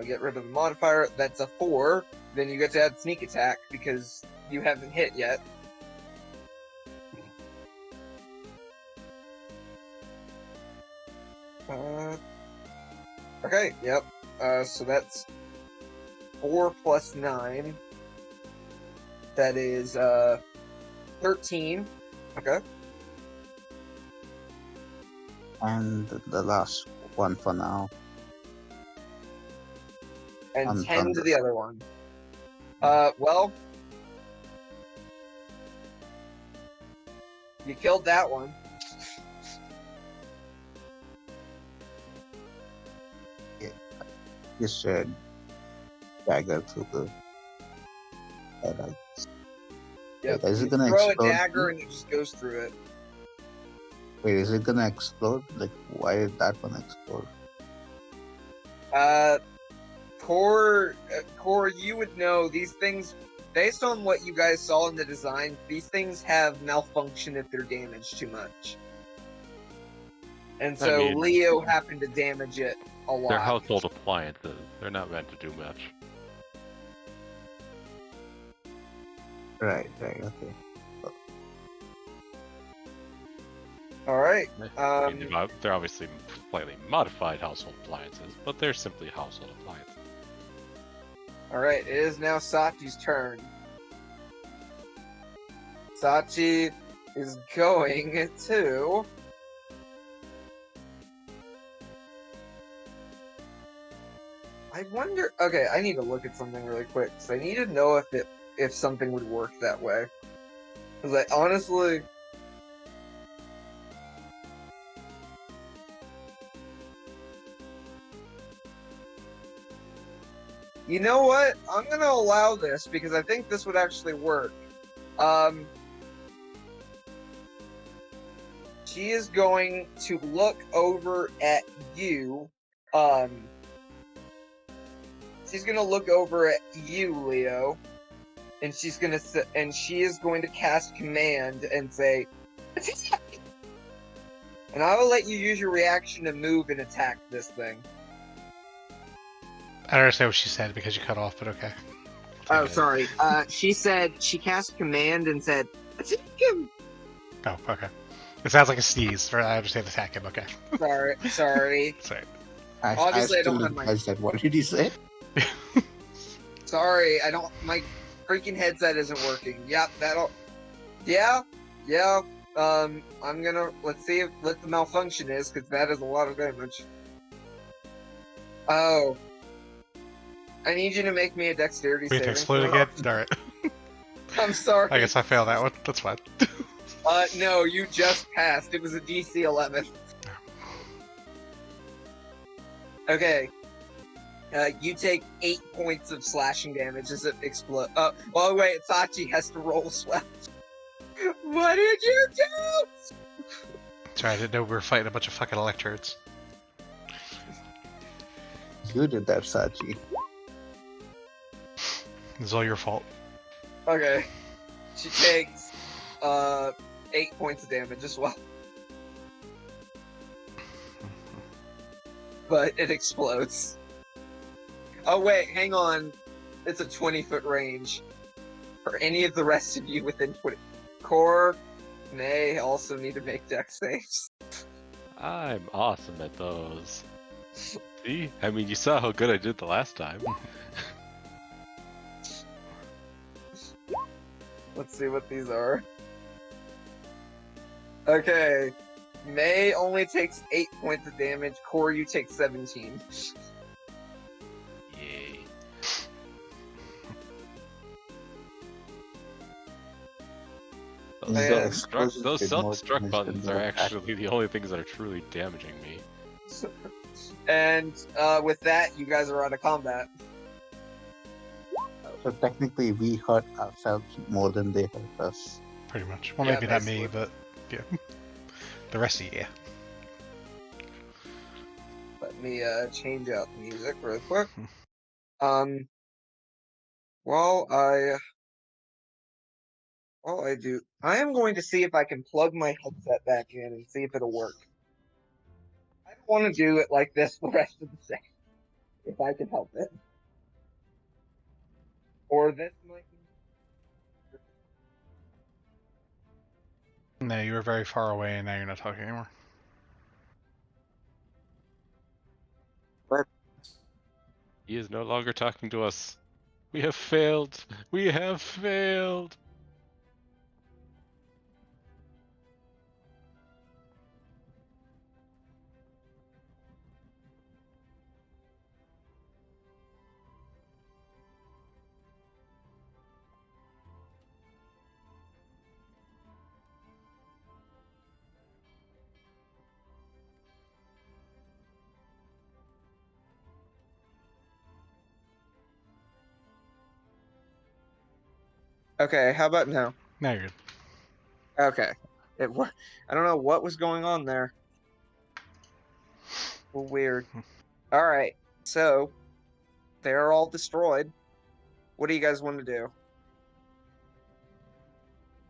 Speaker 3: get rid of the modifier. That's a 4. Then you get to add sneak attack because you haven't hit yet. Okay, yep. So that's 4 plus 9. That is 13. Okay.
Speaker 2: And the last one for now.
Speaker 3: And
Speaker 2: On
Speaker 3: 10 to
Speaker 2: thunder.
Speaker 3: the other one. Well, you killed that one.
Speaker 2: Just dagger through the head.
Speaker 3: Yep.
Speaker 2: Is
Speaker 3: You
Speaker 2: it gonna
Speaker 3: throw a
Speaker 2: explode?
Speaker 3: dagger and it just goes through it.
Speaker 2: Wait, is it gonna explode? Like, why did that one explode?
Speaker 3: Core, you would know these things based on what you guys saw in the design. These things have malfunction if they're damaged too much, and so
Speaker 4: mean,
Speaker 3: Leo happened to damage it a lot.
Speaker 4: They're household appliances. They're not meant to do much.
Speaker 2: Right, okay.
Speaker 3: All right.
Speaker 4: I mean, they're obviously slightly modified household appliances, but they're simply household appliances.
Speaker 3: All right. It is now Sachi's turn. Sachi is going to. I wonder. Okay, I need to look at something really quick because I need to know if something would work that way. Because I honestly. You know what? I'm gonna allow this because I think this would actually work. She is going to look over at you. She's gonna look over at you, Leo, and she is going to cast command and say, "Attack!" And I will let you use your reaction to move and attack this thing.
Speaker 1: I don't understand what she said because you cut off, but okay.
Speaker 3: Oh, sorry. She said she cast command and said, "Attack him!"
Speaker 1: Oh, okay. It sounds like a sneeze. I understand attack him, okay.
Speaker 3: Sorry.
Speaker 1: Sorry.
Speaker 3: Obviously, I don't have my.
Speaker 2: What did he say?
Speaker 3: Sorry, I don't. My freaking headset isn't working. Yep, that'll. Yeah. I'm gonna let's see what the malfunction is because that is a lot of damage. Oh, I need you to make me a dexterity
Speaker 1: We need to
Speaker 3: saving
Speaker 1: explode
Speaker 3: throw.
Speaker 1: again? Alright.
Speaker 3: I'm sorry.
Speaker 1: I guess I failed that one. That's fine.
Speaker 3: No, you just passed. It was a DC 11. Okay. You take 8 points of slashing damage as it explodes. Oh wait, Sachi has to roll swell. What did you do?
Speaker 1: Sorry, I didn't know we were fighting a bunch of fucking electrodes.
Speaker 2: You did that, Sachi.
Speaker 1: It's all your fault.
Speaker 3: Okay. She takes 8 points of damage as well. But it explodes. Oh wait, hang on. It's a 20-foot range. For any of the rest of you within 20. Core may also need to make dex saves.
Speaker 4: I'm awesome at those. See? I mean, you saw how good I did the last time.
Speaker 3: Let's see what these are. Okay. May only takes 8 points of damage. Core, you take 17.
Speaker 4: Yay.
Speaker 3: Yeah.
Speaker 4: Those self-destruct buttons are actually the only things that are truly damaging me.
Speaker 3: And with that, you guys are out of combat.
Speaker 2: So technically, we hurt ourselves more than they hurt us.
Speaker 1: Pretty much. Well,
Speaker 3: Yeah,
Speaker 1: maybe not me,
Speaker 3: basically.
Speaker 1: but yeah. The rest of you, yeah.
Speaker 3: Let me change out the music real quick. While I do, I am going to see if I can plug my headset back in and see if it'll work. I don't want to do it like this the rest of the session, if I can help it. Or this might be.
Speaker 1: No, you were very far away and now you're not talking anymore.
Speaker 4: He is no longer talking to us. We have failed. We have failed.
Speaker 3: Okay, how about now?
Speaker 1: Now you're good.
Speaker 3: Okay. I don't know what was going on there. Well, weird. All right. So they're all destroyed. What do you guys want to do?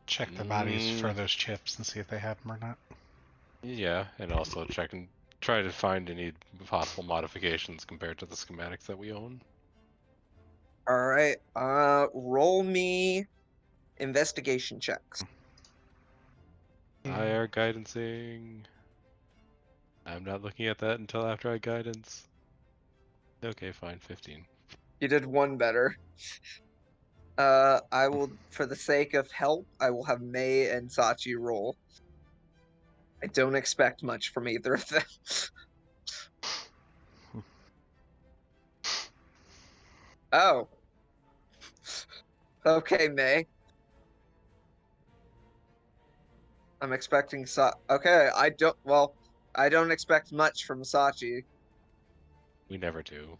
Speaker 1: Check the bodies for those chips and see if they have them or not.
Speaker 4: Yeah, and also check and try to find any possible modifications compared to the schematics that we own.
Speaker 3: All right. Roll me investigation checks.
Speaker 4: IR guidancing. I'm not looking at that until after I guidance. Okay, fine, 15.
Speaker 3: You did one better. I will, for the sake of help, I will have May and Sachi roll. I don't expect much from either of them. Oh. Okay, May. I'm expecting Okay, I don't expect much from Sachi.
Speaker 4: We never do.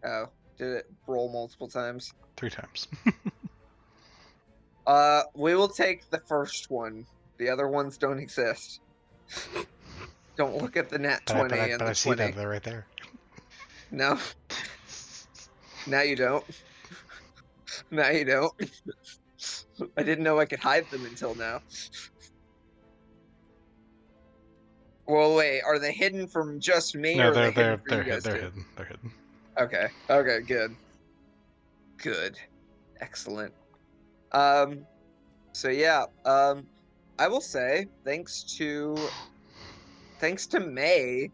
Speaker 3: Oh, did it roll multiple times?
Speaker 1: 3 times.
Speaker 3: We will take the first one. The other ones don't exist. Don't look at the nat 20 and
Speaker 1: but
Speaker 3: the
Speaker 1: I see
Speaker 3: 20.
Speaker 1: them. They're right there.
Speaker 3: No. Now you don't. Now you don't. I didn't know I could hide them until now. Well, wait, are they hidden from just me, or are they hidden for you guys too?
Speaker 1: hidden. They're hidden.
Speaker 3: Okay. Okay. Good. Good. Excellent. So yeah. I will say thanks to May,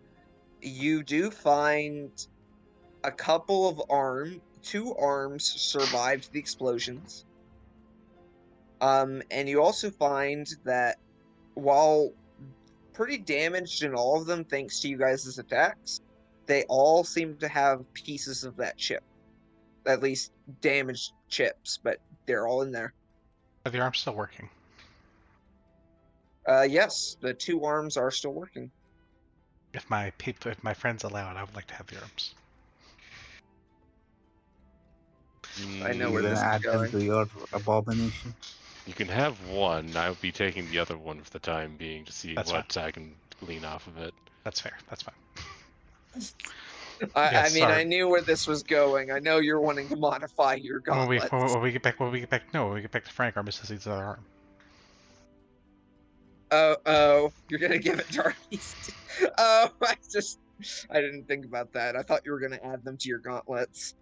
Speaker 3: you do find a couple of two arms survived the explosions. And you also find that while pretty damaged in all of them, thanks to you guys' attacks, they all seem to have pieces of that chip. At least damaged chips, but they're all in there.
Speaker 1: Are the arms still working?
Speaker 3: Yes, the two arms are still working.
Speaker 1: If my friends allow it, I would like to have the arms.
Speaker 3: I know
Speaker 2: You're
Speaker 3: where
Speaker 2: gonna
Speaker 3: this is
Speaker 2: add them
Speaker 3: going.
Speaker 2: to your abomination.
Speaker 4: You can have one. I would be taking the other one for the time being to see
Speaker 1: That's
Speaker 4: what I can glean off of it.
Speaker 1: That's fair. That's fine.
Speaker 3: I mean,
Speaker 1: sorry.
Speaker 3: I knew where this was going. I know you're wanting to modify your
Speaker 1: When we
Speaker 3: gauntlets.
Speaker 1: get back to Frank, our missus needs another arm.
Speaker 3: Oh, you're gonna give it to Arby's. Oh, I didn't think about that. I thought you were gonna add them to your gauntlets,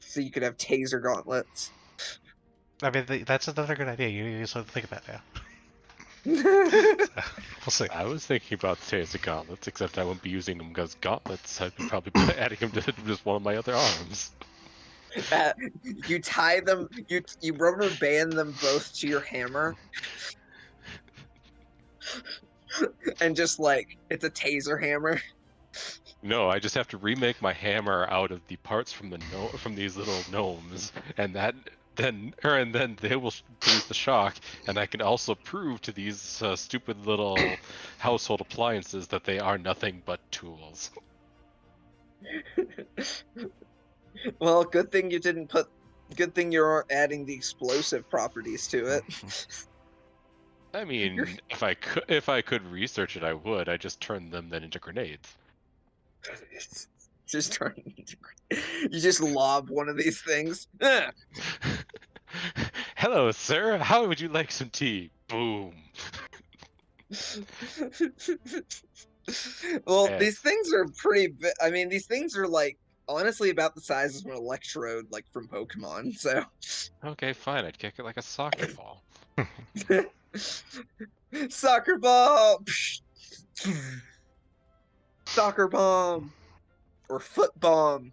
Speaker 3: so you could have taser gauntlets.
Speaker 1: I mean, that's another good idea. You need to think about that. So, we'll see.
Speaker 4: I was thinking about the taser gauntlets, except I wouldn't be using them as gauntlets. I'd be probably adding them to just one of my other arms.
Speaker 3: You tie them. You rubber band them both to your hammer, and just like it's a taser hammer.
Speaker 4: No, I just have to remake my hammer out of the parts from from these little gnomes, and then they will produce the shock, and I can also prove to these stupid little household appliances that they are nothing but tools.
Speaker 3: Well, good thing you didn't put. Good thing you're adding the explosive properties to it.
Speaker 4: I mean, if I could research it, I would. I just turn them then into grenades.
Speaker 3: Just turn into. You just lob one of these things.
Speaker 4: Hello, sir. How would you like some tea? Boom.
Speaker 3: Well, these things are pretty. I mean, these things are like honestly about the size of an electrode, like from Pokemon. So.
Speaker 4: Okay, fine. I'd kick it like a soccer ball.
Speaker 3: Soccer ball. soccer bomb or foot bomb.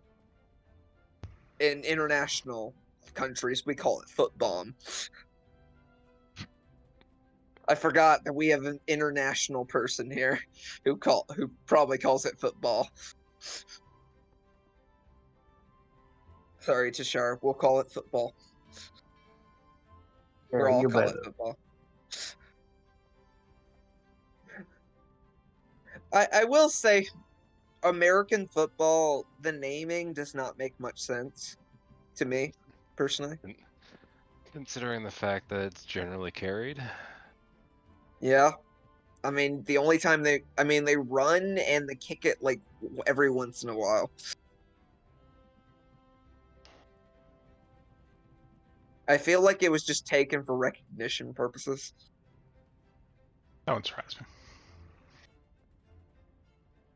Speaker 3: In international countries, we call it foot bomb. I forgot that we have an international person here who probably calls it football. Sorry, Tashar, we'll call it football. Or I'll
Speaker 2: you
Speaker 3: call it
Speaker 2: better.
Speaker 3: football. I will say, American football, the naming does not make much sense to me, personally.
Speaker 4: Considering the fact that it's generally carried.
Speaker 3: Yeah. I mean, the only time they run and they kick it like every once in a while. I feel like it was just taken for recognition purposes.
Speaker 1: That wouldn't surprise me.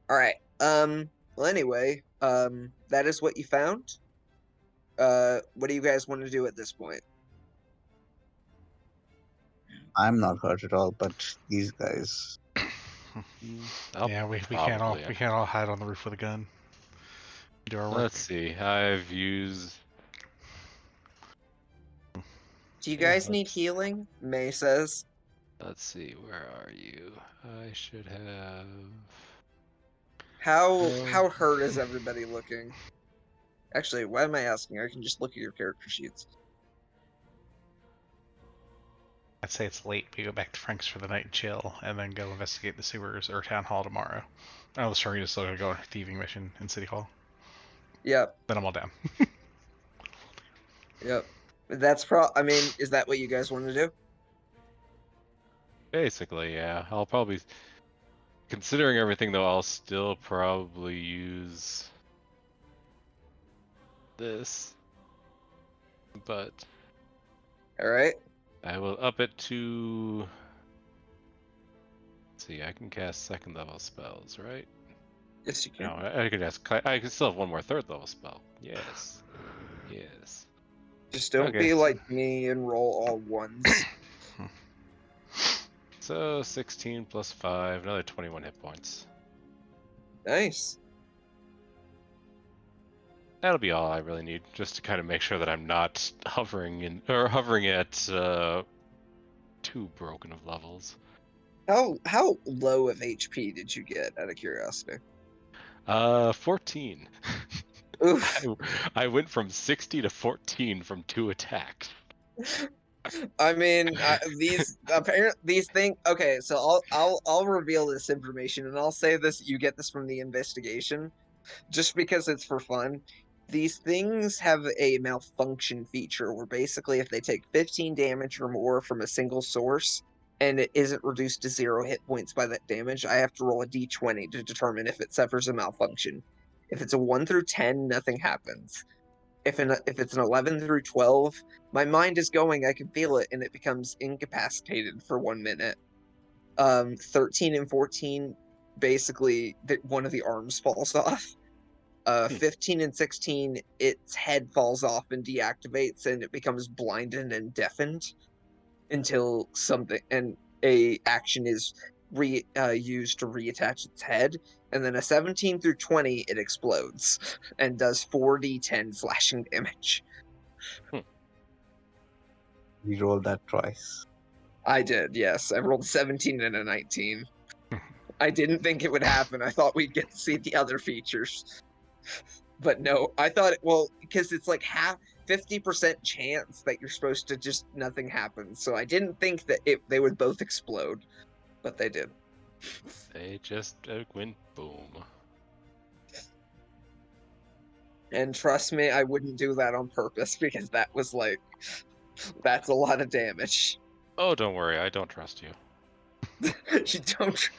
Speaker 3: All right. Well, anyway, that is what you found. What do you guys want to do at this point?
Speaker 2: I'm not hurt at all, but these guys.
Speaker 1: Yeah, we can't all hide on the roof with a gun. Do our work.
Speaker 4: Let's see. I've used.
Speaker 3: Do you guys need healing? May says.
Speaker 4: Let's see. Where are you? I should have.
Speaker 3: How hurt is everybody looking? Actually, why am I asking? I can just look at your character sheets.
Speaker 1: I'd say it's late. We go back to Frank's for the night and chill, and then go investigate the sewers or town hall tomorrow. I know the story is still gonna go on a thieving mission in City Hall.
Speaker 3: Yep.
Speaker 1: Then I'm all down.
Speaker 3: Yep. That's I mean, is that what you guys want to do?
Speaker 4: Basically, yeah. I'll probably. Considering everything, though, I'll still probably use this. But.
Speaker 3: Alright.
Speaker 4: I will up it to. Let's see, I can cast second level spells, right?
Speaker 3: Yes, you can.
Speaker 4: No, I can I can still have one more third level spell. Yes. Yes.
Speaker 3: Just don't
Speaker 4: Okay.
Speaker 3: be like me and roll all ones.
Speaker 4: So 16 plus 5, another 21 hit points.
Speaker 3: Nice.
Speaker 4: That'll be all I really need, just to kind of make sure that I'm not hovering at 2 broken of levels.
Speaker 3: How low of HP did you get, out of curiosity?
Speaker 4: 14.
Speaker 3: Oof.
Speaker 4: I went from 60 to 14 from 2 attacks.
Speaker 3: I mean, these things. Okay, so I'll reveal this information, and I'll say this. You get this from the investigation, just because it's for fun. These things have a malfunction feature where basically, if they take 15 damage or more from a single source, and it isn't reduced to 0 hit points by that damage, I have to roll a d20 to determine if it suffers a malfunction. If it's a 1 through 10, nothing happens. If it's an 11 through 12, my mind is going, I can feel it, and it becomes incapacitated for 1 minute. 13 and 14, basically, one of the arms falls off. 15 and 16, its head falls off and deactivates, and it becomes blinded and deafened until a action is used to reattach its head. And then a 17 through 20, it explodes and does 4d10 slashing damage.
Speaker 2: We rolled that twice.
Speaker 3: I did, yes. I rolled 17 and a 19. I didn't think it would happen. I thought we'd get to see the other features. But no, I thought, because it's like 50% chance that you're supposed to just nothing happens. So I didn't think that they would both explode, but they did.
Speaker 4: They just went boom.
Speaker 3: And trust me, I wouldn't do that on purpose, because that's a lot of damage.
Speaker 4: Oh, don't worry, I don't trust you.
Speaker 3: You don't.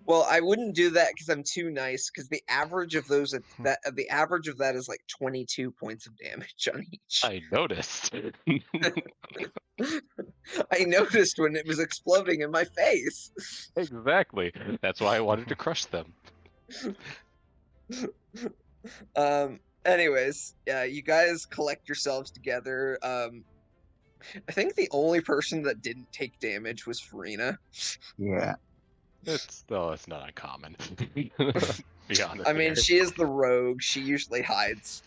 Speaker 3: Well, I wouldn't do that because I'm too nice. Because the average of that is like 22 points of damage on each.
Speaker 4: I noticed.
Speaker 3: I noticed when it was exploding in my face.
Speaker 4: Exactly. That's why I wanted to crush them.
Speaker 3: Anyways, yeah, you guys collect yourselves together. I think the only person that didn't take damage was Farina.
Speaker 2: Yeah.
Speaker 4: It's not uncommon. Be honest
Speaker 3: I mean,
Speaker 4: here.
Speaker 3: she is the rogue. She usually hides.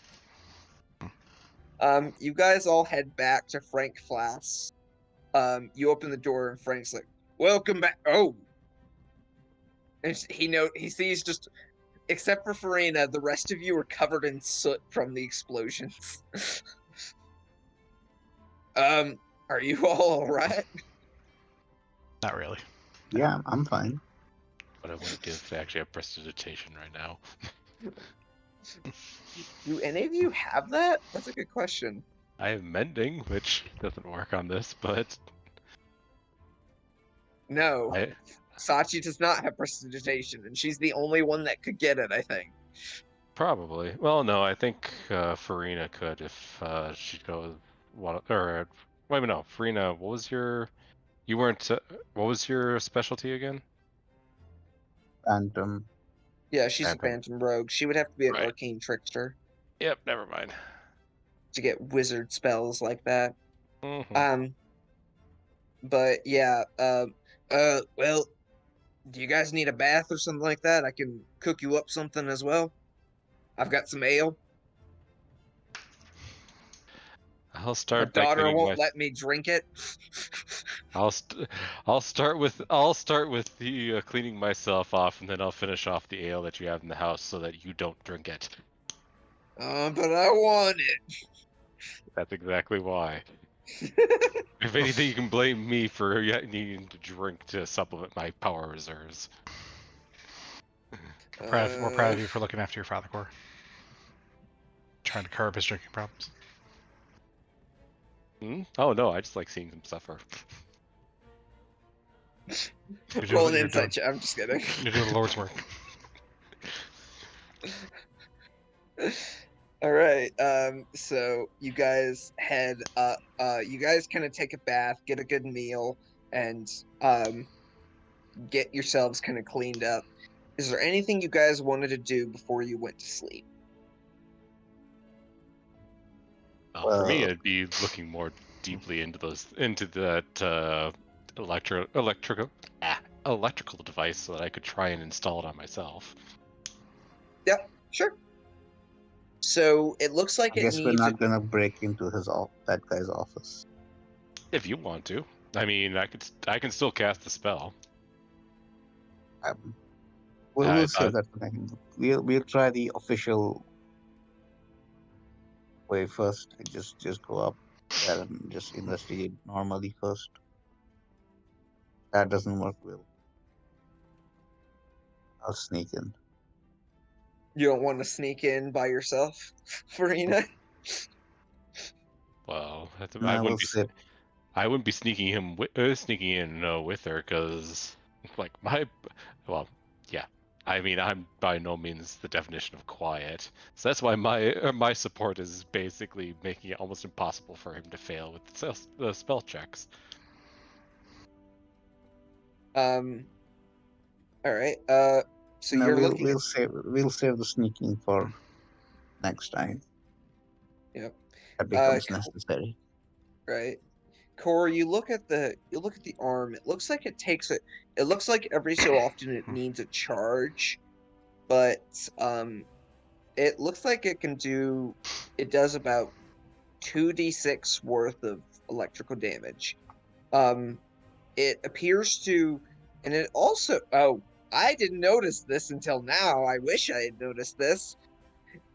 Speaker 3: You guys all head back to Frank Flass. You open the door and Frank's like, "Welcome back." Oh, and he sees just, except for Farina, the rest of you are covered in soot from the explosions. Are you all right?
Speaker 1: Not really.
Speaker 2: Yeah, I'm fine.
Speaker 4: What I want to do is actually have prestidigitation right now.
Speaker 3: Do any of you have that? That's a good question.
Speaker 4: I have mending, which doesn't work on this, but
Speaker 3: No,
Speaker 4: I
Speaker 3: Sachi does not have prestidigitation, and she's the only one that could get it, I think.
Speaker 4: probably. Well, no, I think Farina could if she goes. Or wait a minute, no, Farina. What was your? You weren't. What was your specialty again?
Speaker 2: Phantom.
Speaker 3: Yeah, she's
Speaker 4: Phantom.
Speaker 3: a phantom rogue. She would have to be an
Speaker 4: Right.
Speaker 3: arcane trickster
Speaker 4: Yep. Never mind.
Speaker 3: to get wizard spells like that.
Speaker 4: Mhm.
Speaker 3: But yeah, well, do you guys need a bath or something like that? I can cook you up something as well. I've got some ale.
Speaker 4: I'll
Speaker 3: My
Speaker 4: start by
Speaker 3: daughter
Speaker 4: cleaning
Speaker 3: won't
Speaker 4: my.
Speaker 3: let me drink it.
Speaker 4: I'll start with the cleaning myself off, and then I'll finish off the ale that you have in the house, so that you don't drink it.
Speaker 3: But I want it.
Speaker 4: That's exactly why. If anything, you can blame me for needing to drink to supplement my power reserves.
Speaker 1: We're proud of you for looking after your father core. Trying to curb his drinking problems.
Speaker 4: Oh no, I just like seeing him suffer.
Speaker 3: Roll an insight check. I'm just kidding.
Speaker 1: You're doing the Lord's work.
Speaker 3: All right. So you guys head you guys kind of take a bath, get a good meal, and get yourselves kind of cleaned up. Is there anything you guys wanted to do before you went to sleep?
Speaker 4: For me, it'd be looking more deeply into that electrical device, so that I could try and install it on myself.
Speaker 3: Yeah, sure. So it looks like
Speaker 2: I
Speaker 3: it
Speaker 2: guess we're
Speaker 3: needs.
Speaker 2: not gonna break into that guy's office.
Speaker 4: If you want to, I mean, I can still cast the spell.
Speaker 2: We'll save that for next. We'll try the official way first. Just go up there and just investigate normally first. That doesn't work well. I'll sneak in.
Speaker 3: You don't want to sneak in by yourself, Farina?
Speaker 4: Well,
Speaker 2: No,
Speaker 4: I wouldn't be sneaking in with her, because yeah. I mean, I'm by no means the definition of quiet, so that's why my support is basically making it almost impossible for him to fail with the spell checks.
Speaker 3: All right. So
Speaker 2: no,
Speaker 3: you're looking.
Speaker 2: We'll save the sneaking for next time.
Speaker 3: Yep.
Speaker 2: That becomes necessary.
Speaker 3: Right. Core, you look at the arm. It looks like it looks like every so often it needs a charge, but it looks like it does about 2d6 worth of electrical damage. It appears to, and it also, I didn't notice this until now. I wish I had noticed this.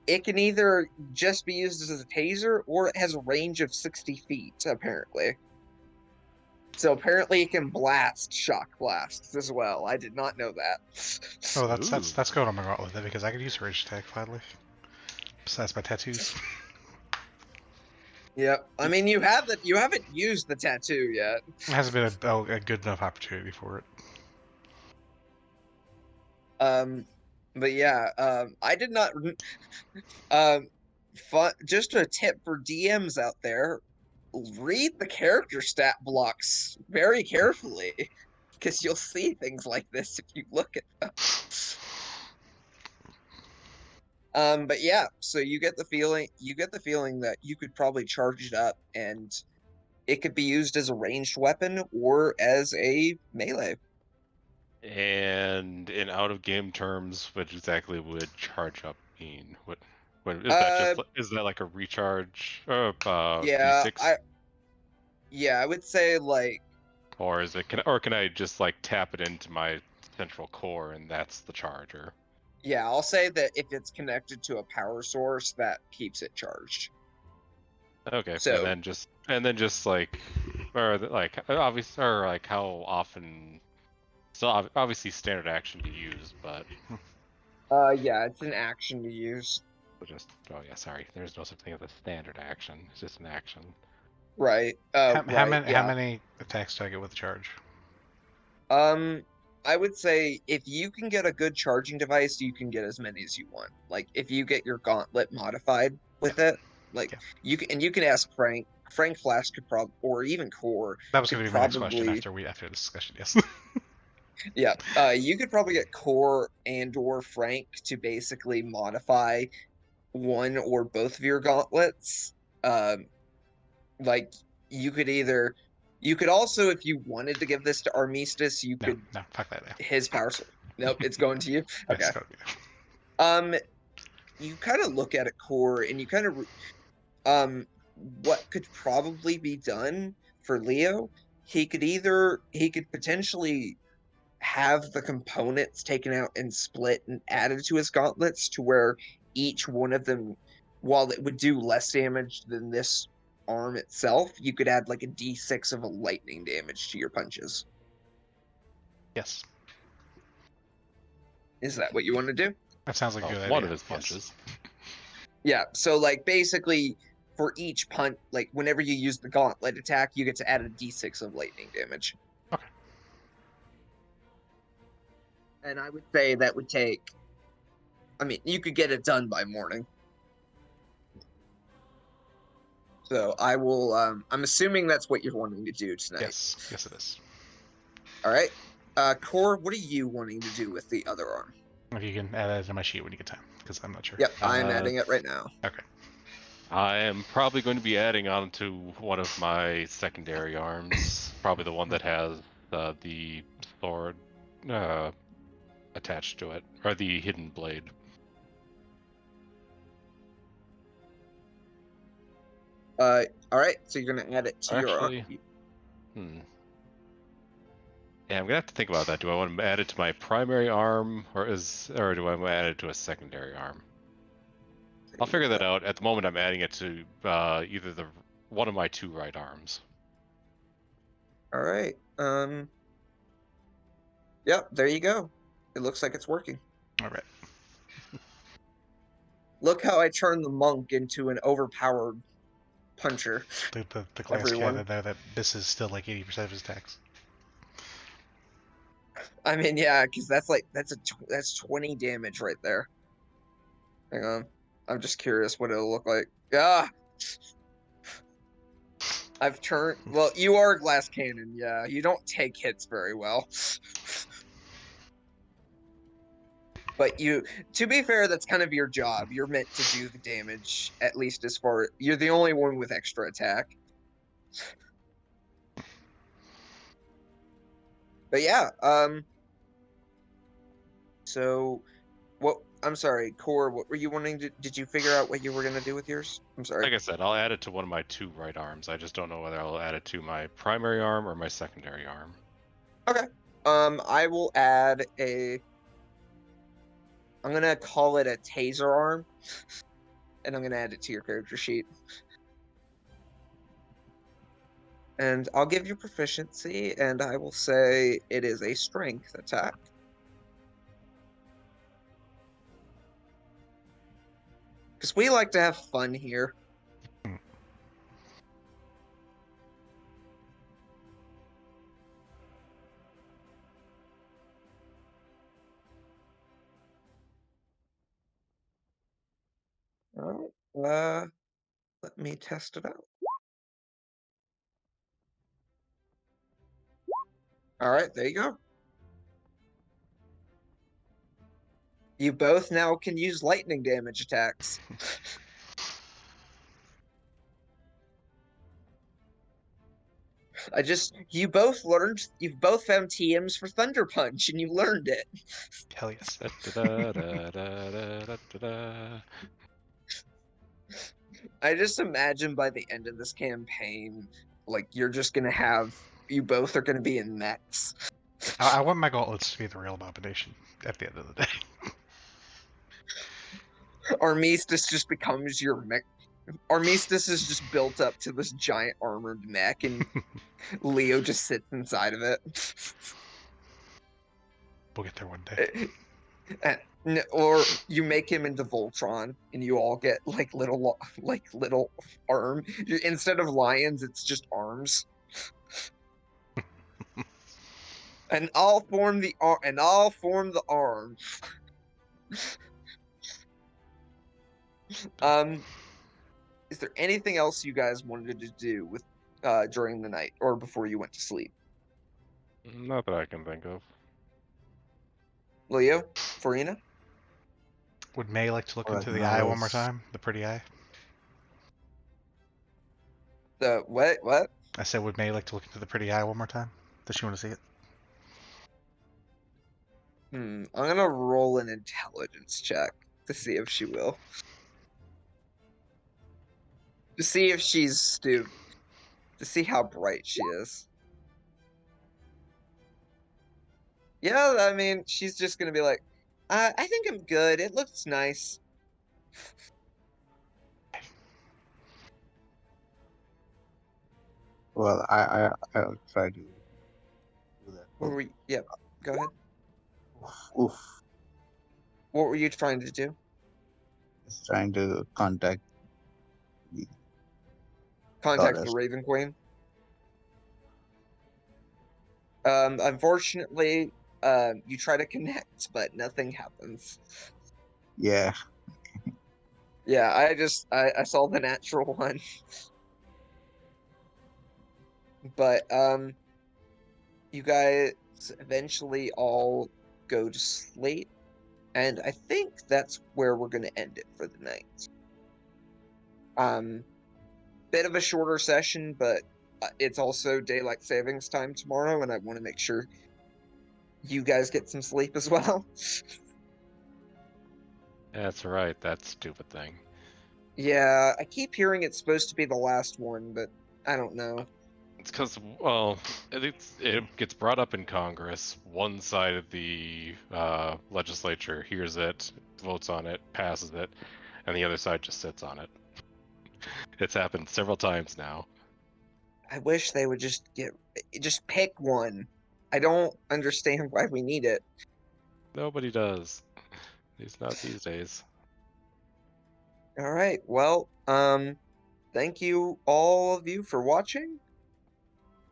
Speaker 3: It can either just be used as a taser, or it has a range of 60 feet, apparently. So apparently it can blast shock blasts as well. I did not know that.
Speaker 1: Oh, that's going on my gauntlet then, because I could use a rage attack finally. Besides my tattoos.
Speaker 3: Yep. I mean, you haven't used the tattoo yet.
Speaker 1: It hasn't been a good enough opportunity for it.
Speaker 3: But yeah, I did not. Just a tip for DMs out there: read the character stat blocks very carefully, because you'll see things like this if you look at them. But yeah, so you get the feeling that you could probably charge it up, and it could be used as a ranged weapon or as a melee.
Speaker 4: And in out-of-game terms, what exactly would charge up mean? What is that? Is that like a recharge?
Speaker 3: Yeah,
Speaker 4: D6?
Speaker 3: I would say like.
Speaker 4: Or is it? Can I just like tap it into my central core and that's the charger?
Speaker 3: Yeah, I'll say that if it's connected to a power source, that keeps it charged.
Speaker 4: Okay,
Speaker 3: So
Speaker 4: and then just like, or like obviously, or like how often? So obviously standard action to use, but
Speaker 3: yeah, it's an action to use.
Speaker 4: just oh yeah, sorry. There's no such thing as a standard action. It's just an action.
Speaker 3: Right.
Speaker 1: How
Speaker 3: Right. Yeah.
Speaker 1: many attacks do I get with the charge?
Speaker 3: I would say if you can get a good charging device, you can get as many as you want. Like if you get your gauntlet modified with it, like you can ask Frank. Frank Flash could probably, or even Core.
Speaker 1: That was
Speaker 3: going to
Speaker 1: be my next question after the discussion. Yes.
Speaker 3: Yeah. You could probably get Core and/or Frank to basically modify one or both of your gauntlets. Like you could also, if you wanted to give this to Armistice, you could.
Speaker 1: No, fuck that now.
Speaker 3: His power source. Nope, it's going to you. Okay.
Speaker 1: Yes, go to me.
Speaker 3: You kind of look at it, Core, and you kind of what could probably be done for Leo. He could potentially have the components taken out and split and added to his gauntlets to where each one of them, while it would do less damage than this arm itself, you could add like a d6 of a lightning damage to your punches.
Speaker 1: Yes.
Speaker 3: Is that what you want to do?
Speaker 1: That sounds like a good idea.
Speaker 4: One of his punches.
Speaker 3: Yeah, so like basically for each punch, like whenever you use the gauntlet attack, you get to add a d6 of lightning damage.
Speaker 1: Okay.
Speaker 3: And I would say that would take, I mean, you could get it done by morning. So I will, I'm assuming that's what you're wanting to do tonight.
Speaker 1: Yes it is.
Speaker 3: All right. Core, what are you wanting to do with the other arm?
Speaker 1: If you can add that to my sheet when you get time, because I'm not sure.
Speaker 3: Yep, I'm adding it right now.
Speaker 1: Okay.
Speaker 4: I am probably going to be adding on to one of my secondary arms, probably the one that has the sword attached to it, or the hidden blade.
Speaker 3: All right, so you're gonna add it to your arm.
Speaker 4: Yeah, I'm gonna have to think about that. Do I want to add it to my primary arm, or do I want to add it to a secondary arm? I'll figure that out. At the moment, I'm adding it to either one of my two right arms.
Speaker 3: All right. Yep, there you go. It looks like it's working.
Speaker 1: All right.
Speaker 3: Look how I turned the monk into an overpowered puncher.
Speaker 1: The glass cannon there that misses still like 80% of his attacks.
Speaker 3: I mean, yeah, because that's 20 damage right there. Hang on, I'm just curious what it'll look like. Ah, I've turned. Well, you are a glass cannon. Yeah, you don't take hits very well. But to be fair, that's kind of your job. You're meant to do the damage, at least as far. You're the only one with extra attack. But yeah, so what? I'm sorry, Core. What were you wanting to? Did you figure out what you were gonna do with yours? I'm sorry.
Speaker 4: Like I said, I'll add it to one of my two right arms. I just don't know whether I'll add it to my primary arm or my secondary arm.
Speaker 3: Okay. I will add a. I'm gonna call it a taser arm, and I'm gonna add it to your character sheet. And I'll give you proficiency, and I will say it is a strength attack. Because we like to have fun here. All right. Let me test it out. All right, there you go. You both now can use lightning damage attacks. You both learned. You've both found TMs for Thunder Punch, and you learned it.
Speaker 1: Hell yes.
Speaker 4: Da-da-da-da-da-da-da-da.
Speaker 3: I just imagine by the end of this campaign, like you both are gonna be in mechs.
Speaker 1: I want my gauntlets to be the real abomination at the end of the day.
Speaker 3: Armistice just becomes your mech. Armistice is just built up to this giant armored mech, and Leo just sits inside of it.
Speaker 1: We'll get there one day.
Speaker 3: Or you make him into Voltron, and you all get like little arm. Instead of lions, it's just arms. And I'll form the arm. Is there anything else you guys wanted to do with during the night or before you went to sleep?
Speaker 4: Not that I can think of.
Speaker 3: Leo, Farina?
Speaker 1: Would May like to look
Speaker 2: Right
Speaker 1: into the
Speaker 2: now
Speaker 1: eye one more
Speaker 2: it's-
Speaker 1: time? The pretty eye?
Speaker 3: The what?
Speaker 1: I said, would May like to look into the pretty eye one more time? Does she want to see it?
Speaker 3: I'm gonna roll an intelligence check to see if she will. To see if she's stupid. To see how bright she is. Yeah, I mean, she's just gonna be like, I think I'm good. It looks nice.
Speaker 2: Well, I'll try to do that.
Speaker 3: What were yeah, go ahead.
Speaker 2: Oof.
Speaker 3: What were you trying to do?
Speaker 2: Just trying to contact the
Speaker 3: Contact
Speaker 2: Goddess.
Speaker 3: the Raven Queen. Unfortunately, you try to connect, but nothing happens.
Speaker 2: Yeah.
Speaker 3: Yeah, I saw the natural one. But you guys eventually all go to sleep, and I think that's where we're gonna end it for the night. Bit of a shorter session, but it's also daylight savings time tomorrow, and I want to make sure you guys get some sleep as well.
Speaker 4: That's right, that stupid thing.
Speaker 3: Yeah, I keep hearing it's supposed to be the last one, but I don't know.
Speaker 4: It's because, well, it gets brought up in Congress. One side of the legislature hears it, votes on it, passes it, and the other side just sits on it. It's happened several times now.
Speaker 3: I wish they would just pick one. I don't understand why we need it.
Speaker 4: Nobody does. At least not these days.
Speaker 3: All right. Well, thank you all of you for watching.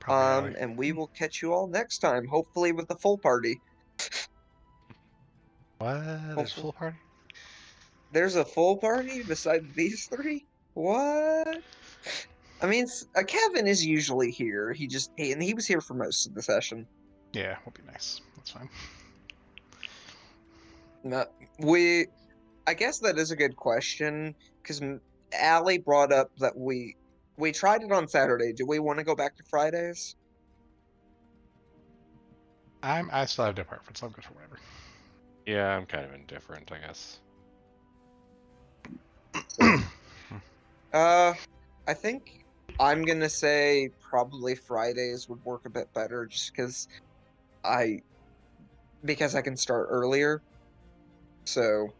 Speaker 1: Probably Allie.
Speaker 3: And we will catch you all next time, hopefully with the full party.
Speaker 1: What? There's a full party?
Speaker 3: There's a full party besides these three? What? I mean, Kevin is usually here. And he was here for most of the session.
Speaker 1: Yeah, would be nice. That's fine.
Speaker 3: I guess that is a good question, because Allie brought up that we tried it on Saturday. Do we want to go back to Fridays?
Speaker 1: I still have no preference. I'm good for whatever.
Speaker 4: Yeah, I'm kind of indifferent, I guess.
Speaker 3: I think I'm gonna say probably Fridays would work a bit better, just because I can start earlier. So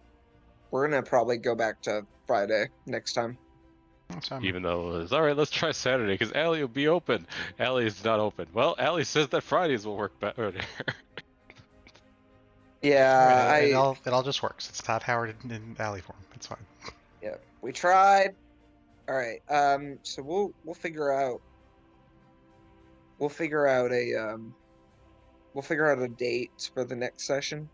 Speaker 3: we're gonna probably go back to Friday next time.
Speaker 1: That's fine.
Speaker 4: Even though it was, alright, let's try Saturday, because Allie will be open. Allie is not open. Well, Allie says that Fridays will work better.
Speaker 3: Yeah,
Speaker 1: it all just works. It's Todd Howard in Alley form. It's fine.
Speaker 3: Yeah, we tried. All right. So we'll figure out a date for the next session.